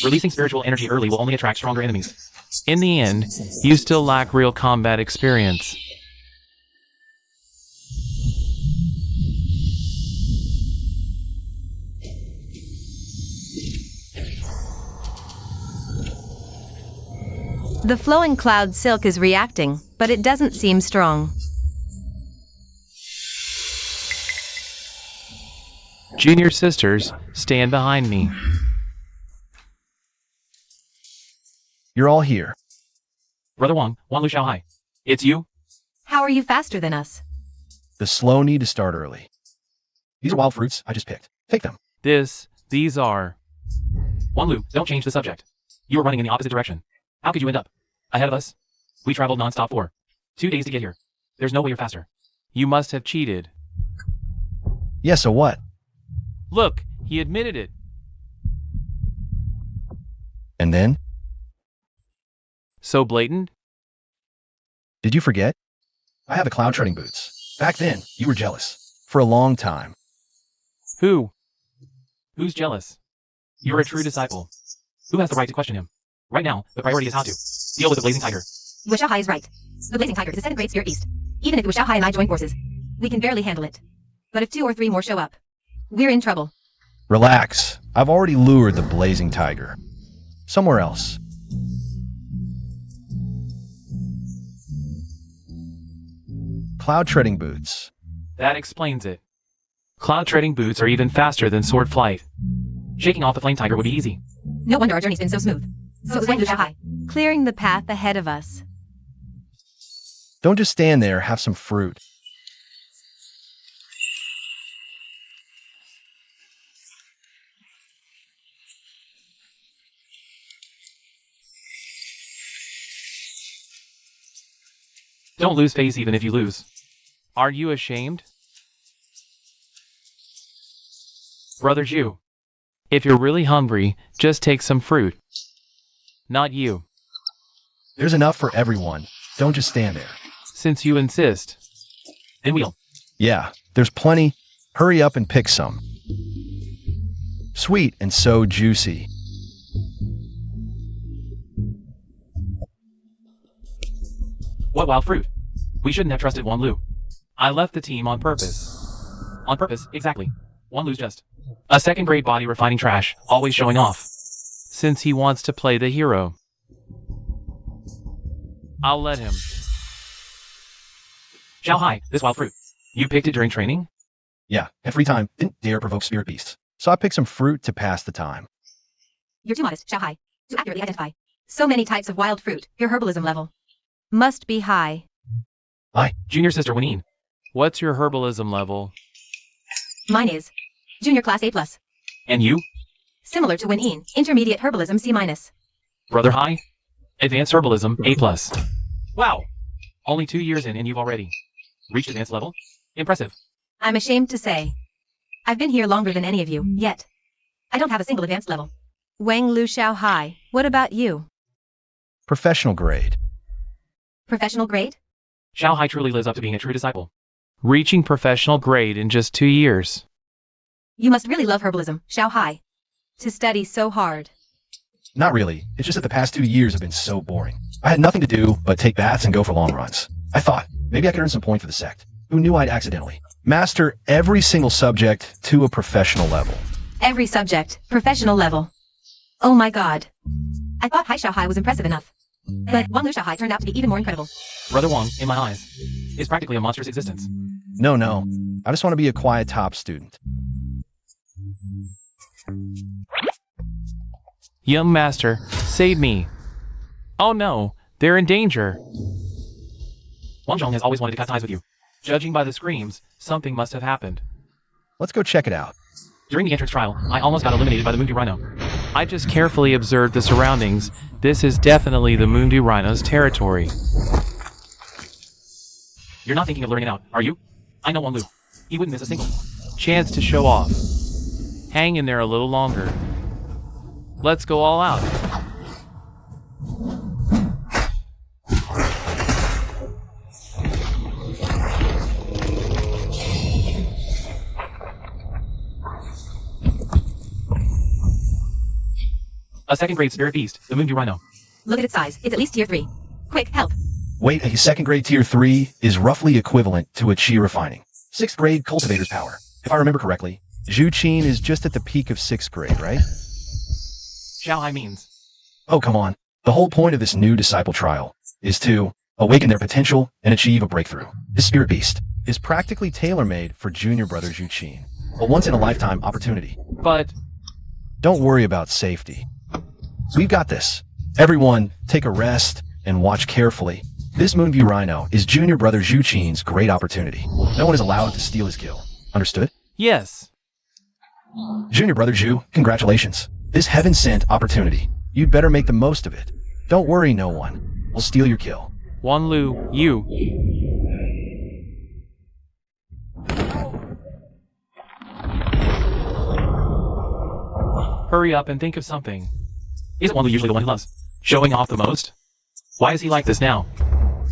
Releasing spiritual energy early will only attract stronger enemies. In the end, you still lack real combat experience. The flowing cloud silk is reacting, but it doesn't seem strong. Junior sisters, stand behind me. You're all here. Brother Wang Lu Xiaohai. It's you? How are you faster than us? The slow need to start early. These are wild fruits I just picked. Take them. These are... Wang Lu, don't change the subject. You were running in the opposite direction. How could you end up ahead of us? We traveled non-stop for 2 days to get here. There's no way you're faster. You must have cheated. Yeah, so what? Look, he admitted it. And then? So blatant? Did you forget? I have the cloud treading boots. Back then, you were jealous. For a long time. Who? Who's jealous? You're a true disciple. Who has the right to question him? Right now, the priority is how to deal with the blazing tiger. Wu Xiaohai is right. The blazing tiger is a second-grade spirit beast. Even if Wu Xiaohai and I join forces, we can barely handle it. But if 2 or 3 more show up, we're in trouble. Relax. I've already lured the blazing tiger. Somewhere else. Cloud treading boots. That explains it. Cloud treading boots are even faster than sword flight. Shaking off the flame tiger would be easy. No wonder our journey's been so smooth. So it was Wu Xiaohai, clearing the path ahead of us. Don't just stand there, have some fruit. Don't lose face even if you lose. Are you ashamed? Brother Zhu. If you're really hungry, just take some fruit. Not you. There's enough for everyone. Don't just stand there. Since you insist. Then we'll. Yeah, there's plenty. Hurry up and pick some. Sweet and so juicy. What wild fruit? We shouldn't have trusted Wang Lu. I left the team on purpose. On purpose, exactly. Wang Lu's just a second-grade body refining trash, always showing off. Since he wants to play the hero. I'll let him. Xiaohai, this wild fruit. You picked it during training? Yeah, every time. Didn't dare provoke spirit beasts. So I picked some fruit to pass the time. You're too modest, Xiaohai, to accurately identify so many types of wild fruit. Your herbalism level must be high. Junior sister Wenyin. What's your herbalism level? Mine is Junior Class A+. And you? Similar to Wenyin, Intermediate Herbalism C-. Brother Hai? Advanced Herbalism A+. Wow! Only 2 years in and you've already reached advanced level? Impressive. I'm ashamed to say. I've been here longer than any of you, yet I don't have a single advanced level. Wang Lu Xiaohai, what about you? Professional grade. Professional grade? Xiaohai truly lives up to being a true disciple. Reaching professional grade in just 2 years. You must really love herbalism, Xiaohai, to study so hard. Not really. It's just that the past 2 years have been so boring. I had nothing to do but take baths and go for long runs. I thought, maybe I could earn some point for the sect. Who knew I'd accidentally master every single subject to a professional level. Every subject, professional level. Oh my god. I thought Hai Xiaohai was impressive enough. But Wang Lu Xiaohai turned out to be even more incredible. Brother Wang, in my eyes, is practically a monstrous existence. No. I just want to be a quiet top student. Young master, save me. Oh no, they're in danger. Wang Zhong has always wanted to cut ties with you. Judging by the screams, something must have happened. Let's go check it out. During the entrance trial, I almost got eliminated by the Moondew Rhino. I just carefully observed the surroundings. This is definitely the Moondew Rhino's territory. You're not thinking of luring it out, are you? I know Wang Lu. He wouldn't miss a single chance to show off. Hang in there a little longer. Let's go all out. A second-grade spirit beast, the Moonview Rhino. Look at its size. It's at least tier 3. Quick, help. Wait, a second grade tier 3 is roughly equivalent to a chi refining. 6th grade cultivator's power. If I remember correctly, Zhu Qin is just at the peak of 6th grade, right? Xiaohai means. Oh, come on. The whole point of this new disciple trial is to awaken their potential and achieve a breakthrough. This spirit beast is practically tailor-made for junior brother Zhu Qin. A once-in-a-lifetime opportunity. But Don't worry about safety. We've got this. Everyone, take a rest and watch carefully. This Moonview Rhino is junior brother Zhu Qin's great opportunity. No one is allowed to steal his kill. Understood? yes. Junior brother Zhu, congratulations. This heaven-sent opportunity. You'd better make the most of it. Don't worry, no one will steal your kill. Wanlu, you. Hurry up and think of something. Isn't Wanlu usually the one who loves showing off the most? Why is he like this now?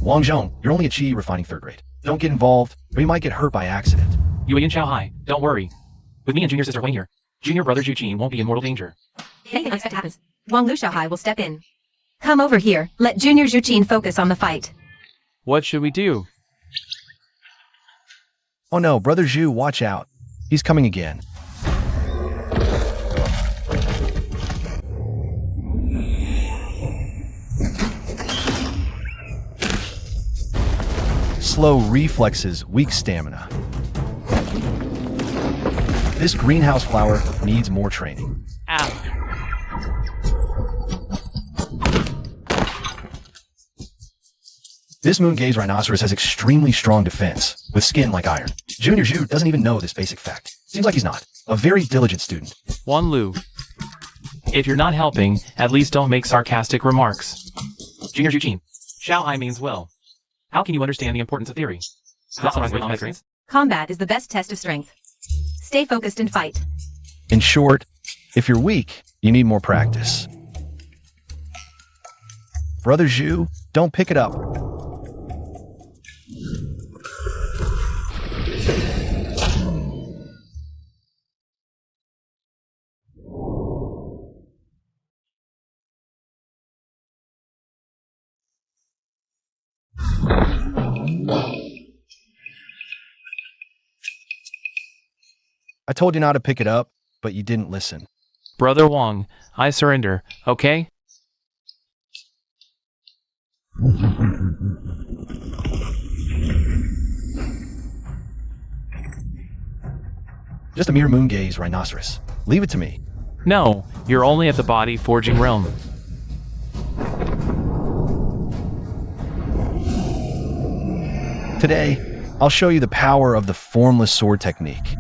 Wang Zhong, you're only a chi refining 3rd grade. Don't get involved, or you might get hurt by accident. Yui and Xiaohai, don't worry. With me and junior sister Huang here, junior brother Zhu Qin won't be in mortal danger. If anything unexpected happens, Wang Lu Xiaohai will step in. Come over here. Let Junior Zhu Qin focus on the fight. What should we do? Oh no, brother Zhu, watch out. He's coming again. Slow reflexes, weak stamina. This greenhouse flower needs more training. Ow. This moon gaze rhinoceros has extremely strong defense, with skin like iron. Junior Zhu doesn't even know this basic fact. Seems like he's not. A very diligent student. Wanlu. If you're not helping, at least don't make sarcastic remarks. Junior Zhu Qin. Xiaohai means will. How can you understand the importance of theory? Combat is the best test of strength. Stay focused and fight. In short, if you're weak, you need more practice. Brother Zhu, don't pick it up. I told you not to pick it up, but you didn't listen. Brother Wang, I surrender, okay? Just a mere moon gaze rhinoceros. Leave it to me. No, you're only at the body forging realm. Today, I'll show you the power of the formless sword technique.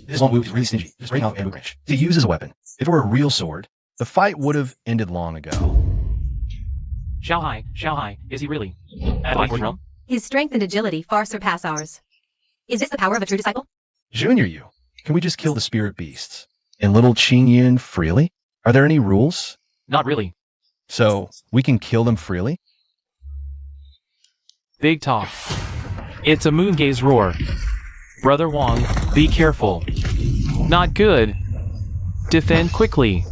This one move is really stingy, just breaking off bamboo branch to use as a weapon. If it were a real sword, the fight would have ended long ago. Xiaohai, is he really? At body forging realm? His strength and agility far surpass ours. Is this the power of a true disciple? Junior you, can we just kill the spirit beasts? And little Qin Yin freely? Are there any rules? Not really. So, we can kill them freely? Big talk. It's a moon gaze roar. Brother Wang, be careful. Not good. Defend quickly.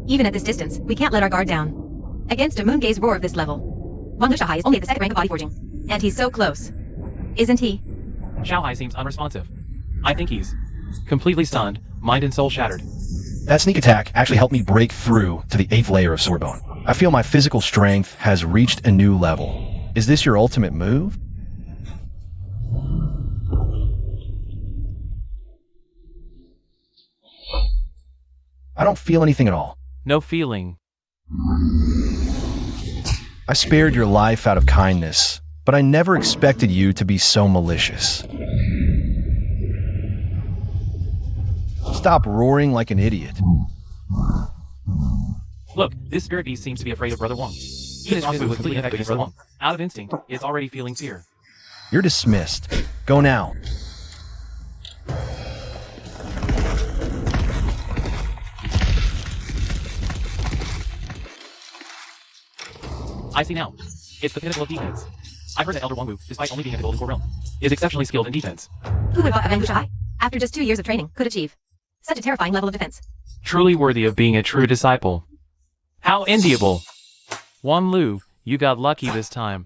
Even at this distance, we can't let our guard down. Against a moon gaze roar of this level, Wang Lu Xiaohai is only at the 2nd rank of body forging. And he's so close. Isn't he? Xiaohai seems unresponsive. I think he's completely stunned, mind and soul shattered. That sneak attack actually helped me break through to the 8th layer of Swordbone. I feel my physical strength has reached a new level. Is this your ultimate move? I don't feel anything at all. No feeling. I spared your life out of kindness, but I never expected you to be so malicious. Stop roaring like an idiot. Look, this spirit beast seems to be afraid of Brother Wang. Even his move was completely ineffective against Brother Wang. Out of instinct, it's already feeling fear. You're dismissed. Go now. I see now. It's the pinnacle of defense. I've heard that Elder Wangwu, despite only being in the Golden Core realm, is exceptionally skilled in defense. Who would have thought Wang Wushai, after just 2 years of training, could achieve such a terrifying level of defense? Truly worthy of being a true disciple. How enviable! Wan Lu, you got lucky this time.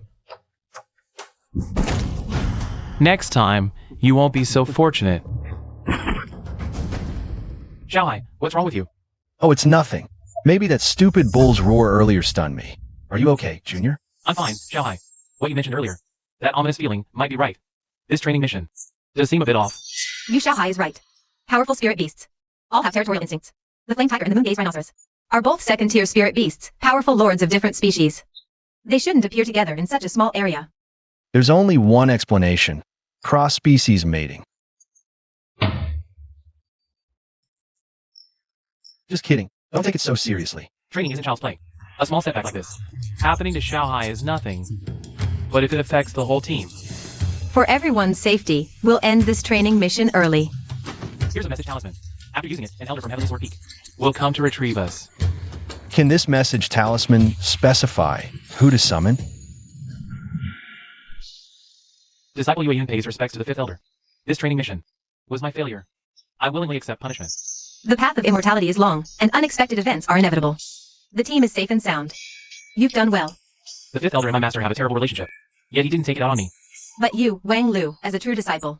Next time, you won't be so fortunate. Xiaohai, what's wrong with you? Oh, it's nothing. Maybe that stupid bull's roar earlier stunned me. Are you okay, Junior? I'm fine, Xiaohai. What you mentioned earlier, that ominous feeling might be right. This training mission does seem a bit off. Yu Xiaohai is right. Powerful spirit beasts. All have territorial instincts. The flame tiger and the moon gaze rhinoceros are both second-tier spirit beasts, powerful lords of different species. They shouldn't appear together in such a small area. There's only one explanation. Cross-species mating. Just kidding. Don't take it so seriously. Training isn't child's play. A small setback like this happening to Xiaohai is nothing. But if it affects the whole team... For everyone's safety, we'll end this training mission early. Here's a message talisman. After using it, an elder from Heavenly Sword Peak will come to retrieve us. Can this message talisman specify who to summon? Disciple Yueyun pays respects to the fifth elder. This training mission was my failure. I willingly accept punishment. The path of immortality is long, and unexpected events are inevitable. The team is safe and sound. You've done well. The fifth elder and my master have a terrible relationship, yet he didn't take it out on me. But you, Wang Lu, as a true disciple,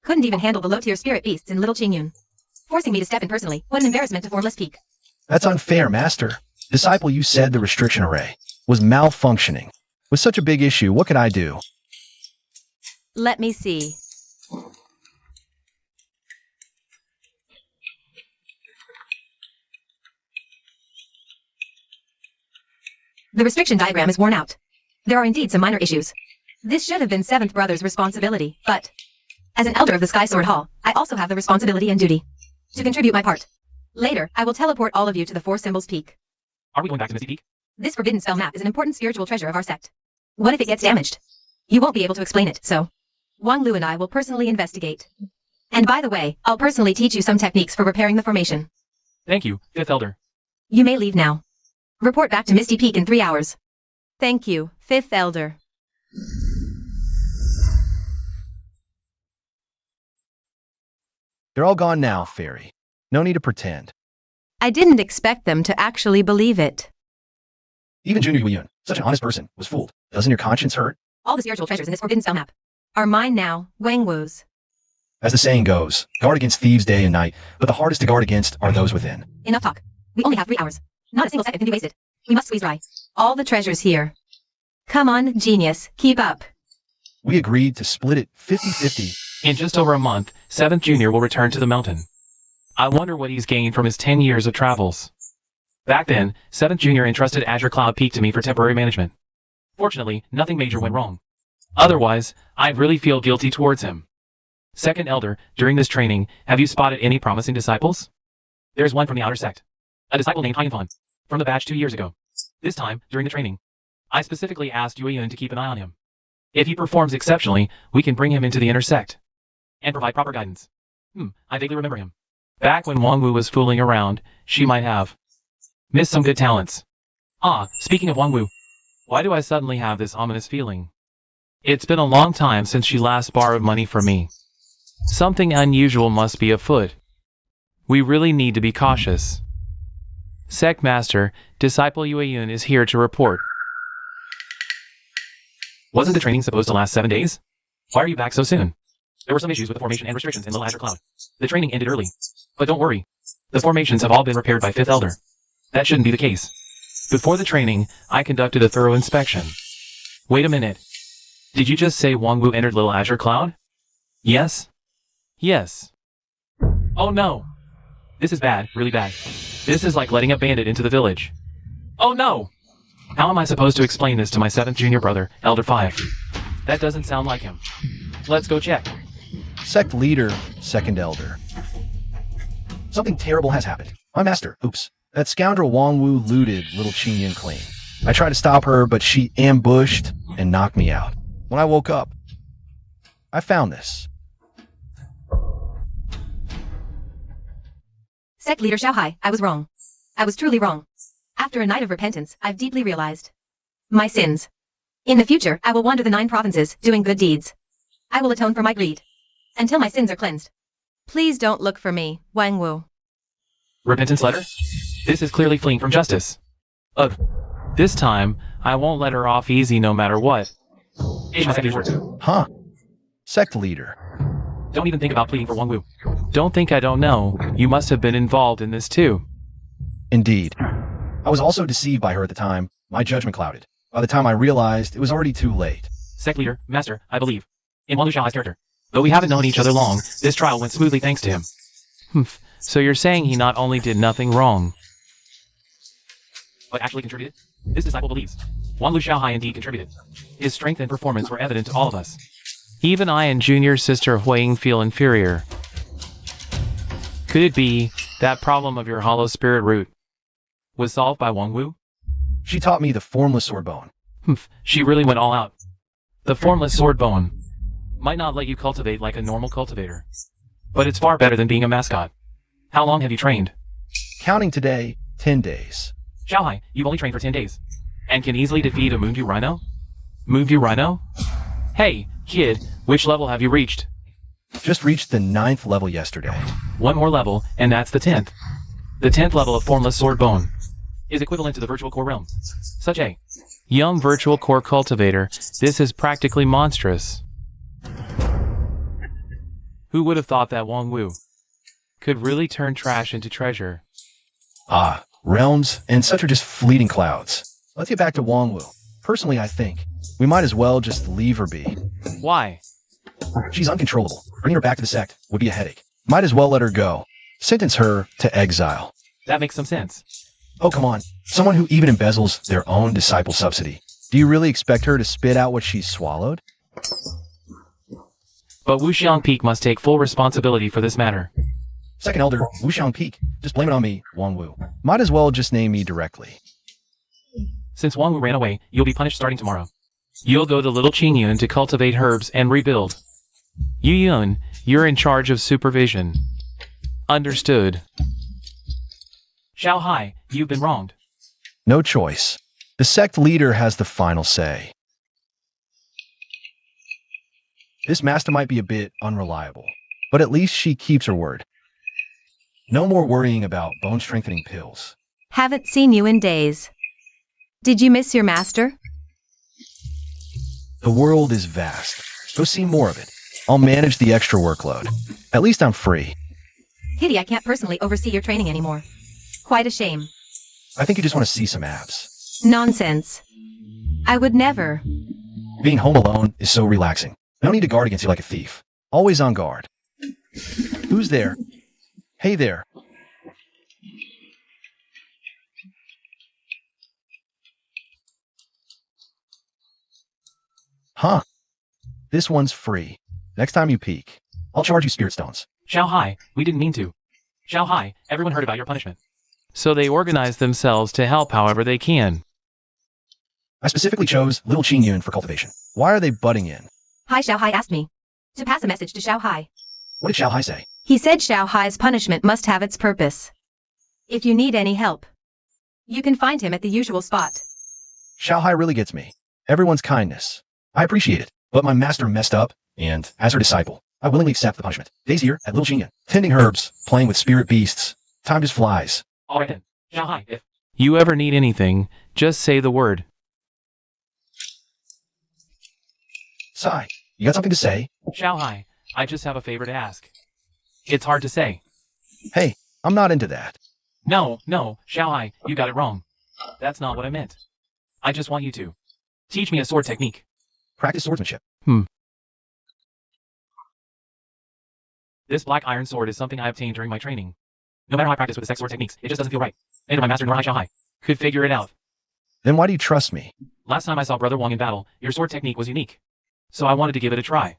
couldn't even handle the low-tier spirit beasts in Little Qingyun. Forcing me to step in personally, what an embarrassment to Formless Peak. That's unfair, Master. Disciple, you said the restriction array was malfunctioning. With such a big issue, what could I do? Let me see. The restriction diagram is worn out. There are indeed some minor issues. This should have been Seventh Brother's responsibility, but as an elder of the Sky Sword Hall, I also have the responsibility and duty to contribute my part. Later, I will teleport all of you to the Four Symbols Peak. Are we going back to Misty Peak? This forbidden spell map is an important spiritual treasure of our sect. What if it gets damaged? You won't be able to explain it, so Wang Lu and I will personally investigate. And by the way, I'll personally teach you some techniques for repairing the formation. Thank you, fifth elder. You may leave now. Report back to Misty Peak in 3 hours. Thank you, fifth elder. They're all gone now, Fairy. No need to pretend. I didn't expect them to actually believe it. Even Junior Yueyun, such an honest person, was fooled. Doesn't your conscience hurt? All the spiritual treasures in this forbidden spell map are mine now, Wang Wu's. As the saying goes, guard against thieves day and night, but the hardest to guard against are those within. Enough talk. We only have 3 hours. Not a single second can be wasted. We must squeeze dry all the treasures here. Come on, genius, keep up. We agreed to split it 50-50. In just over a month, 7th Junior will return to the mountain. I wonder what he's gained from his 10 years of travels. Back then, 7th Junior entrusted Azure Cloud Peak to me for temporary management. Fortunately, nothing major went wrong. Otherwise, I really feel guilty towards him. Second Elder, during this training, have you spotted any promising disciples? There's one from the outer sect. A disciple named Haiyanfan, from the batch 2 years ago. This time, during the training, I specifically asked Yueyun to keep an eye on him. If he performs exceptionally, we can bring him into the inner sect and provide proper guidance. I vaguely remember him. Back when Wangwu was fooling around, she might have missed some good talents. Speaking of Wangwu, why do I suddenly have this ominous feeling? It's been a long time since she last borrowed money from me. Something unusual must be afoot. We really need to be cautious. Sect Master, Disciple Yueyun is here to report. Wasn't the training supposed to last 7 days? Why are you back so soon? There were some issues with the formation and restrictions in the Azure Cloud. The training ended early. But don't worry. The formations have all been repaired by 5th Elder. That shouldn't be the case. Before the training, I conducted a thorough inspection. Wait a minute. Did you just say Wangwu entered Little Azure Cloud? Yes? Yes. Oh no! This is bad, really bad. This is like letting a bandit into the village. Oh no! How am I supposed to explain this to my 7th Junior brother, Elder 5? That doesn't sound like him. Let's go check. Sect Leader, 2nd Elder. Something terrible has happened. My master, oops. That scoundrel Wangwu looted Little Qingyun clean. I tried to stop her, but she ambushed and knocked me out. When I woke up, I found this. Sect Leader Xiaohai, I was wrong. I was truly wrong. After a night of repentance, I've deeply realized my sins. In the future, I will wander the 9 provinces, doing good deeds. I will atone for my greed. Until my sins are cleansed. Please don't look for me, Wang Wu. Repentance letter? This is clearly fleeing from justice. Ugh. This time, I won't let her off easy no matter what. Huh? Sect leader. Don't even think about pleading for Wang Wu. Don't think I don't know. You must have been involved in this too. Indeed. I was also deceived by her at the time. My judgment clouded. By the time I realized, it was already too late. Sect leader, master, I believe in Wang Lu Xiaohai's character. Though we haven't known each other long, this trial went smoothly thanks to him. So you're saying he not only did nothing wrong, but actually contributed? This disciple believes. Wang Lu Xiaohai indeed contributed. His strength and performance were evident to all of us. Even I and junior sister Huiying feel inferior. Could it be that problem of your hollow spirit root was solved by Wang Wu? She taught me the formless sword bone. She really went all out. The formless sword bone might not let you cultivate like a normal cultivator, but it's far better than being a mascot. How long have you trained? Counting today, 10 days. Xiaohai, you've only trained for 10 days, and can easily defeat a Moonview Rhino? Moonview Rhino? Hey, kid, which level have you reached? Just reached the 9th level yesterday. One more level, and that's the 10th. The 10th level of Formless Sword Bone is equivalent to the Virtual Core realm. Such a young Virtual Core cultivator, this is practically monstrous. Who would have thought that Wang Wu could really turn trash into treasure? Ah, realms and such are just fleeting clouds. Let's get back to Wang Wu. Personally, I think we might as well just leave her be. Why? She's uncontrollable. Bringing her back to the sect would be a headache. Might as well let her go. Sentence her to exile. That makes some sense. Oh, come on. Someone who even embezzles their own disciple subsidy. Do you really expect her to spit out what she's swallowed? But Wu Xiang Peak must take full responsibility for this matter. Second Elder, Wu Xiang Peak. Just blame it on me, Wang Wu. Might as well just name me directly. Since Wang Wu ran away, you'll be punished starting tomorrow. You'll go to Little Qingyun to cultivate herbs and rebuild. Yu Yun, you're in charge of supervision. Understood. Xiaohai, you've been wronged. No choice. The sect leader has the final say. This master might be a bit unreliable, but at least she keeps her word. No more worrying about bone-strengthening pills. Haven't seen you in days. Did you miss your master? The world is vast. Go see more of it. I'll manage the extra workload. At least I'm free. Pity I can't personally oversee your training anymore. Quite a shame. I think you just want to see some abs. Nonsense. I would never. Being home alone is so relaxing. No need to guard against you like a thief. Always on guard. Who's there? Hey there. Huh. This one's free. Next time you peek, I'll charge you spirit stones. Xiaohai, we didn't mean to. Xiaohai, everyone heard about your punishment. So they organize themselves to help however they can. I specifically chose Little Qingyun for cultivation. Why are they butting in? Hai Xiaohai asked me to pass a message to Xiaohai. What did Xiaohai say? He said Xiaohai's punishment must have its purpose. If you need any help, you can find him at the usual spot. Xiaohai really gets me. Everyone's kindness. I appreciate it, but my master messed up, and as her disciple, I willingly accept the punishment. Days here at Little Qingyun, tending herbs, playing with spirit beasts. Time just flies. Alright then, Xiaohai, if you ever need anything, just say the word. Sai, you got something to say? Xiaohai, I just have a favor to ask. It's hard to say. Hey, I'm not into that. No, Xiaohai, you got it wrong. That's not what I meant. I just want you to teach me a sword technique. Practice swordsmanship. This black iron sword is something I obtained during my training. No matter how I practice with the sex sword techniques, it just doesn't feel right. Neither my master nor I Xiaohai could figure it out. Then why do you trust me? Last time I saw Brother Wang in battle, your sword technique was unique. So I wanted to give it a try.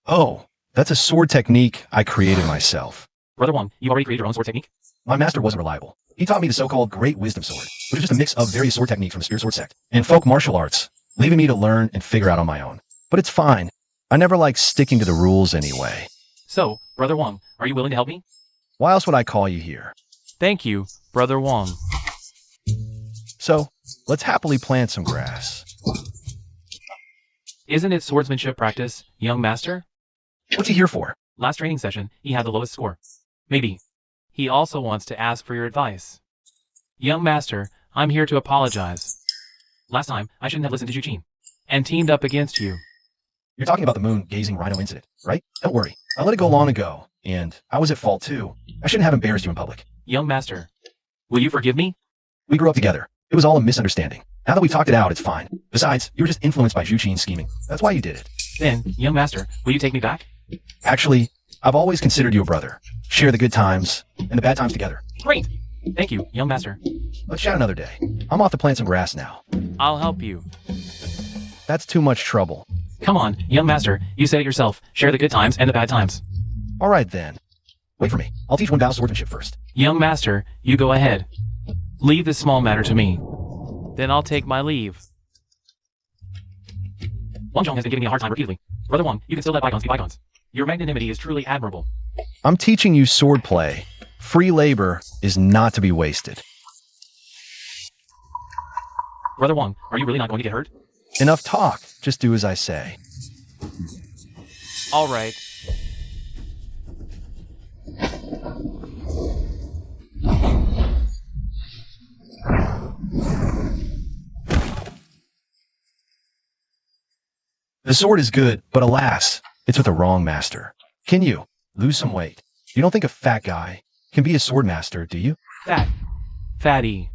Oh, that's a sword technique I created myself. Brother Wang, you already created your own sword technique? My master wasn't reliable. He taught me the so-called Great Wisdom Sword, which is just a mix of various sword techniques from the Spirit Sword sect and folk martial arts, leaving me to learn and figure out on my own. But it's fine. I never like sticking to the rules anyway. So, Brother Wang, are you willing to help me? Why else would I call you here? Thank you, Brother Wang. So, Let's happily plant some grass. Isn't it swordsmanship practice, young master? What's he here for? Last training session, he had the lowest score. Maybe. He also wants to ask for your advice. Young master, I'm here to apologize. Last time, I shouldn't have listened to Eugene. And teamed up against you. You're talking about the moon-gazing rhino incident, right? Don't worry. I let it go long ago, and I was at fault too. I shouldn't have embarrassed you in public. Young master, will you forgive me? We grew up together. It was all a misunderstanding. Now that we've talked it out, it's fine. Besides, you were just influenced by Eugene's scheming. That's why you did it. Then, young master, will you take me back? Actually, I've always considered you a brother. Share the good times and the bad times together. Great! Thank you, young master. Let's chat another day. I'm off to plant some grass now. I'll help you. That's too much trouble. Come on, young master, you said it yourself. Share the good times and the bad times. All right then. Wait for me. I'll teach one bow swordsmanship first. Young master, you go ahead. Leave this small matter to me. Then I'll take my leave. Wang Zhong has been giving me a hard time repeatedly. Brother Wang, you can still let bygones be bygones. Your magnanimity is truly admirable. I'm teaching you swordplay. Free labor is not to be wasted. Brother Wang, are you really not going to get hurt? Enough talk. Just do as I say. All right. The sword is good, but alas, it's with the wrong master. Can you lose some weight? You don't think a fat guy can be a sword master, do you? Fatty.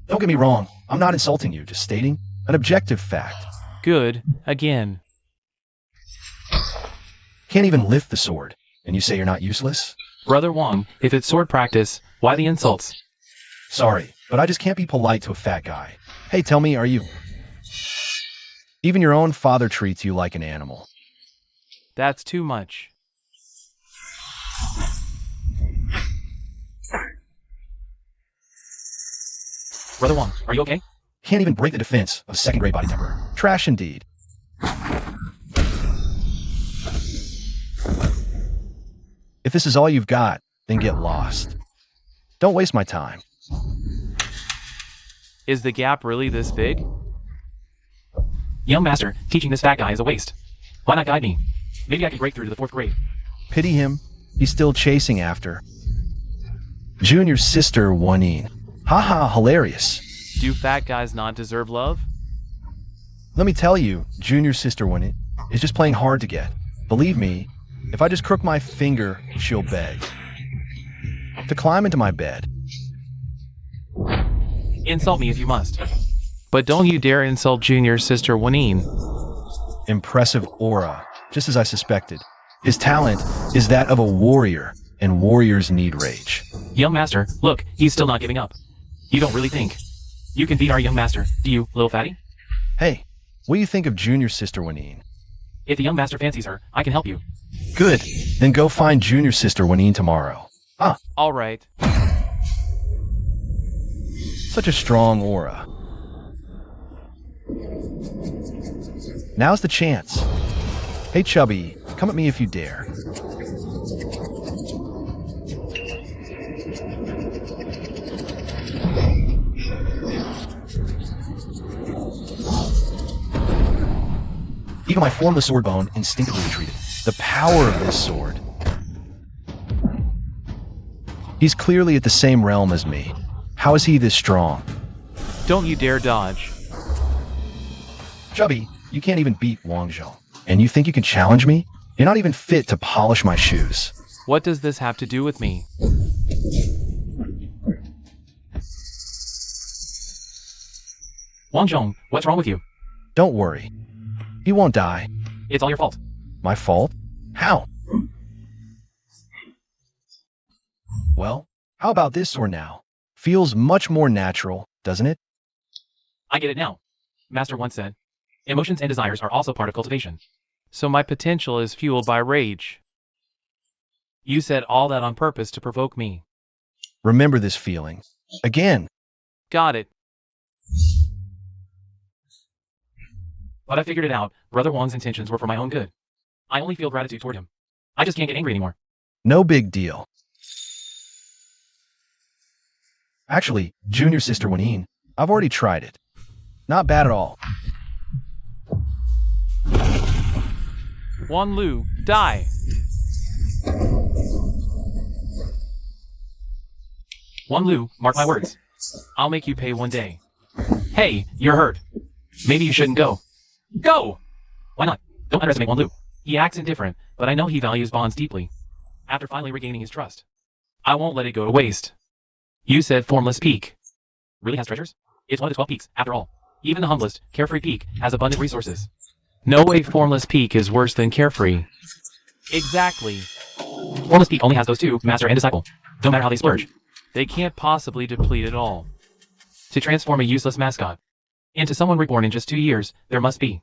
Don't get me wrong. I'm not insulting you, just stating an objective fact. Good. Again. Can't even lift the sword, and you say you're not useless? Brother Wang, if it's sword practice, why the insults? Sorry, but I just can't be polite to a fat guy. Hey, tell me, are you... Even your own father treats you like an animal. That's too much. Brother Wang, are you okay? Can't even break the defense of second-grade body temper. Trash indeed. If this is all you've got, then get lost. Don't waste my time. Is the gap really this big? Young master, teaching this fat guy is a waste. Why not guide me? Maybe I can break through to the 4th grade. Pity him. He's still chasing after Junior's sister, Wanine. Haha, hilarious. Do fat guys not deserve love? Let me tell you, Junior's sister, Wanine, is just playing hard to get. Believe me, if I just crook my finger, she'll beg to climb into my bed. Insult me if you must. But don't you dare insult Junior's sister Wanine. Impressive aura, just as I suspected. His talent is that of a warrior, and warriors need rage. Young master, look, he's still not giving up. You don't really think you can beat our young master, do you, little fatty? Hey, what do you think of Junior's sister, Wanine? If the young master fancies her, I can help you. Good, then go find Junior's sister, Wanine, tomorrow. Ah, All right. such a strong aura. Now's the chance. Hey, Chubby, come at me if you dare. Even my formless sword bone instinctively retreated. The power of this sword. He's clearly at the same realm as me. How is he this strong? Don't you dare dodge. Chubby, you can't even beat Wang Zhong. And you think you can challenge me? You're not even fit to polish my shoes. What does this have to do with me? Wang Zhong, what's wrong with you? Don't worry. He won't die. It's all your fault. My fault? How? Well, how about this sword now? Feels much more natural, doesn't it? I get it now. Master once said, emotions and desires are also part of cultivation. So my potential is fueled by rage. You said all that on purpose to provoke me. Remember this feeling. Again. Got it. But I figured it out. Brother Wang's intentions were for my own good. I only feel gratitude toward him. I just can't get angry anymore. No big deal. Actually, Junior's sister Wanine, I've already tried it. Not bad at all. Wan Lu, die! Wan Lu, mark my words. I'll make you pay one day. Hey, you're hurt. Maybe you shouldn't go. Go! Why not? Don't underestimate Wan Lu. He acts indifferent, but I know he values bonds deeply. After finally regaining his trust, I won't let it go to waste. You said formless peak. Really has treasures? It's one of the 12 peaks, after all. Even the humblest, carefree peak has abundant resources. No way formless peak is worse than carefree. Exactly. Formless peak only has those two, master and disciple. No matter how they splurge, they can't possibly deplete it all. To transform a useless mascot into someone reborn in just 2 years, there must be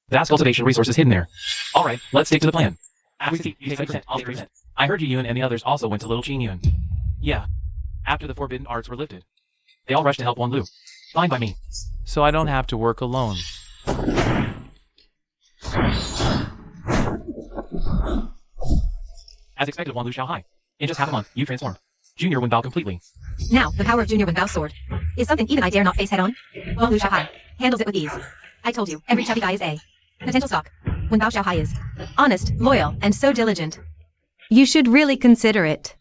vast cultivation resources hidden there. Alright, let's stick to the plan. As we see, you take 70%, I'll take 30%. I heard Yun and the others also went to Little Yun. Yeah. After the forbidden arts were lifted, they all rushed to help Wan Lu. Fine by me. So I don't have to work alone. As expected, Wan Lu Xiaohai. In just half a month, you transformed. Junior Wen Bao completely. Now, the power of Junior Wen Bao's sword is something even I dare not face head-on. Wan Lu Xiaohai handles it with ease. I told you, every chubby guy is a potential stock. Wen Bao Xiaohai is honest, loyal, and so diligent. You should really consider it.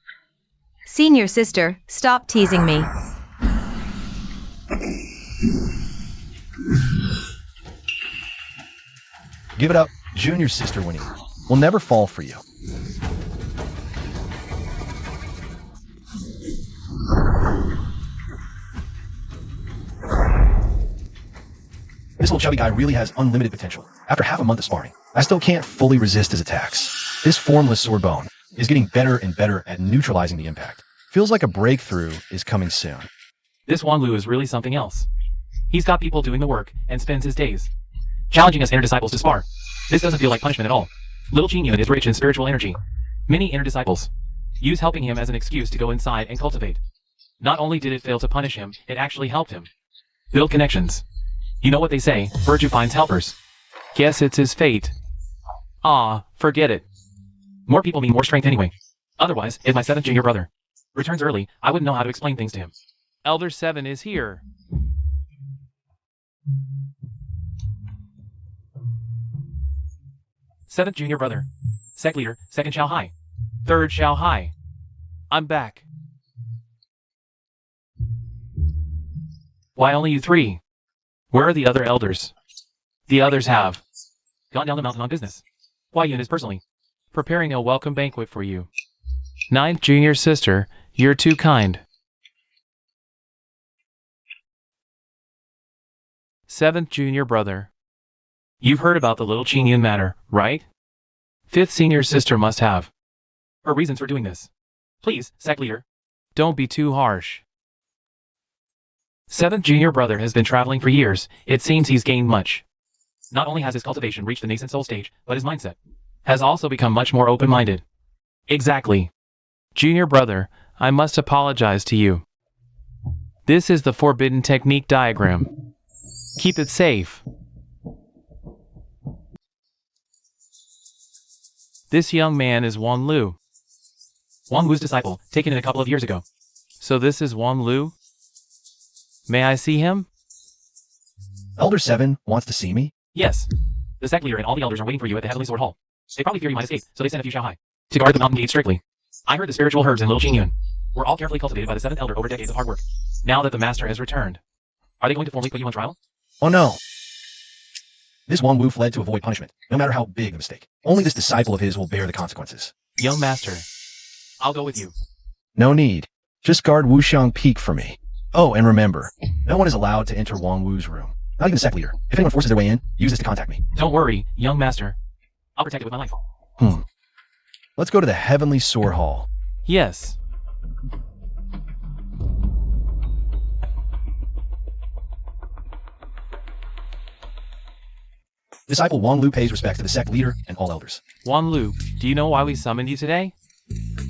Senior sister, stop teasing me. Give it up, junior sister Winnie. We'll never fall for you. This little chubby guy really has unlimited potential. After half a month of sparring, I still can't fully resist his attacks. This formless sword bone is getting better and better at neutralizing the impact. Feels like a breakthrough is coming soon. This Wan Lu is really something else. He's got people doing the work and spends his days challenging us inner disciples to spar. This doesn't feel like punishment at all. Little Yun is rich in spiritual energy. Many inner disciples use helping him as an excuse to go inside and cultivate. Not only did it fail to punish him, it actually helped him build connections. You know what they say, virtue finds helpers. Guess it's his fate. Ah, forget it. More people mean more strength anyway. Otherwise, if my 7th junior brother returns early, I wouldn't know how to explain things to him. Elder 7 is here. Seventh junior brother. Sec leader, 2nd Xiaohai. 3rd Xiaohai. I'm back. Why only you 3? Where are the other elders? The others have gone down the mountain on business. Why Yun is personally preparing a welcome banquet for you. 9th junior sister, you're too kind. 7th junior brother. You've heard about the Little Yun matter, right? 5th senior sister must have her reasons for doing this. Please, sec leader, don't be too harsh. 7th junior brother has been traveling for years. It seems he's gained much. Not only has his cultivation reached the nascent soul stage, but his mindset has also become much more open-minded. Exactly. Junior brother, I must apologize to you. This is the forbidden technique diagram. Keep it safe. This young man is Wan Lu. Wan Lu's disciple, taken in a couple of years ago. So this is Wan Lu? May I see him? Elder 7 wants to see me? Yes. The sect leader and all the elders are waiting for you at the Heavenly Sword Hall. They probably fear you might escape, so they sent a few Xiaohai to guard the mountain gate strictly. I heard the spiritual herbs in Little Yun were all carefully cultivated by the 7th elder over decades of hard work. Now that the master has returned, are they going to formally put you on trial? Oh no. This Wan Wu fled to avoid punishment, no matter how big the mistake. Only this disciple of his will bear the consequences. Young master, I'll go with you. No need. Just guard Wuxiang Peak for me. Oh, and remember, no one is allowed to enter Wan Wu's room. Not even the sect leader. If anyone forces their way in, use this to contact me. Don't worry, young master. I'll protect it with my life. Let's go to the Heavenly Sword Hall. Yes. Disciple Wan Lu pays respects to the sect leader and all elders. Wan Lu, do you know why we summoned you today?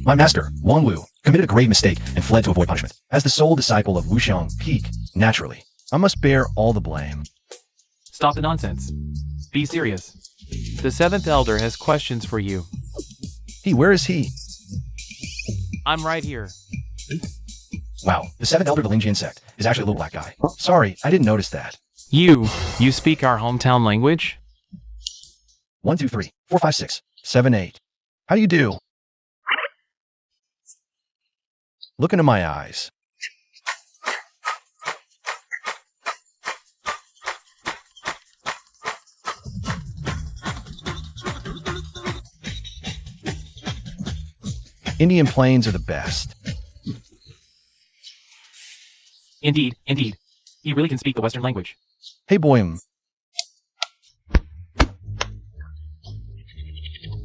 My master, Wan Wu, committed a grave mistake and fled to avoid punishment. As the sole disciple of Wuxiang Peak, naturally, I must bear all the blame. Stop the nonsense. Be serious. The 7th elder has questions for you. Where is he? I'm right here. Wow, the 7th elder of the Lingjian sect is actually a little black guy. Sorry, I didn't notice that. You speak our hometown language? 1, 2, 3, 4, 5, 6, 7, 8. How do you do? Look into my eyes. Indian plains are the best. Indeed. He really can speak the Western language. Hey boy,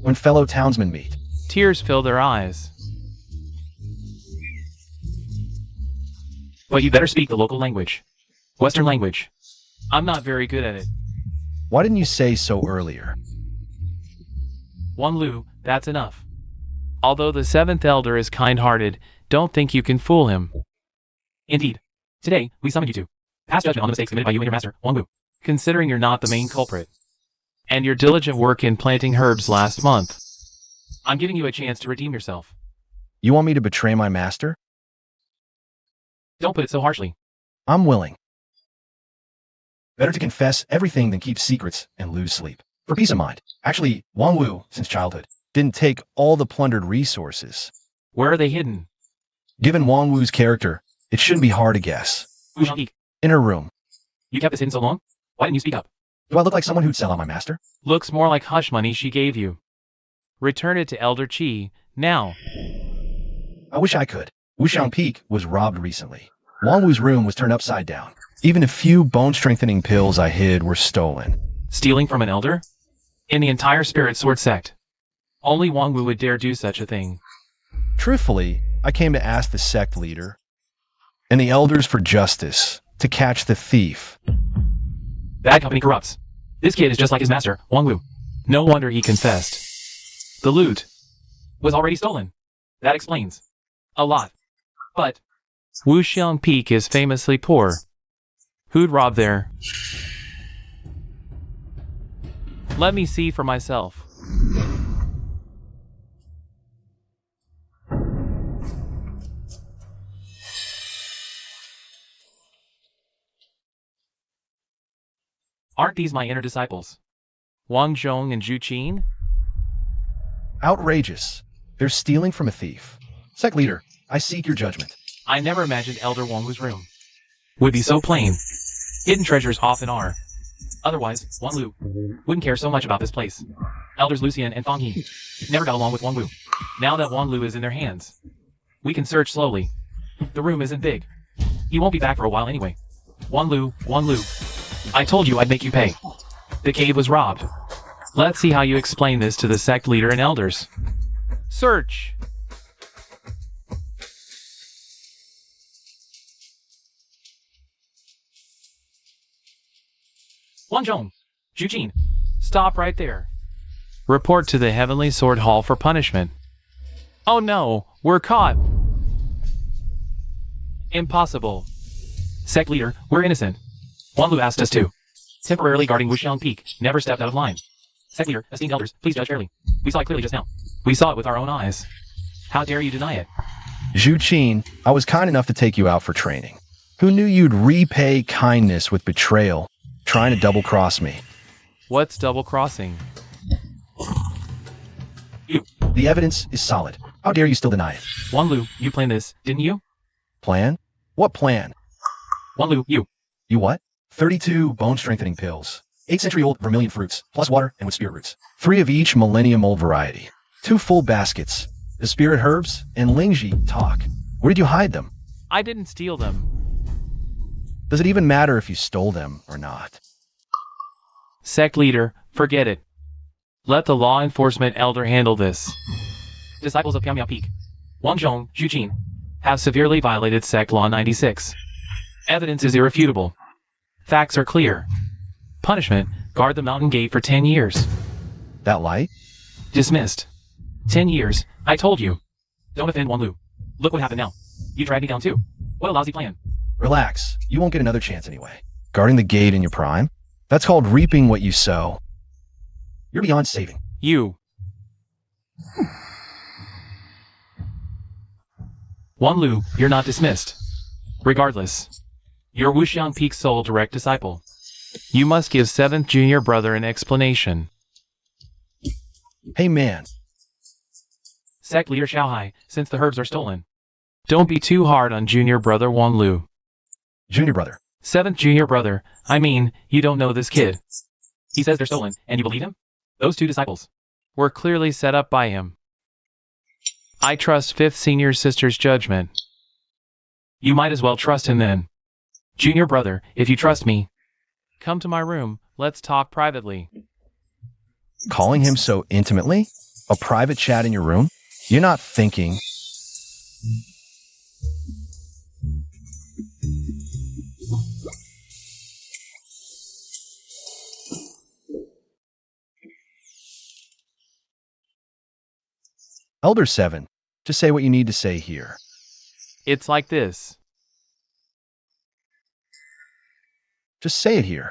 when fellow townsmen meet. Tears fill their eyes. But you better speak the local language. Western language. I'm not very good at it. Why didn't you say so earlier? One Lu, that's enough. Although the seventh elder is kind-hearted, don't think you can fool him. Indeed. Today, we summon you to pass judgment on the mistakes committed by you and your master, Wang Wu. Considering you're not the main culprit, and your diligent work in planting herbs last month, I'm giving you a chance to redeem yourself. You want me to betray my master? Don't put it so harshly. I'm willing. Better to confess everything than keep secrets and lose sleep. For peace of mind. Actually, Wang Wu, since childhood, didn't take all the plundered resources. Where are they hidden? Given Wang Wu's character, it shouldn't be hard to guess. Who shall speak? In her room. You kept this hidden so long? Why didn't you speak up? Do I look like someone who'd sell out my master? Looks more like hush money she gave you. Return it to Elder Qi, now. I wish I could. Wuxiang Peak was robbed recently. Wang Wu's room was turned upside down. Even a few bone-strengthening pills I hid were stolen. Stealing from an elder? In the entire Spirit Sword sect. Only Wang Wu would dare do such a thing. Truthfully, I came to ask the sect leader and the elders for justice to catch the thief. Bad company corrupts. This kid is just like his master, Wang Wu. No wonder he confessed. The loot was already stolen. That explains a lot. But Wuxiang Peak is famously poor. Who'd rob there? Let me see for myself. Aren't these my inner disciples? Wang Zhong and Zhu Qin? Outrageous. They're stealing from a thief. Sect leader, I seek your judgment. I never imagined Elder Wang Wu's room would be so plain. Hidden treasures often are. Otherwise, Wang Lu wouldn't care so much about this place. Elders Lucian and Fang He never got along with Wang Wu. Now that Wang Lu is in their hands, we can search slowly. The room isn't big. He won't be back for a while anyway. Wang Lu. I told you I'd make you pay. The cave was robbed. Let's see how you explain this to the sect leader and elders. Search! Wang Zhong, Zhu Qin, stop right there. Report to the Heavenly Sword Hall for punishment. Oh no, we're caught. Impossible. Sect leader, we're innocent. Wang Lu asked us to. Temporarily guarding Wuxiang Peak, never stepped out of line. Sect leader, esteemed elders, please judge fairly. We saw it clearly just now. We saw it with our own eyes. How dare you deny it? Zhu Qin, I was kind enough to take you out for training. Who knew you'd repay kindness with betrayal, trying to double-cross me? What's double-crossing? You. The evidence is solid. How dare you still deny it? Wang Lu, you planned this, didn't you? Plan? What plan? Wang Lu, you. You what? 32 bone-strengthening pills. 8-century-old vermilion fruits, plus water and with spirit roots. 3 of each millennium-old variety. 2 full baskets. The spirit herbs and Lingji talk. Where did you hide them? I didn't steal them. Does it even matter if you stole them or not? Sect leader, forget it. Let the law enforcement elder handle this. Disciples of Pyongyang Peak, Wang Zhong, Zhu Qin, have severely violated Sect Law 96. Evidence is irrefutable. Facts are clear. Punishment, guard the mountain gate for 10 years. That light? Dismissed. 10 years, I told you. Don't offend Wang Lu. Look what happened now. You dragged me down too. What a lousy plan. Relax. You won't get another chance anyway. Guarding the gate in your prime? That's called reaping what you sow. You're beyond saving. You. Wang Lu, you're not dismissed. Regardless, Your Wuxiang Peak Soul direct disciple. You must give 7th junior brother an explanation. Hey man, Sect leader Xiaohai, since the herbs are stolen. Don't be too hard on junior brother Wang Lu. junior brother. 7th junior brother, I mean, you don't know this kid. He says they're stolen, and you believe him? Those 2 disciples were clearly set up by him. I trust 5th senior sister's judgment. You might as well trust him then. Junior brother, if you trust me, come to my room, let's talk privately. Calling him so intimately? A private chat in your room? You're not thinking. Elder 7, just say what you need to say here. It's like this. Just say it here.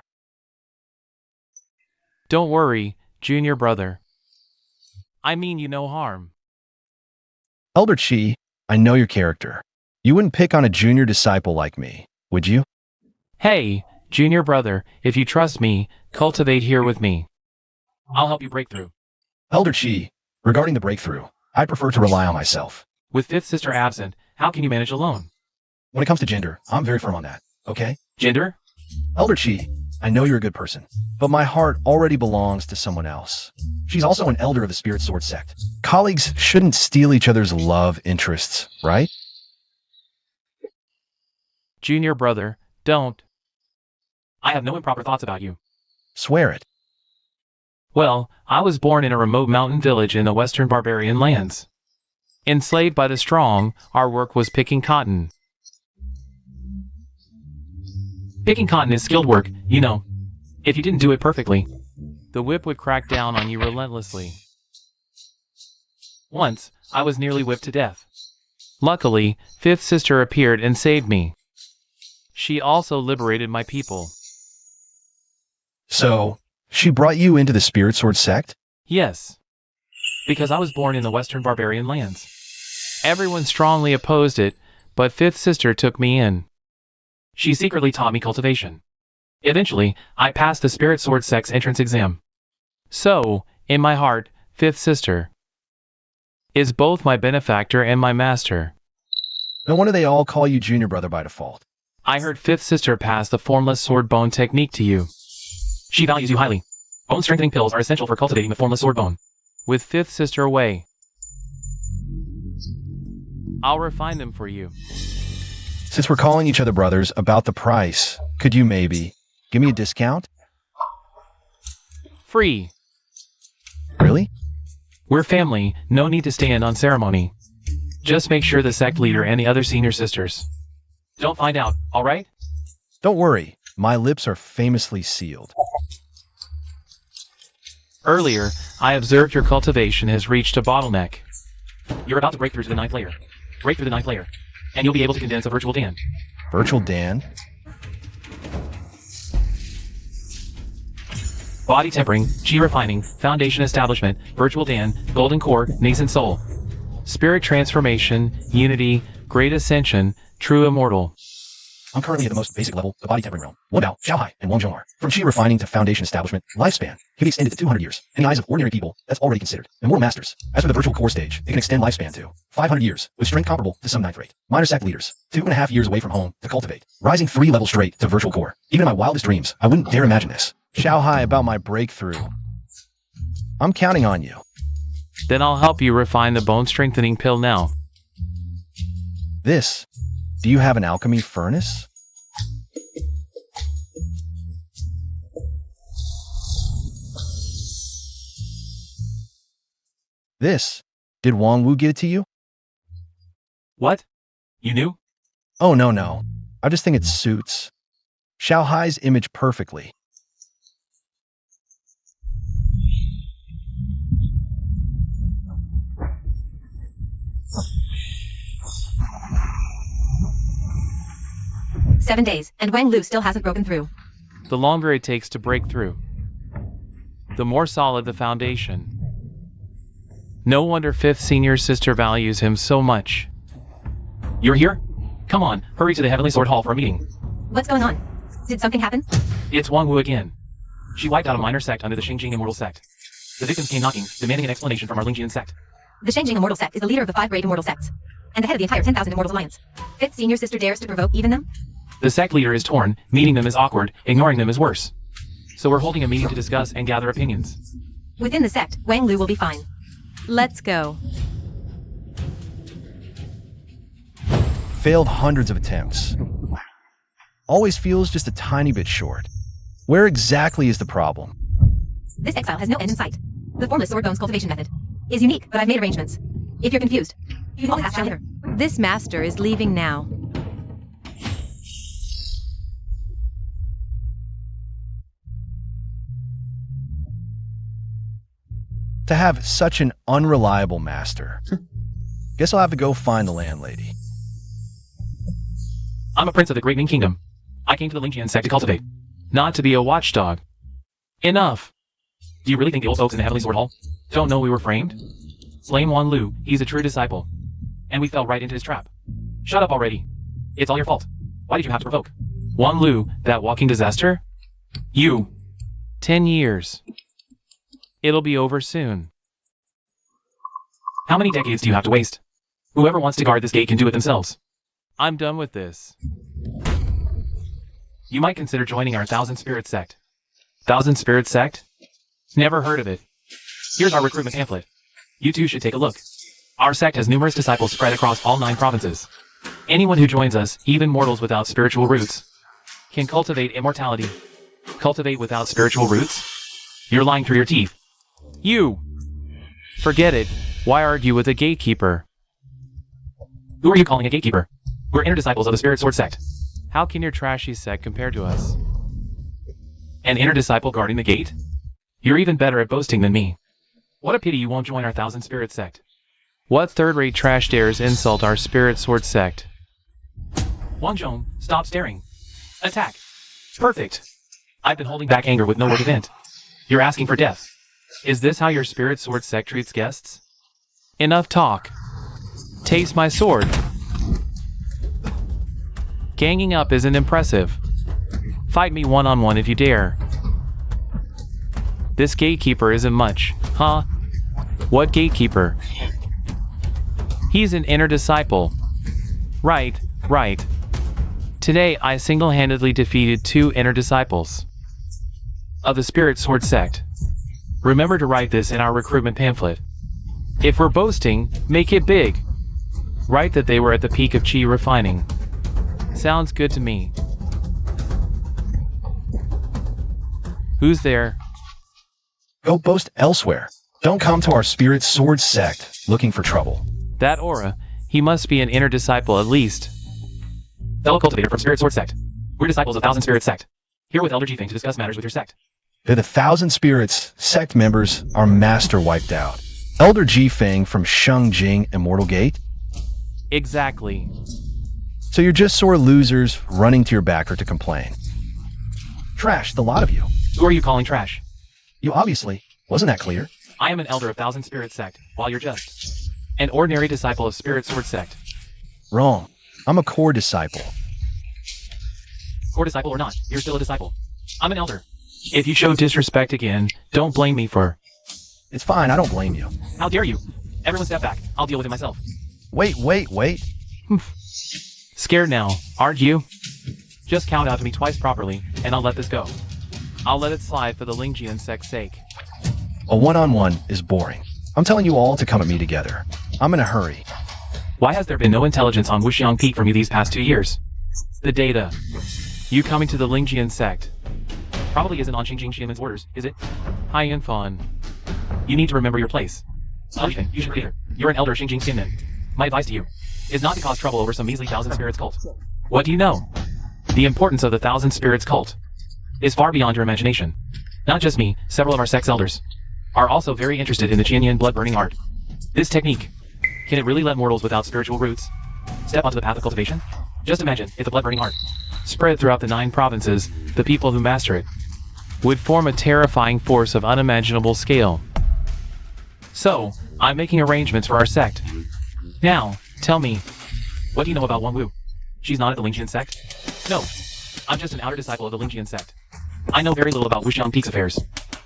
Don't worry, junior brother. I mean you no harm. Elder Chi, I know your character. You wouldn't pick on a junior disciple like me, would you? Hey, junior brother, if you trust me, cultivate here with me. I'll help you break through. Elder Chi, regarding the breakthrough, I prefer to rely on myself. With 5th sister absent, how can you manage alone? When it comes to gender, I'm very firm on that, okay? Gender? Elder Chi, I know you're a good person, but my heart already belongs to someone else. She's also an elder of the Spirit Sword sect. Colleagues shouldn't steal each other's love interests, right? Junior brother, don't. I have no improper thoughts about you. Swear it. Well, I was born in a remote mountain village in the western barbarian lands. Enslaved by the strong, our work was picking cotton. Picking cotton is skilled work, you know. If you didn't do it perfectly, the whip would crack down on you relentlessly. Once, I was nearly whipped to death. Luckily, 5th sister appeared and saved me. She also liberated my people. So, she brought you into the Spirit Sword sect? Yes. Because I was born in the western barbarian lands. Everyone strongly opposed it, but 5th sister took me in. She secretly taught me cultivation. Eventually, I passed the Spirit Sword sect's entrance exam. So, in my heart, 5th sister is both my benefactor and my master. No wonder they all call you junior brother by default. I heard 5th sister pass the formless sword bone technique to you. She values you highly. Bone strengthening pills are essential for cultivating the formless sword bone. With 5th sister away, I'll refine them for you. Since we're calling each other brothers, about the price, could you maybe give me a discount? Free. Really? We're family, no need to stand on ceremony. Just make sure the sect leader and the other senior sisters don't find out, alright? Don't worry, my lips are famously sealed. Earlier, I observed your cultivation has reached a bottleneck. You're about to break through to the 9th layer. Break through the 9th layer, and you'll be able to condense a virtual Dan. Virtual Dan? Body tempering, chi refining, foundation establishment, virtual Dan, golden core, nascent soul. Spirit transformation, unity, great ascension, true immortal. I'm currently at the most basic level, the body tempering realm. Wu Bao, Xiaohai, and Wang Zhong'er. From chi refining to foundation establishment, lifespan can be extended to 200 years. In the eyes of ordinary people, that's already considered immortal masters. As for the virtual core stage, it can extend lifespan to 500 years, with strength comparable to some 9th rate. Minor sect leaders, 2.5 years away from home to cultivate, rising 3 levels straight to virtual core. Even in my wildest dreams, I wouldn't dare imagine this. Xiaohai, about my breakthrough. I'm counting on you. Then I'll help you refine the bone strengthening pill now. This. Do you have an alchemy furnace? This. Did Wang Wu give it to you? What? You knew? Oh, no. I just think it suits Xiaohai's image perfectly. "7 days, and Wang Lu still hasn't broken through." The longer it takes to break through, the more solid the foundation. No wonder 5th senior sister values him so much. You're here? Come on, hurry to the Heavenly Sword Hall for a meeting. What's going on? Did something happen? It's Wang Wu again. She wiped out a minor sect under the Xingjing Immortal Sect. The victims came knocking, demanding an explanation from our Lingjian sect. The Shenjing Immortal Sect is the leader of the 5 great immortal sects, and the head of the entire 10,000 Immortals Alliance. Fifth senior sister dares to provoke even them? The sect leader is torn, meeting them is awkward, ignoring them is worse. So we're holding a meeting to discuss and gather opinions. Within the sect, Wang Lu will be fine. Let's go. Failed hundreds of attempts. Always feels just a tiny bit short. Where exactly is the problem? This exile has no end in sight. The formless sword bones cultivation method is unique, but I've made arrangements. If you're confused, you can always ask later. This master is leaving now. To have such an unreliable master. Guess I'll have to go find the landlady. I'm a prince of the Great Ming Kingdom. I came to the Lingjian sect to cultivate, not to be a watchdog. Enough. Do you really think the old folks in the Heavenly Sword Hall don't know we were framed? Blame Wan Lu, he's a true disciple. And we fell right into his trap. Shut up already. It's all your fault. Why did you have to provoke? Wan Lu, that walking disaster? You. 10 years. It'll be over soon. How many decades do you have to waste? Whoever wants to guard this gate can do it themselves. I'm done with this. You might consider joining our Thousand Spirit sect. Thousand Spirit sect? Never heard of it. Here's our recruitment pamphlet. You two should take a look. Our sect has numerous disciples spread across all 9 provinces. Anyone who joins us, even mortals without spiritual roots, can cultivate immortality. Cultivate without spiritual roots? You're lying through your teeth. You! Forget it. Why argue with a gatekeeper? Who are you calling a gatekeeper? We're inner disciples of the Spirit Sword sect. How can your trashy sect compare to us? An inner disciple guarding the gate? You're even better at boasting than me. What a pity you won't join our Thousand Spirit sect. What third-rate trash dares insult our Spirit Sword sect? Wang Zhong, stop staring. Attack. Perfect. I've been holding back anger with nowhere to vent. You're asking for death. Is this how your Spirit Sword sect treats guests? Enough talk. Taste my sword. Ganging up isn't impressive. Fight me one-on-one if you dare. This gatekeeper isn't much, huh? What gatekeeper? He's an inner disciple. Right, right. Today I single-handedly defeated 2 inner disciples of the Spirit Sword sect. Remember to write this in our recruitment pamphlet. If we're boasting, make it big. Write that they were at the peak of chi refining. Sounds good to me. Who's there? Go boast elsewhere. Don't come to our Spirit Sword sect looking for trouble. That aura, he must be an inner disciple at least. Fellow cultivator from Spirit Sword sect. We're disciples of Thousand Spirit sect. Here with Elder Jifeng to discuss matters with your sect. The Thousand Spirits sect members are master wiped out. Elder Jifeng from Shengjing Immortal Gate? Exactly. So you're just sore losers running to your backer to complain. Trash, the lot of you. Who are you calling trash? You obviously. Wasn't that clear? I am an elder of Thousand Spirit sect, while you're just an ordinary disciple of Spirit Sword sect. Wrong. I'm a core disciple. Core disciple or not, you're still a disciple. I'm an elder. If you show disrespect again, don't blame me for... It's fine, I don't blame you. How dare you? Everyone step back. I'll deal with it myself. Wait. Scared now, aren't you? Just count out to me twice properly, and I'll let this go. I'll let it slide for the Lingjian sect's sake. A one-on-one is boring. I'm telling you all to come at me together. I'm in a hurry. Why has there been no intelligence on Wuxiang Peak from you these past 2 years? The data. You coming to the Lingjian sect. Probably isn't on Xingjing Xianmen's orders, is it? Hi Infon. You need to remember your place. You should read it. You're an elder Xingjing Xianmen. My advice to you is not to cause trouble over some measly Thousand Spirits cult. What do you know? The importance of the Thousand Spirits cult is far beyond your imagination. Not just me, several of our sect's elders are also very interested in the Qianyan blood-burning art. This technique, can it really let mortals without spiritual roots step onto the path of cultivation? Just imagine if the blood-burning art spread throughout the 9 provinces, the people who master it would form a terrifying force of unimaginable scale. So, I'm making arrangements for our sect. Now, tell me, what do you know about Wang Wu? She's not at the Lingjian sect? No, I'm just an outer disciple of the Lingian sect. I know very little about Wuxiang Peak's affairs.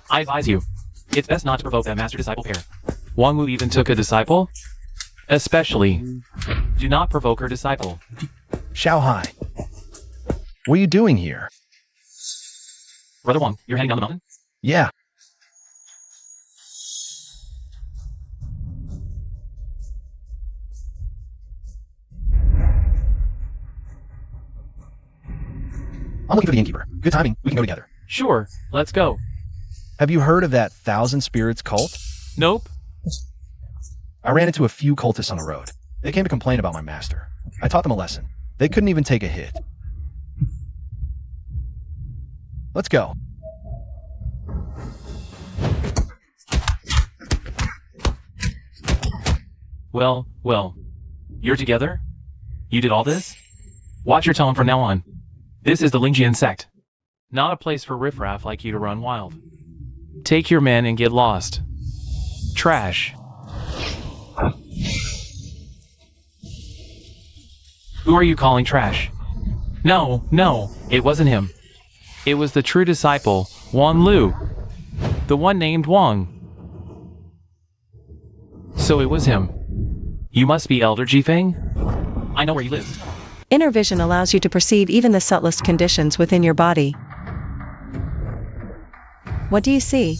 I advise you, it's best not to provoke that master-disciple pair. Wang Wu even took a disciple? Especially, do not provoke her disciple. Xiao Hai. What are you doing here? Brother Wang, you're heading down the mountain? Yeah. I'm looking for the innkeeper. Good timing. We can go together. Sure, let's go. Have you heard of that Thousand Spirits cult? Nope. I ran into a few cultists on the road. They came to complain about my master. I taught them a lesson. They couldn't even take a hit. Let's go. Well, you're together? You did all this? Watch your tone from now on. This is the Lingian sect. Not a place for riffraff like you to run wild. Take your men and get lost. Trash. Who are you calling trash? No, it wasn't him. It was the true disciple, Wang Lu. The one named Wang. So it was him. You must be Elder Jifeng? I know where he lives. Inner vision allows you to perceive even the subtlest conditions within your body. What do you see?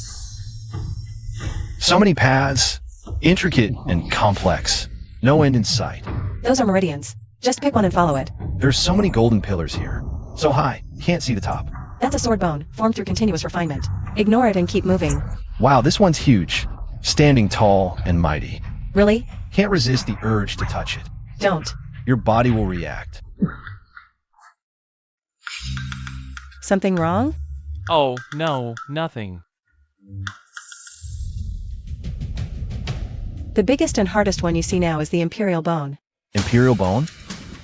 So many paths, intricate and complex. No end in sight. Those are meridians. Just pick one and follow it. There's so many golden pillars here. So high, can't see the top. That's a sword bone, formed through continuous refinement. Ignore it and keep moving. Wow, this one's huge. Standing tall and mighty. Really? Can't resist the urge to touch it. Don't. Your body will react. Something wrong? Oh, no, nothing. The biggest and hardest one you see now is the Imperial Bone. Imperial Bone?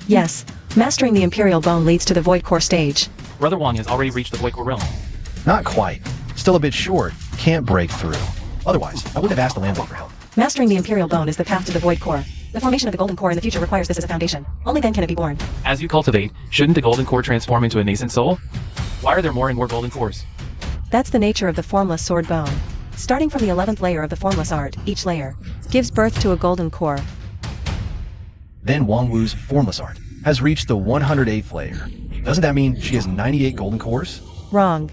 Yes. Mastering the Imperial Bone leads to the Void Core stage. Brother Wang has already reached the Void Core realm. Not quite. Still a bit short. Can't break through. Otherwise, I wouldn't have asked the landlord for help. Mastering the Imperial Bone is the path to the Void Core. The formation of the Golden Core in the future requires this as a foundation. Only then can it be born. As you cultivate, shouldn't the Golden Core transform into a nascent soul? Why are there more and more Golden Cores? That's the nature of the formless sword bone. Starting from the 11th layer of the formless art, each layer gives birth to a Golden Core. Then Wang Wu's formless art has reached the 108th layer. Doesn't that mean she has 98 golden cores? Wrong.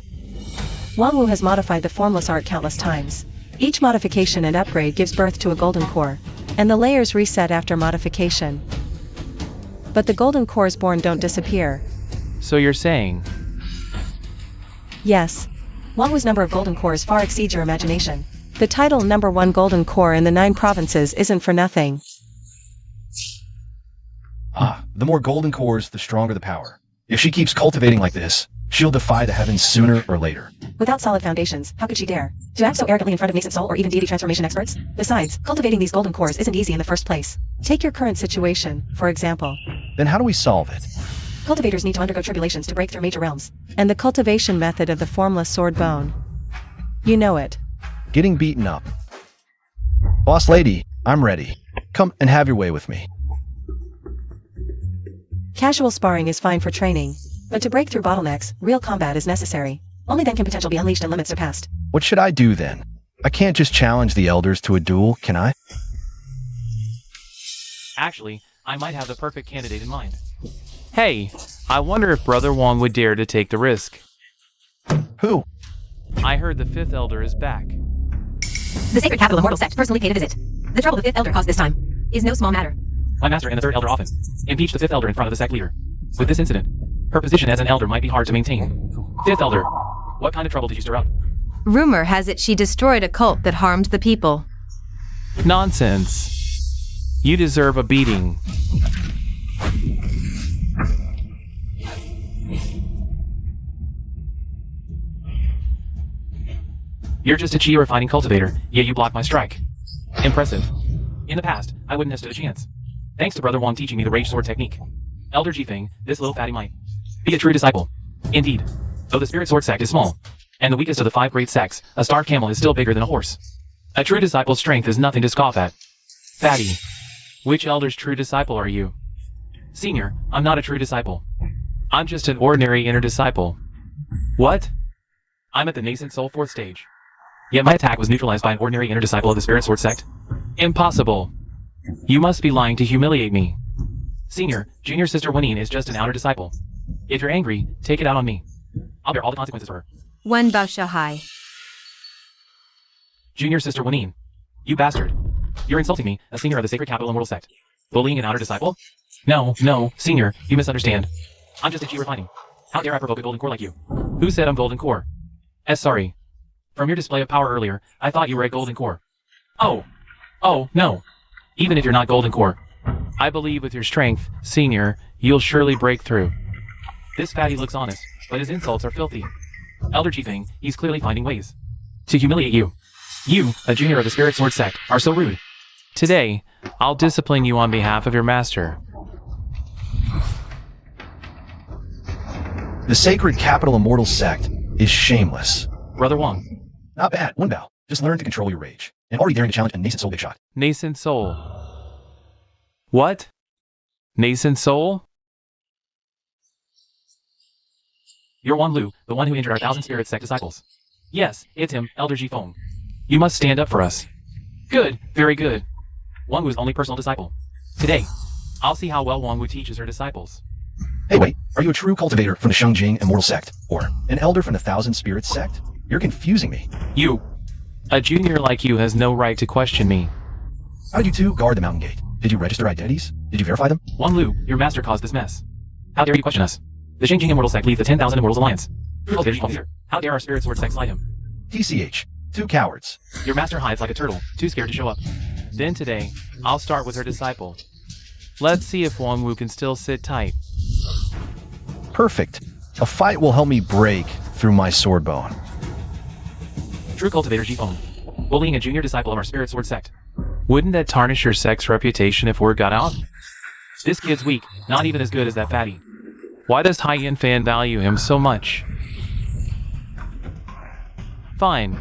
Wang Wu has modified the formless art countless times. Each modification and upgrade gives birth to a Golden Core, and the layers reset after modification. But the Golden Cores born don't disappear. So you're saying... Yes. Wang Wu's number of Golden Cores far exceeds your imagination. The title #1 Golden Core in the 9 provinces isn't for nothing. The more golden cores, the stronger the power. If she keeps cultivating like this, she'll defy the heavens sooner or later. Without solid foundations, how could she dare to act so arrogantly in front of nascent soul or even deity transformation experts? Besides, cultivating these golden cores isn't easy in the first place. Take your current situation, for example. Then how do we solve it? Cultivators need to undergo tribulations to break through major realms. And the cultivation method of the formless sword bone. You know it. Getting beaten up. Boss lady, I'm ready. Come and have your way with me. Casual sparring is fine for training, but to break through bottlenecks, real combat is necessary. Only then can potential be unleashed and limits surpassed. What should I do then? I can't just challenge the elders to a duel, can I? Actually, I might have the perfect candidate in mind. Hey, I wonder if Brother Wang would dare to take the risk. Who? I heard the 5th Elder is back. The Sacred Capital Immortal Sect personally paid a visit. The trouble the 5th Elder caused this time is no small matter. My master and the 3rd Elder often impeached the 5th Elder in front of the sect leader. With this incident, her position as an elder might be hard to maintain. 5th Elder, what kind of trouble did you stir up? Rumor has it she destroyed a cult that harmed the people. Nonsense. You deserve a beating. You're just a chi refining cultivator, yet you blocked my strike. Impressive. In the past, I wouldn't have stood a chance. Thanks to Brother Wang teaching me the rage sword technique. Elder Jifeng, this little fatty might be a true disciple. Indeed. Though the spirit sword sect is small, and the weakest of the 5 great sects, a starved camel is still bigger than a horse. A true disciple's strength is nothing to scoff at. Fatty. Which elder's true disciple are you? Senior, I'm not a true disciple. I'm just an ordinary inner disciple. What? I'm at the nascent soul 4th stage. Yet my attack was neutralized by an ordinary inner disciple of the Spirit Sword sect? Impossible. You must be lying to humiliate me. Senior, junior sister Wanine is just an outer disciple. If you're angry, take it out on me. I'll bear all the consequences for her. One bow Xiaohai. Junior sister Wanine. You bastard. You're insulting me, a senior of the Sacred Capital Immortal sect. Bullying an outer disciple? No, senior, you misunderstand. I'm just itchy refining. How dare I provoke a golden core like you? Who said I'm golden core? Sorry. From your display of power earlier, I thought you were a golden core. Oh, no. Even if you're not golden core, I believe with your strength, senior, you'll surely break through. This fatty looks honest, but his insults are filthy. Elder Jifeng, he's clearly finding ways to humiliate you. You, a junior of the Spirit Sword sect, are so rude. Today, I'll discipline you on behalf of your master. The Sacred Capital Immortal sect is shameless. Brother Wang. Not bad, one bow. Just learn to control your rage. And already daring to challenge a nascent soul big shot. Nascent soul. What? Nascent soul? You're Wang Lu, the one who injured our 1,000 Spirit sect disciples. Yes, it's him, Elder Jifeng. You must stand up for us. Good, very good. Wang Wu's only personal disciple. Today, I'll see how well Wang Wu teaches her disciples. Hey wait, are you a true cultivator from the Shengjing Immortal sect? Or an elder from the 1,000 Spirit sect? You're confusing me. You. A junior like you has no right to question me. How did you two guard the mountain gate? Did you register identities? Did you verify them? Wang Lu, your master caused this mess. How dare you question us? The Shengjing Immortal sect leads the 10,000 Immortals Alliance. How dare our Spirit Sword sect slight him? TCH. Two cowards. Your master hides like a turtle, too scared to show up. Then today, I'll start with her disciple. Let's see if Wang Wu can still sit tight. Perfect. A fight will help me break through my sword bone. True cultivator Jifeng. Bullying a junior disciple of our Spirit Sword sect. Wouldn't that tarnish your sect's reputation if word got out? This kid's weak, not even as good as that fatty. Why does Haiyan Fan value him so much? Fine.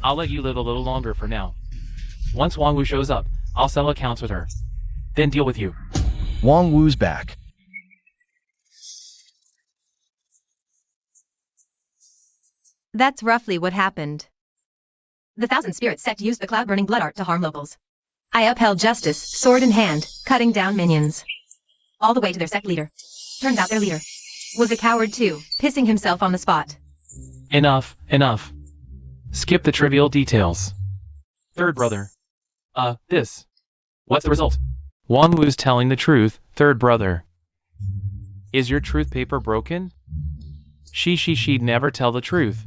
I'll let you live a little longer for now. Once Wang Wu shows up, I'll settle accounts with her. Then deal with you. Wang Wu's back. That's roughly what happened. The 1,000 Spirit sect used the cloud-burning blood art to harm locals. I upheld justice, sword in hand, cutting down minions. All the way to their sect leader. Turns out their leader was a coward too, pissing himself on the spot. Enough. Skip the trivial details. Third brother. This. What's the result? Wang Wu's telling the truth, third brother. Is your truth paper broken? She'd never tell the truth.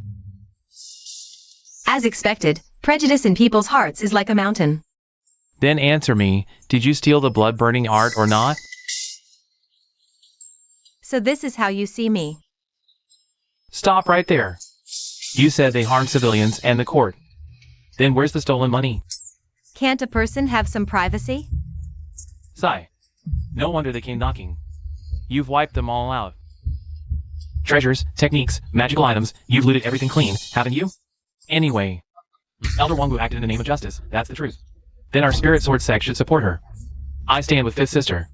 As expected, prejudice in people's hearts is like a mountain. Then answer me, did you steal the blood-burning art or not? So this is how you see me. Stop right there. You said they harmed civilians and the court. Then where's the stolen money? Can't a person have some privacy? Sigh. No wonder they came knocking. You've wiped them all out. Treasures, techniques, magical items, you've looted everything clean, haven't you? Anyway, Elder Wang Wu acted in the name of justice, that's the truth. Then our Spirit Sword sect should support her. I stand with Fifth Sister.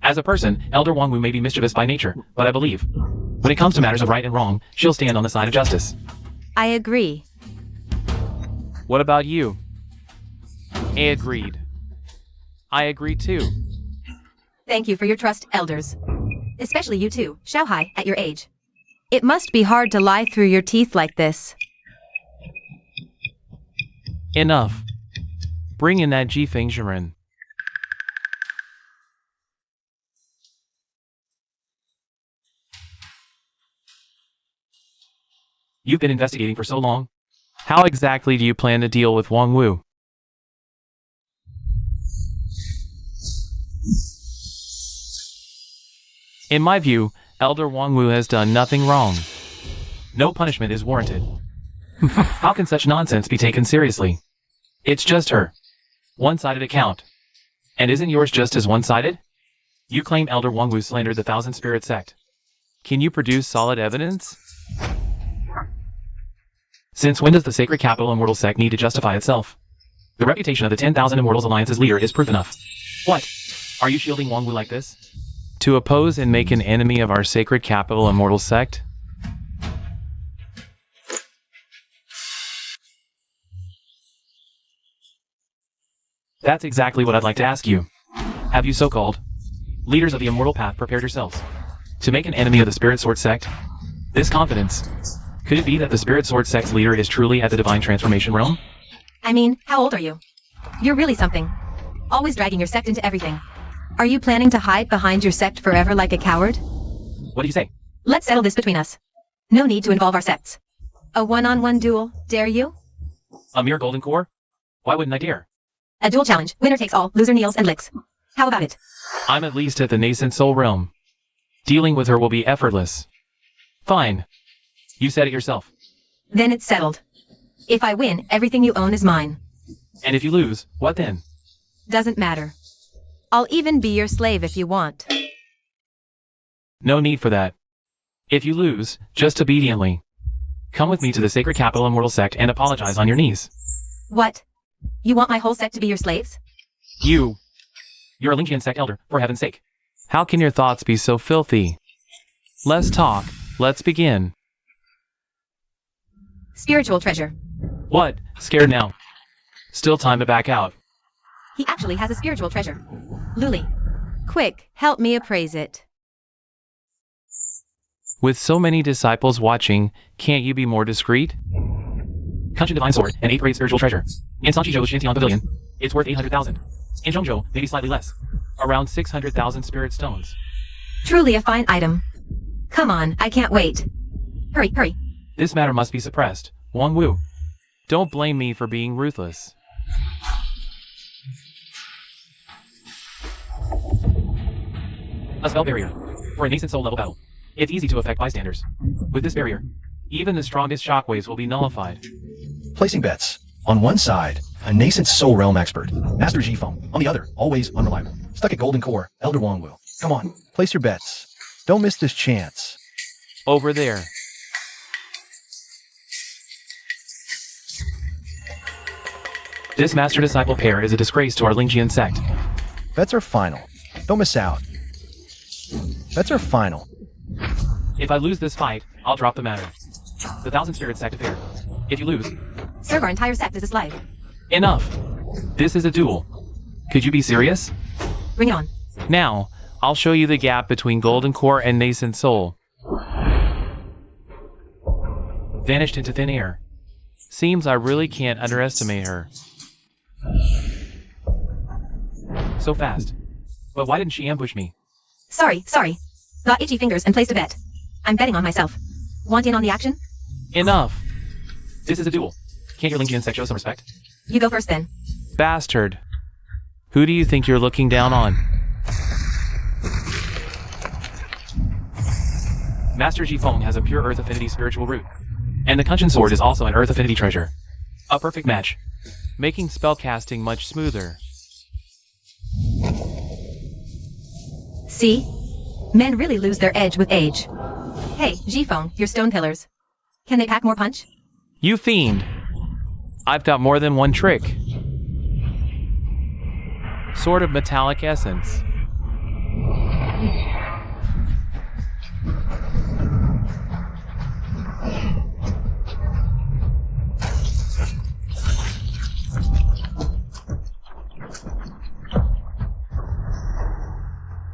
As a person, Elder Wang Wu may be mischievous by nature, but I believe, when it comes to matters of right and wrong, she'll stand on the side of justice. I agree. What about you? Agreed. I agree too. Thank you for your trust, elders. Especially you two, Xiaohai, at your age. It must be hard to lie through your teeth like this. Enough. Bring in that Jifeng Jiren. You've been investigating for so long. How exactly do you plan to deal with Wang Wu? In my view, Elder Wang Wu has done nothing wrong. No punishment is warranted. How can such nonsense be taken seriously? It's just her. One-sided account. And isn't yours just as one-sided? You claim Elder Wang Wu slandered the 1,000 Spirit sect. Can you produce solid evidence? Since when does the Sacred Capital Immortal sect need to justify itself? The reputation of the 10,000 Immortals Alliance's leader is proof enough. What? Are you shielding Wang Wu like this? To oppose and make an enemy of our sacred capital immortal sect? That's exactly what I'd like to ask you. Have you so-called leaders of the immortal path prepared yourselves to make an enemy of the Spirit Sword sect? This confidence, could it be that the Spirit Sword sect's leader is truly at the divine transformation realm? I mean, how old are you? You're really something. Always dragging your sect into everything. Are you planning to hide behind your sect forever like a coward? What do you say? Let's settle this between us. No need to involve our sects. A one-on-one duel, dare you? A mere golden core? Why wouldn't I dare? A duel challenge, winner takes all, loser kneels and licks. How about it? I'm at least at the nascent soul realm. Dealing with her will be effortless. Fine. You said it yourself. Then it's settled. If I win, everything you own is mine. And if you lose, what then? Doesn't matter. I'll even be your slave if you want. No need for that. If you lose, just obediently. Come with me to the sacred capital immortal sect and apologize on your knees. What? You want my whole sect to be your slaves? You're a Lynchian sect elder, for heaven's sake. How can your thoughts be so filthy? Let's talk. Let's begin. Spiritual treasure. What? Scared now? Still time to back out. He actually has a spiritual treasure. Luli. Quick, help me appraise it. With so many disciples watching, can't you be more discreet? Kunshin Divine Sword, an 8th grade spiritual treasure. In Sanchijo Shintian Pavilion, it's worth 800,000. In Zhongzhou, maybe slightly less. Around 600,000 spirit stones. Truly a fine item. Come on, I can't wait. Hurry, hurry. This matter must be suppressed. Wang Wu. Don't blame me for being ruthless. A spell barrier. For a nascent soul level battle. It's easy to affect bystanders. With this barrier, even the strongest shockwaves will be nullified. Placing bets. On one side, a nascent soul realm expert, Master Jifeng. On the other, always unreliable. Stuck at Golden Core, Elder Wangwu. Come on, place your bets. Don't miss this chance. Over there. This master-disciple pair is a disgrace to our Lynchian sect. Bets are final. Don't miss out. Bets are final. If I lose this fight, I'll drop the matter. The Thousand Spirit sect affair. If you lose... Serve our entire sect as a slave. Enough! This is a duel. Could you be serious? Bring it on. Now, I'll show you the gap between Golden Core and Nascent Soul. Vanished into thin air. Seems I really can't underestimate her. So fast. But why didn't she ambush me? Sorry. Got itchy fingers and placed a bet. I'm betting on myself. Want in on the action? Enough! This is a duel. Can't your Lynchian sect show some respect? You go first then. Bastard. Who do you think you're looking down on? Master Jifeng has a pure Earth Affinity spiritual root. And the Kunshin Sword is also an Earth Affinity treasure. A perfect match. Making spellcasting much smoother. See? Men really lose their edge with age. Hey, Jifeng, your stone pillars. Can they pack more punch? You fiend! I've got more than one trick. Sort of metallic essence.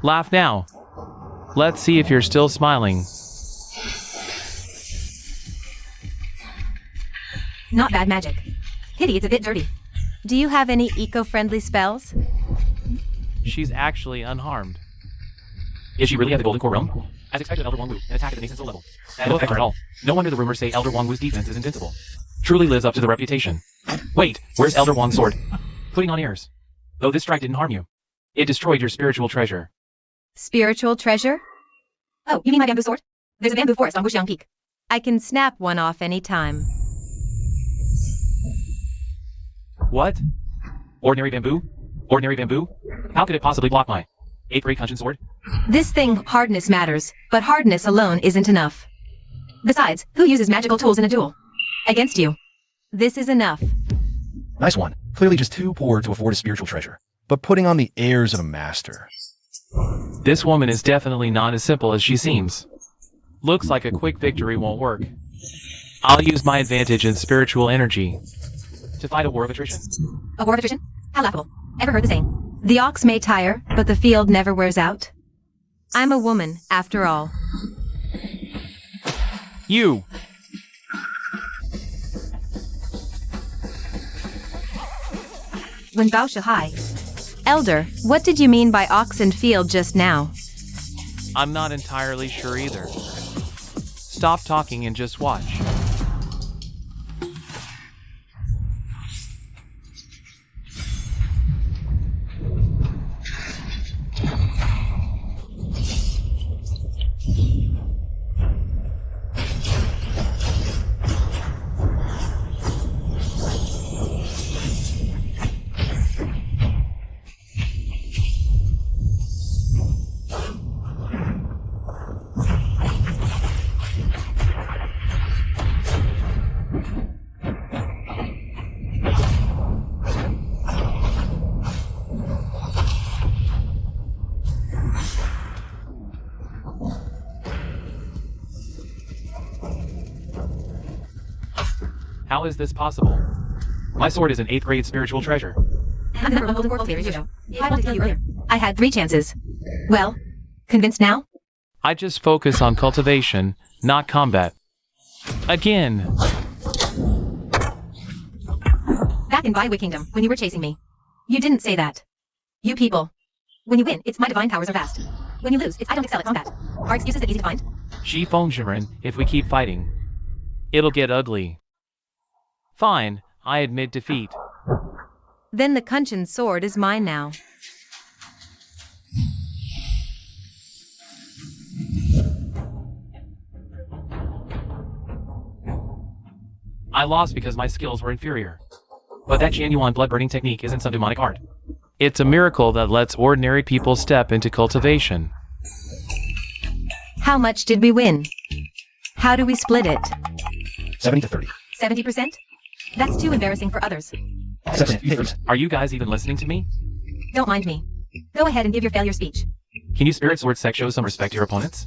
Laugh now. Let's see if you're still smiling. Not bad magic. Pity it's a bit dirty. Do you have any eco-friendly spells? She's actually unharmed. Is she really at the Golden Core realm? As expected, Elder Wangwu, an attack at the nascent soul level. That won't affect her at all. No wonder the rumors say Elder Wangwu's defense is invincible. Truly lives up to the reputation. Wait, where's Elder Wang's sword? Putting on airs. Though this strike didn't harm you. It destroyed your spiritual treasure. Spiritual treasure? Oh, you mean my bamboo sword? There's a bamboo forest on Wuxiang Peak. I can snap one off any time. What? Ordinary bamboo? Ordinary bamboo? How could it possibly block my 8th grade Kunshin sword? This thing, hardness matters, but hardness alone isn't enough. Besides, who uses magical tools in a duel? Against you. This is enough. Nice one. Clearly just too poor to afford a spiritual treasure. But putting on the airs of a master. This woman is definitely not as simple as she seems. Looks like a quick victory won't work. I'll use my advantage in spiritual energy to fight a war of attrition. A war of attrition? How laughable. Ever heard the saying? The ox may tire, but the field never wears out. I'm a woman, after all. You! When Bao Shahai. Elder, what did you mean by ox and field just now? I'm not entirely sure either. Stop talking and just watch. How is this possible? My sword is an 8th grade spiritual treasure. I'm the number one golden world favorite show. I wanted to kill you earlier. I had 3 chances. Well, convinced now? I just focus on cultivation, not combat. Again. Back in Byway Kingdom, when you were chasing me. You didn't say that. You people. When you win, it's my divine powers are vast. When you lose, it's I don't excel at combat. Are excuses that easy to find? She Jiren, if we keep fighting, it'll get ugly. Fine, I admit defeat. Then the Kunshin sword is mine now. I lost because my skills were inferior. But that genuine blood-burning technique isn't some demonic art. It's a miracle that lets ordinary people step into cultivation. How much did we win? How do we split it? 70 to 30. 70%? That's too embarrassing for others. 70%. Are you guys even listening to me? Don't mind me. Go ahead and give your failure speech. Can you Spirit Sword Sect show some respect to your opponents?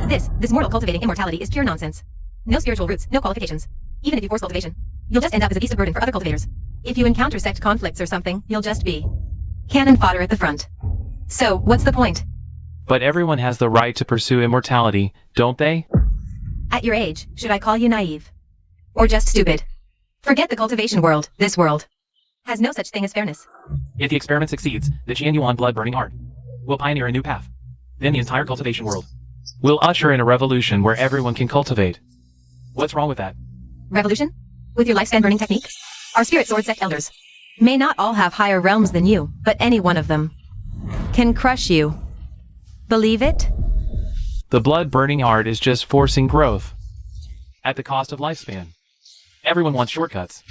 This mortal cultivating immortality is pure nonsense. No spiritual roots, no qualifications. Even if you force cultivation, you'll just end up as a beast of burden for other cultivators. If you encounter sect conflicts or something, you'll just be cannon fodder at the front. So, what's the point? But everyone has the right to pursue immortality, don't they? At your age, should I call you naive? Or just stupid? Forget the cultivation world, this world has no such thing as fairness. If the experiment succeeds, the genuine blood-burning art will pioneer a new path. Then the entire cultivation world will usher in a revolution where everyone can cultivate. What's wrong with that? Revolution? With your lifespan burning technique? Our Spirit Sword Sect elders may not all have higher realms than you, but any one of them can crush you. Believe it? The blood-burning art is just forcing growth at the cost of lifespan. Everyone wants shortcuts.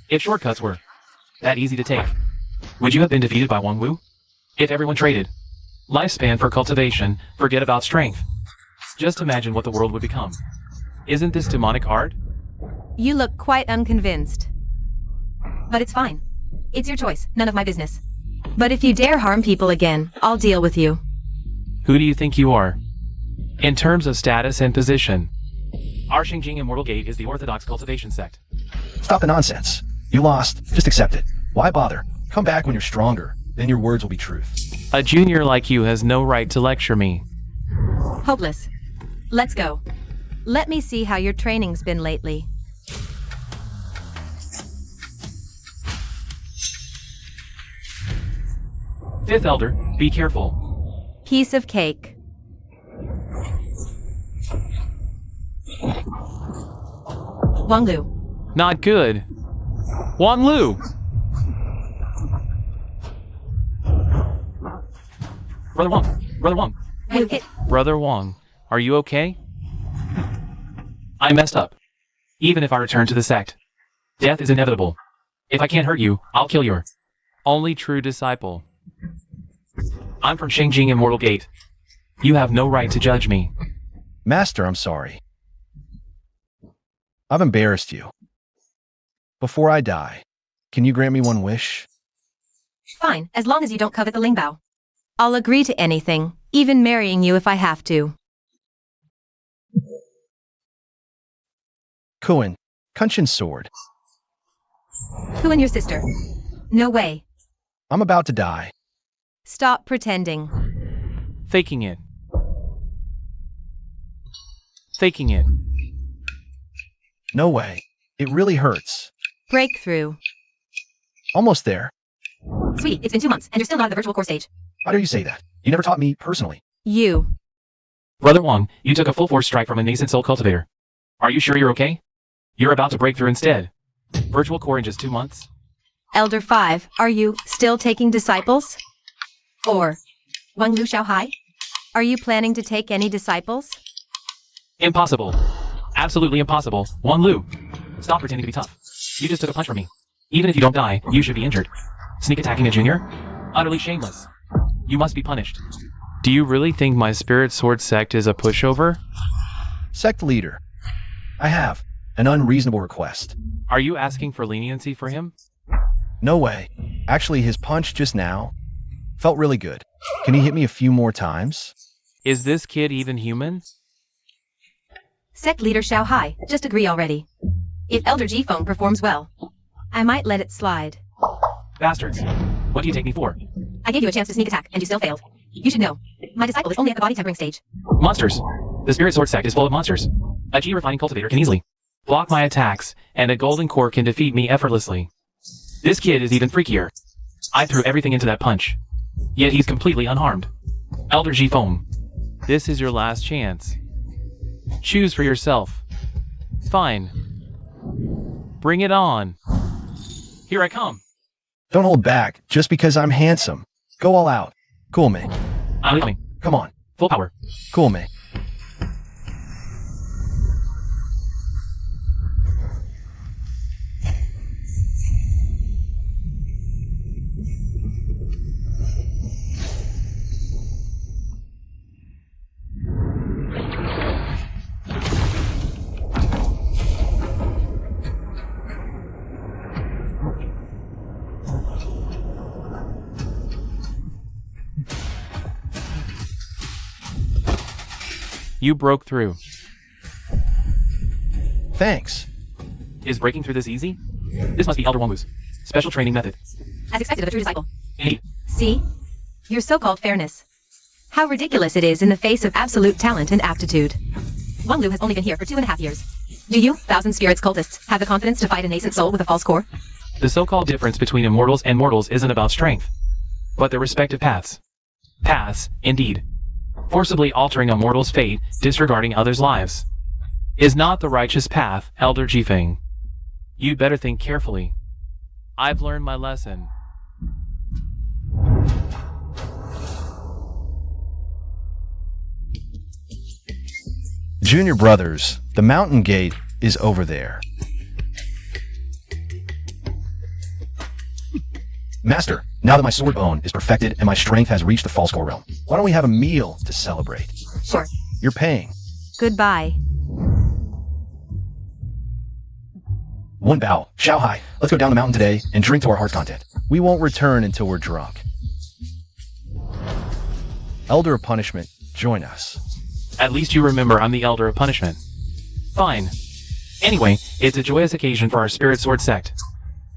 If shortcuts were that easy to take, would you have been defeated by Wang Wu? If everyone traded lifespan for cultivation, forget about strength. Just imagine what the world would become. Isn't this demonic art? You look quite unconvinced. But it's fine. It's your choice, none of my business. But if you dare harm people again, I'll deal with you. Who do you think you are? In terms of status and position, our Xingjing Immortal Gate is the orthodox cultivation sect. Stop the nonsense. You lost. Just accept it. Why bother? Come back when you're stronger. Then your words will be truth. A junior like you has no right to lecture me. Hopeless. Let's go. Let me see how your training's been lately. Fifth Elder, be careful. Piece of cake. Wang Lu. Not good. Wang Lu! Brother Wang! Brother Wang! You hit. Brother Wang, are you okay? I messed up. Even if I return to the sect, death is inevitable. If I can't hurt you, I'll kill your only true disciple. I'm from Xingjing Immortal Gate. You have no right to judge me. Master, I'm sorry. I've embarrassed you. Before I die, can you grant me one wish? Fine, as long as you don't covet the Lingbao. I'll agree to anything, even marrying you if I have to. Cohen, Kunshin's sword. Who and your sister? No way. I'm about to die. Stop pretending. Faking it. Faking it. No way. It really hurts. Breakthrough. Almost there. Sweetie, it's been 2 months, and you're still not at the virtual core stage. How dare you say that? You never taught me personally. You. Brother Wong, you took a full force strike from a nascent soul cultivator. Are you sure you're okay? You're about to break through instead. Virtual core in just 2 months? Elder 5, are you still taking disciples? Or Wang Lu Xiaohai? Are you planning to take any disciples? Impossible. Absolutely impossible. Wang Lu. Stop pretending to be tough. You just took a punch from me. Even if you don't die, you should be injured. Sneak attacking a junior? Utterly shameless. You must be punished. Do you really think my spirit sword sect is a pushover? Sect leader. I have an unreasonable request. Are you asking for leniency for him? No way. Actually, his punch just now felt really good. Can he hit me a few more times? Is this kid even human? Sect leader Xiaohai, just agree already. If Elder G-Phone performs well, I might let it slide. Bastards. What do you take me for? I gave you a chance to sneak attack, and you still failed. You should know. My disciple is only at the body tempering stage. Monsters. The spirit sword sect is full of monsters. A G-refining cultivator can easily block my attacks, and a golden core can defeat me effortlessly. This kid is even freakier. I threw everything into that punch. Yet he's completely unharmed. Elder G-Foam. This is your last chance. Choose for yourself. Fine. Bring it on. Here I come. Don't hold back just because I'm handsome. Go all out. Cool me. I'm coming. Come on. Full power. Cool me. You broke through. Thanks. Is breaking through this easy? This must be Elder Wangwu's special training method. As expected of a true disciple. Indeed. See? Your so-called fairness. How ridiculous it is in the face of absolute talent and aptitude. Wang Lu has only been here for 2.5 years. Do you, Thousand Spirits cultists, have the confidence to fight a nascent soul with a false core? The so-called difference between immortals and mortals isn't about strength, but their respective paths. Paths, indeed. Forcibly altering a mortal's fate, disregarding others' lives, is not the righteous path, Elder Jifeng. You'd better think carefully. I've learned my lesson. Junior brothers, the mountain gate is over there. Master, now that my sword bone is perfected and my strength has reached the false core realm, why don't we have a meal to celebrate? Sure. You're paying. Goodbye. One bow. Xiaohai, let's go down the mountain today and drink to our heart's content. We won't return until we're drunk. Elder of Punishment, join us. At least you remember I'm the Elder of Punishment. Fine. Anyway, it's a joyous occasion for our Spirit Sword sect.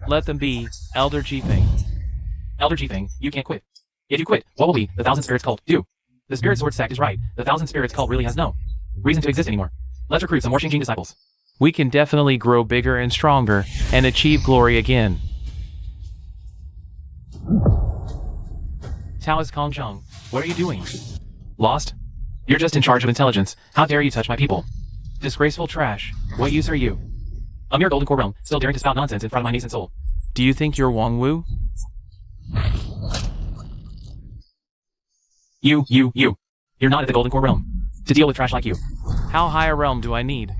Let them be, Elder Jifeng. Elder Jifeng, you can't quit. If you quit, what will we, the Thousand Spirits cult, do? The Spirit Sword sect is right. The Thousand Spirits cult really has no reason to exist anymore. Let's recruit some more Xingjing disciples. We can definitely grow bigger and stronger, and achieve glory again. Taoist Kongzheng, what are you doing? Lost? You're just in charge of intelligence. How dare you touch my people? Disgraceful trash. What use are you? A mere golden core realm, still daring to spout nonsense in front of my nascent soul. Do you think you're Wang Wu? You. You're not at the golden core realm to deal with trash like you. How high a realm do I need?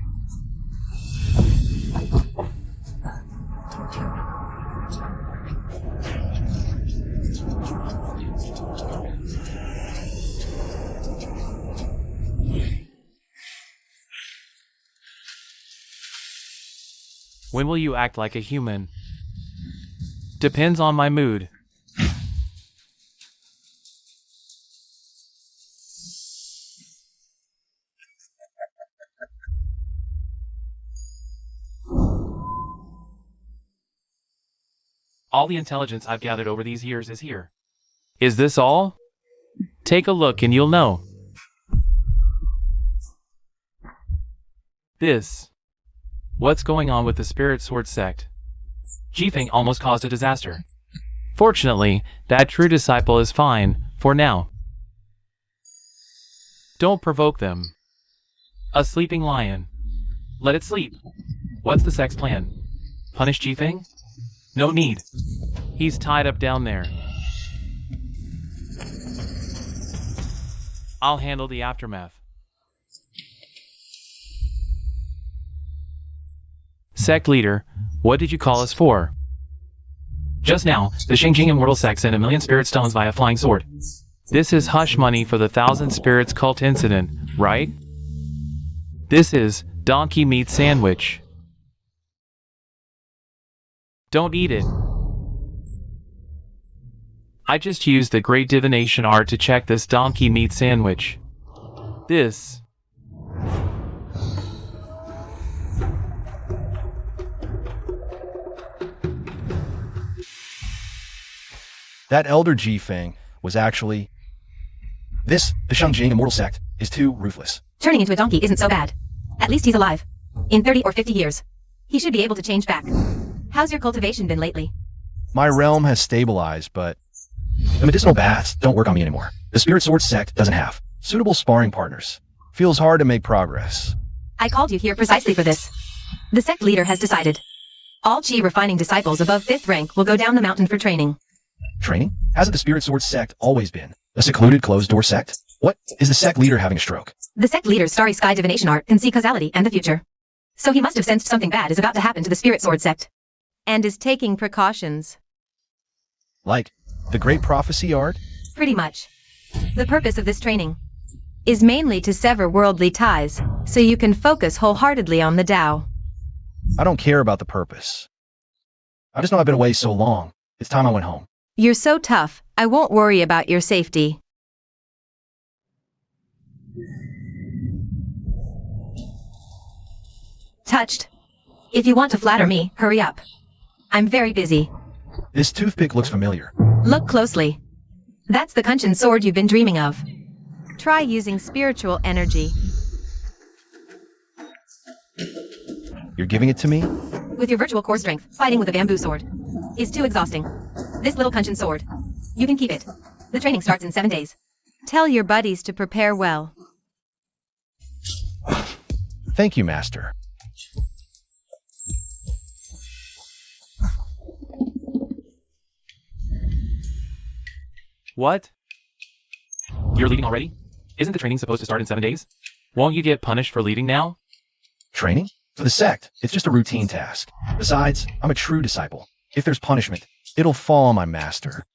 When will you act like a human? Depends on my mood. All the intelligence I've gathered over these years is here. Is this all? Take a look and you'll know. What's going on with the Spirit Sword sect? Jifeng almost caused a disaster. Fortunately, that true disciple is fine, for now. Don't provoke them. A sleeping lion. Let it sleep. What's the sect's plan? Punish Jifeng? No need. He's tied up down there. I'll handle the aftermath. Sect leader, what did you call us for? Just now, the Xingjing Immortal Sect sent 1,000,000 spirit stones via flying sword. This is hush money for the 1,000 spirits cult incident, right? This is donkey meat sandwich. Don't eat it. I just used the great divination art to check this donkey meat sandwich. That elder Jifeng was actually... The Xingjing Immortal Sect is too ruthless. Turning into a donkey isn't so bad. At least he's alive. In 30 or 50 years, he should be able to change back. How's your cultivation been lately? My realm has stabilized, but the medicinal baths don't work on me anymore. The Spirit Sword sect doesn't have suitable sparring partners. Feels hard to make progress. I called you here precisely for this. The sect leader has decided. All chi refining disciples above 5th rank will go down the mountain for training. Training? Hasn't the Spirit Sword sect always been a secluded, closed-door sect? What? Is the sect leader having a stroke? The sect leader's starry sky divination art can see causality and the future. So he must have sensed something bad is about to happen to the Spirit Sword sect. And is taking precautions. Like the Great Prophecy art? Pretty much. The purpose of this training is mainly to sever worldly ties, so you can focus wholeheartedly on the Tao. I don't care about the purpose. I just know I've been away so long. It's time I went home. You're so tough, I won't worry about your safety. Touched. If you want to flatter me, hurry up. I'm very busy. This toothpick looks familiar. Look closely. That's the Kunshin sword you've been dreaming of. Try using spiritual energy. You're giving it to me? With your virtual core strength, fighting with a bamboo sword is too exhausting. This little Kunshin sword, you can keep it. The training starts in 7 days. Tell your buddies to prepare well. Thank you, Master. What? You're leaving already? Isn't the training supposed to start in 7 days? Won't you get punished for leaving now? Training? For the sect, it's just a routine task. Besides, I'm a true disciple. If there's punishment, it'll fall on my master.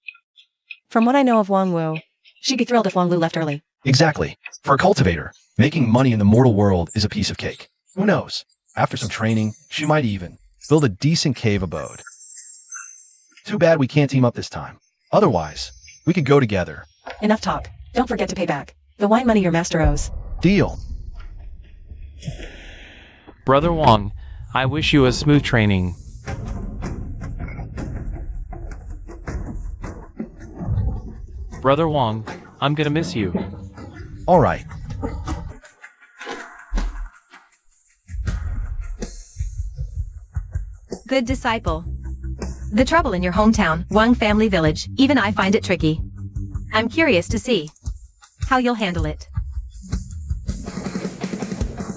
From what I know of Wang Wu, she'd be thrilled if Wang Lu left early. Exactly. For a cultivator, making money in the mortal world is a piece of cake. Who knows? After some training, she might even build a decent cave abode. Too bad we can't team up this time. Otherwise, we could go together. Enough talk. Don't forget to pay back the wine money your master owes. Deal. Brother Wang, I wish you a smooth training. Brother Wang, I'm gonna miss you. All right. Good disciple. The trouble in your hometown, Wang family village, even I find it tricky. I'm curious to see how you'll handle it.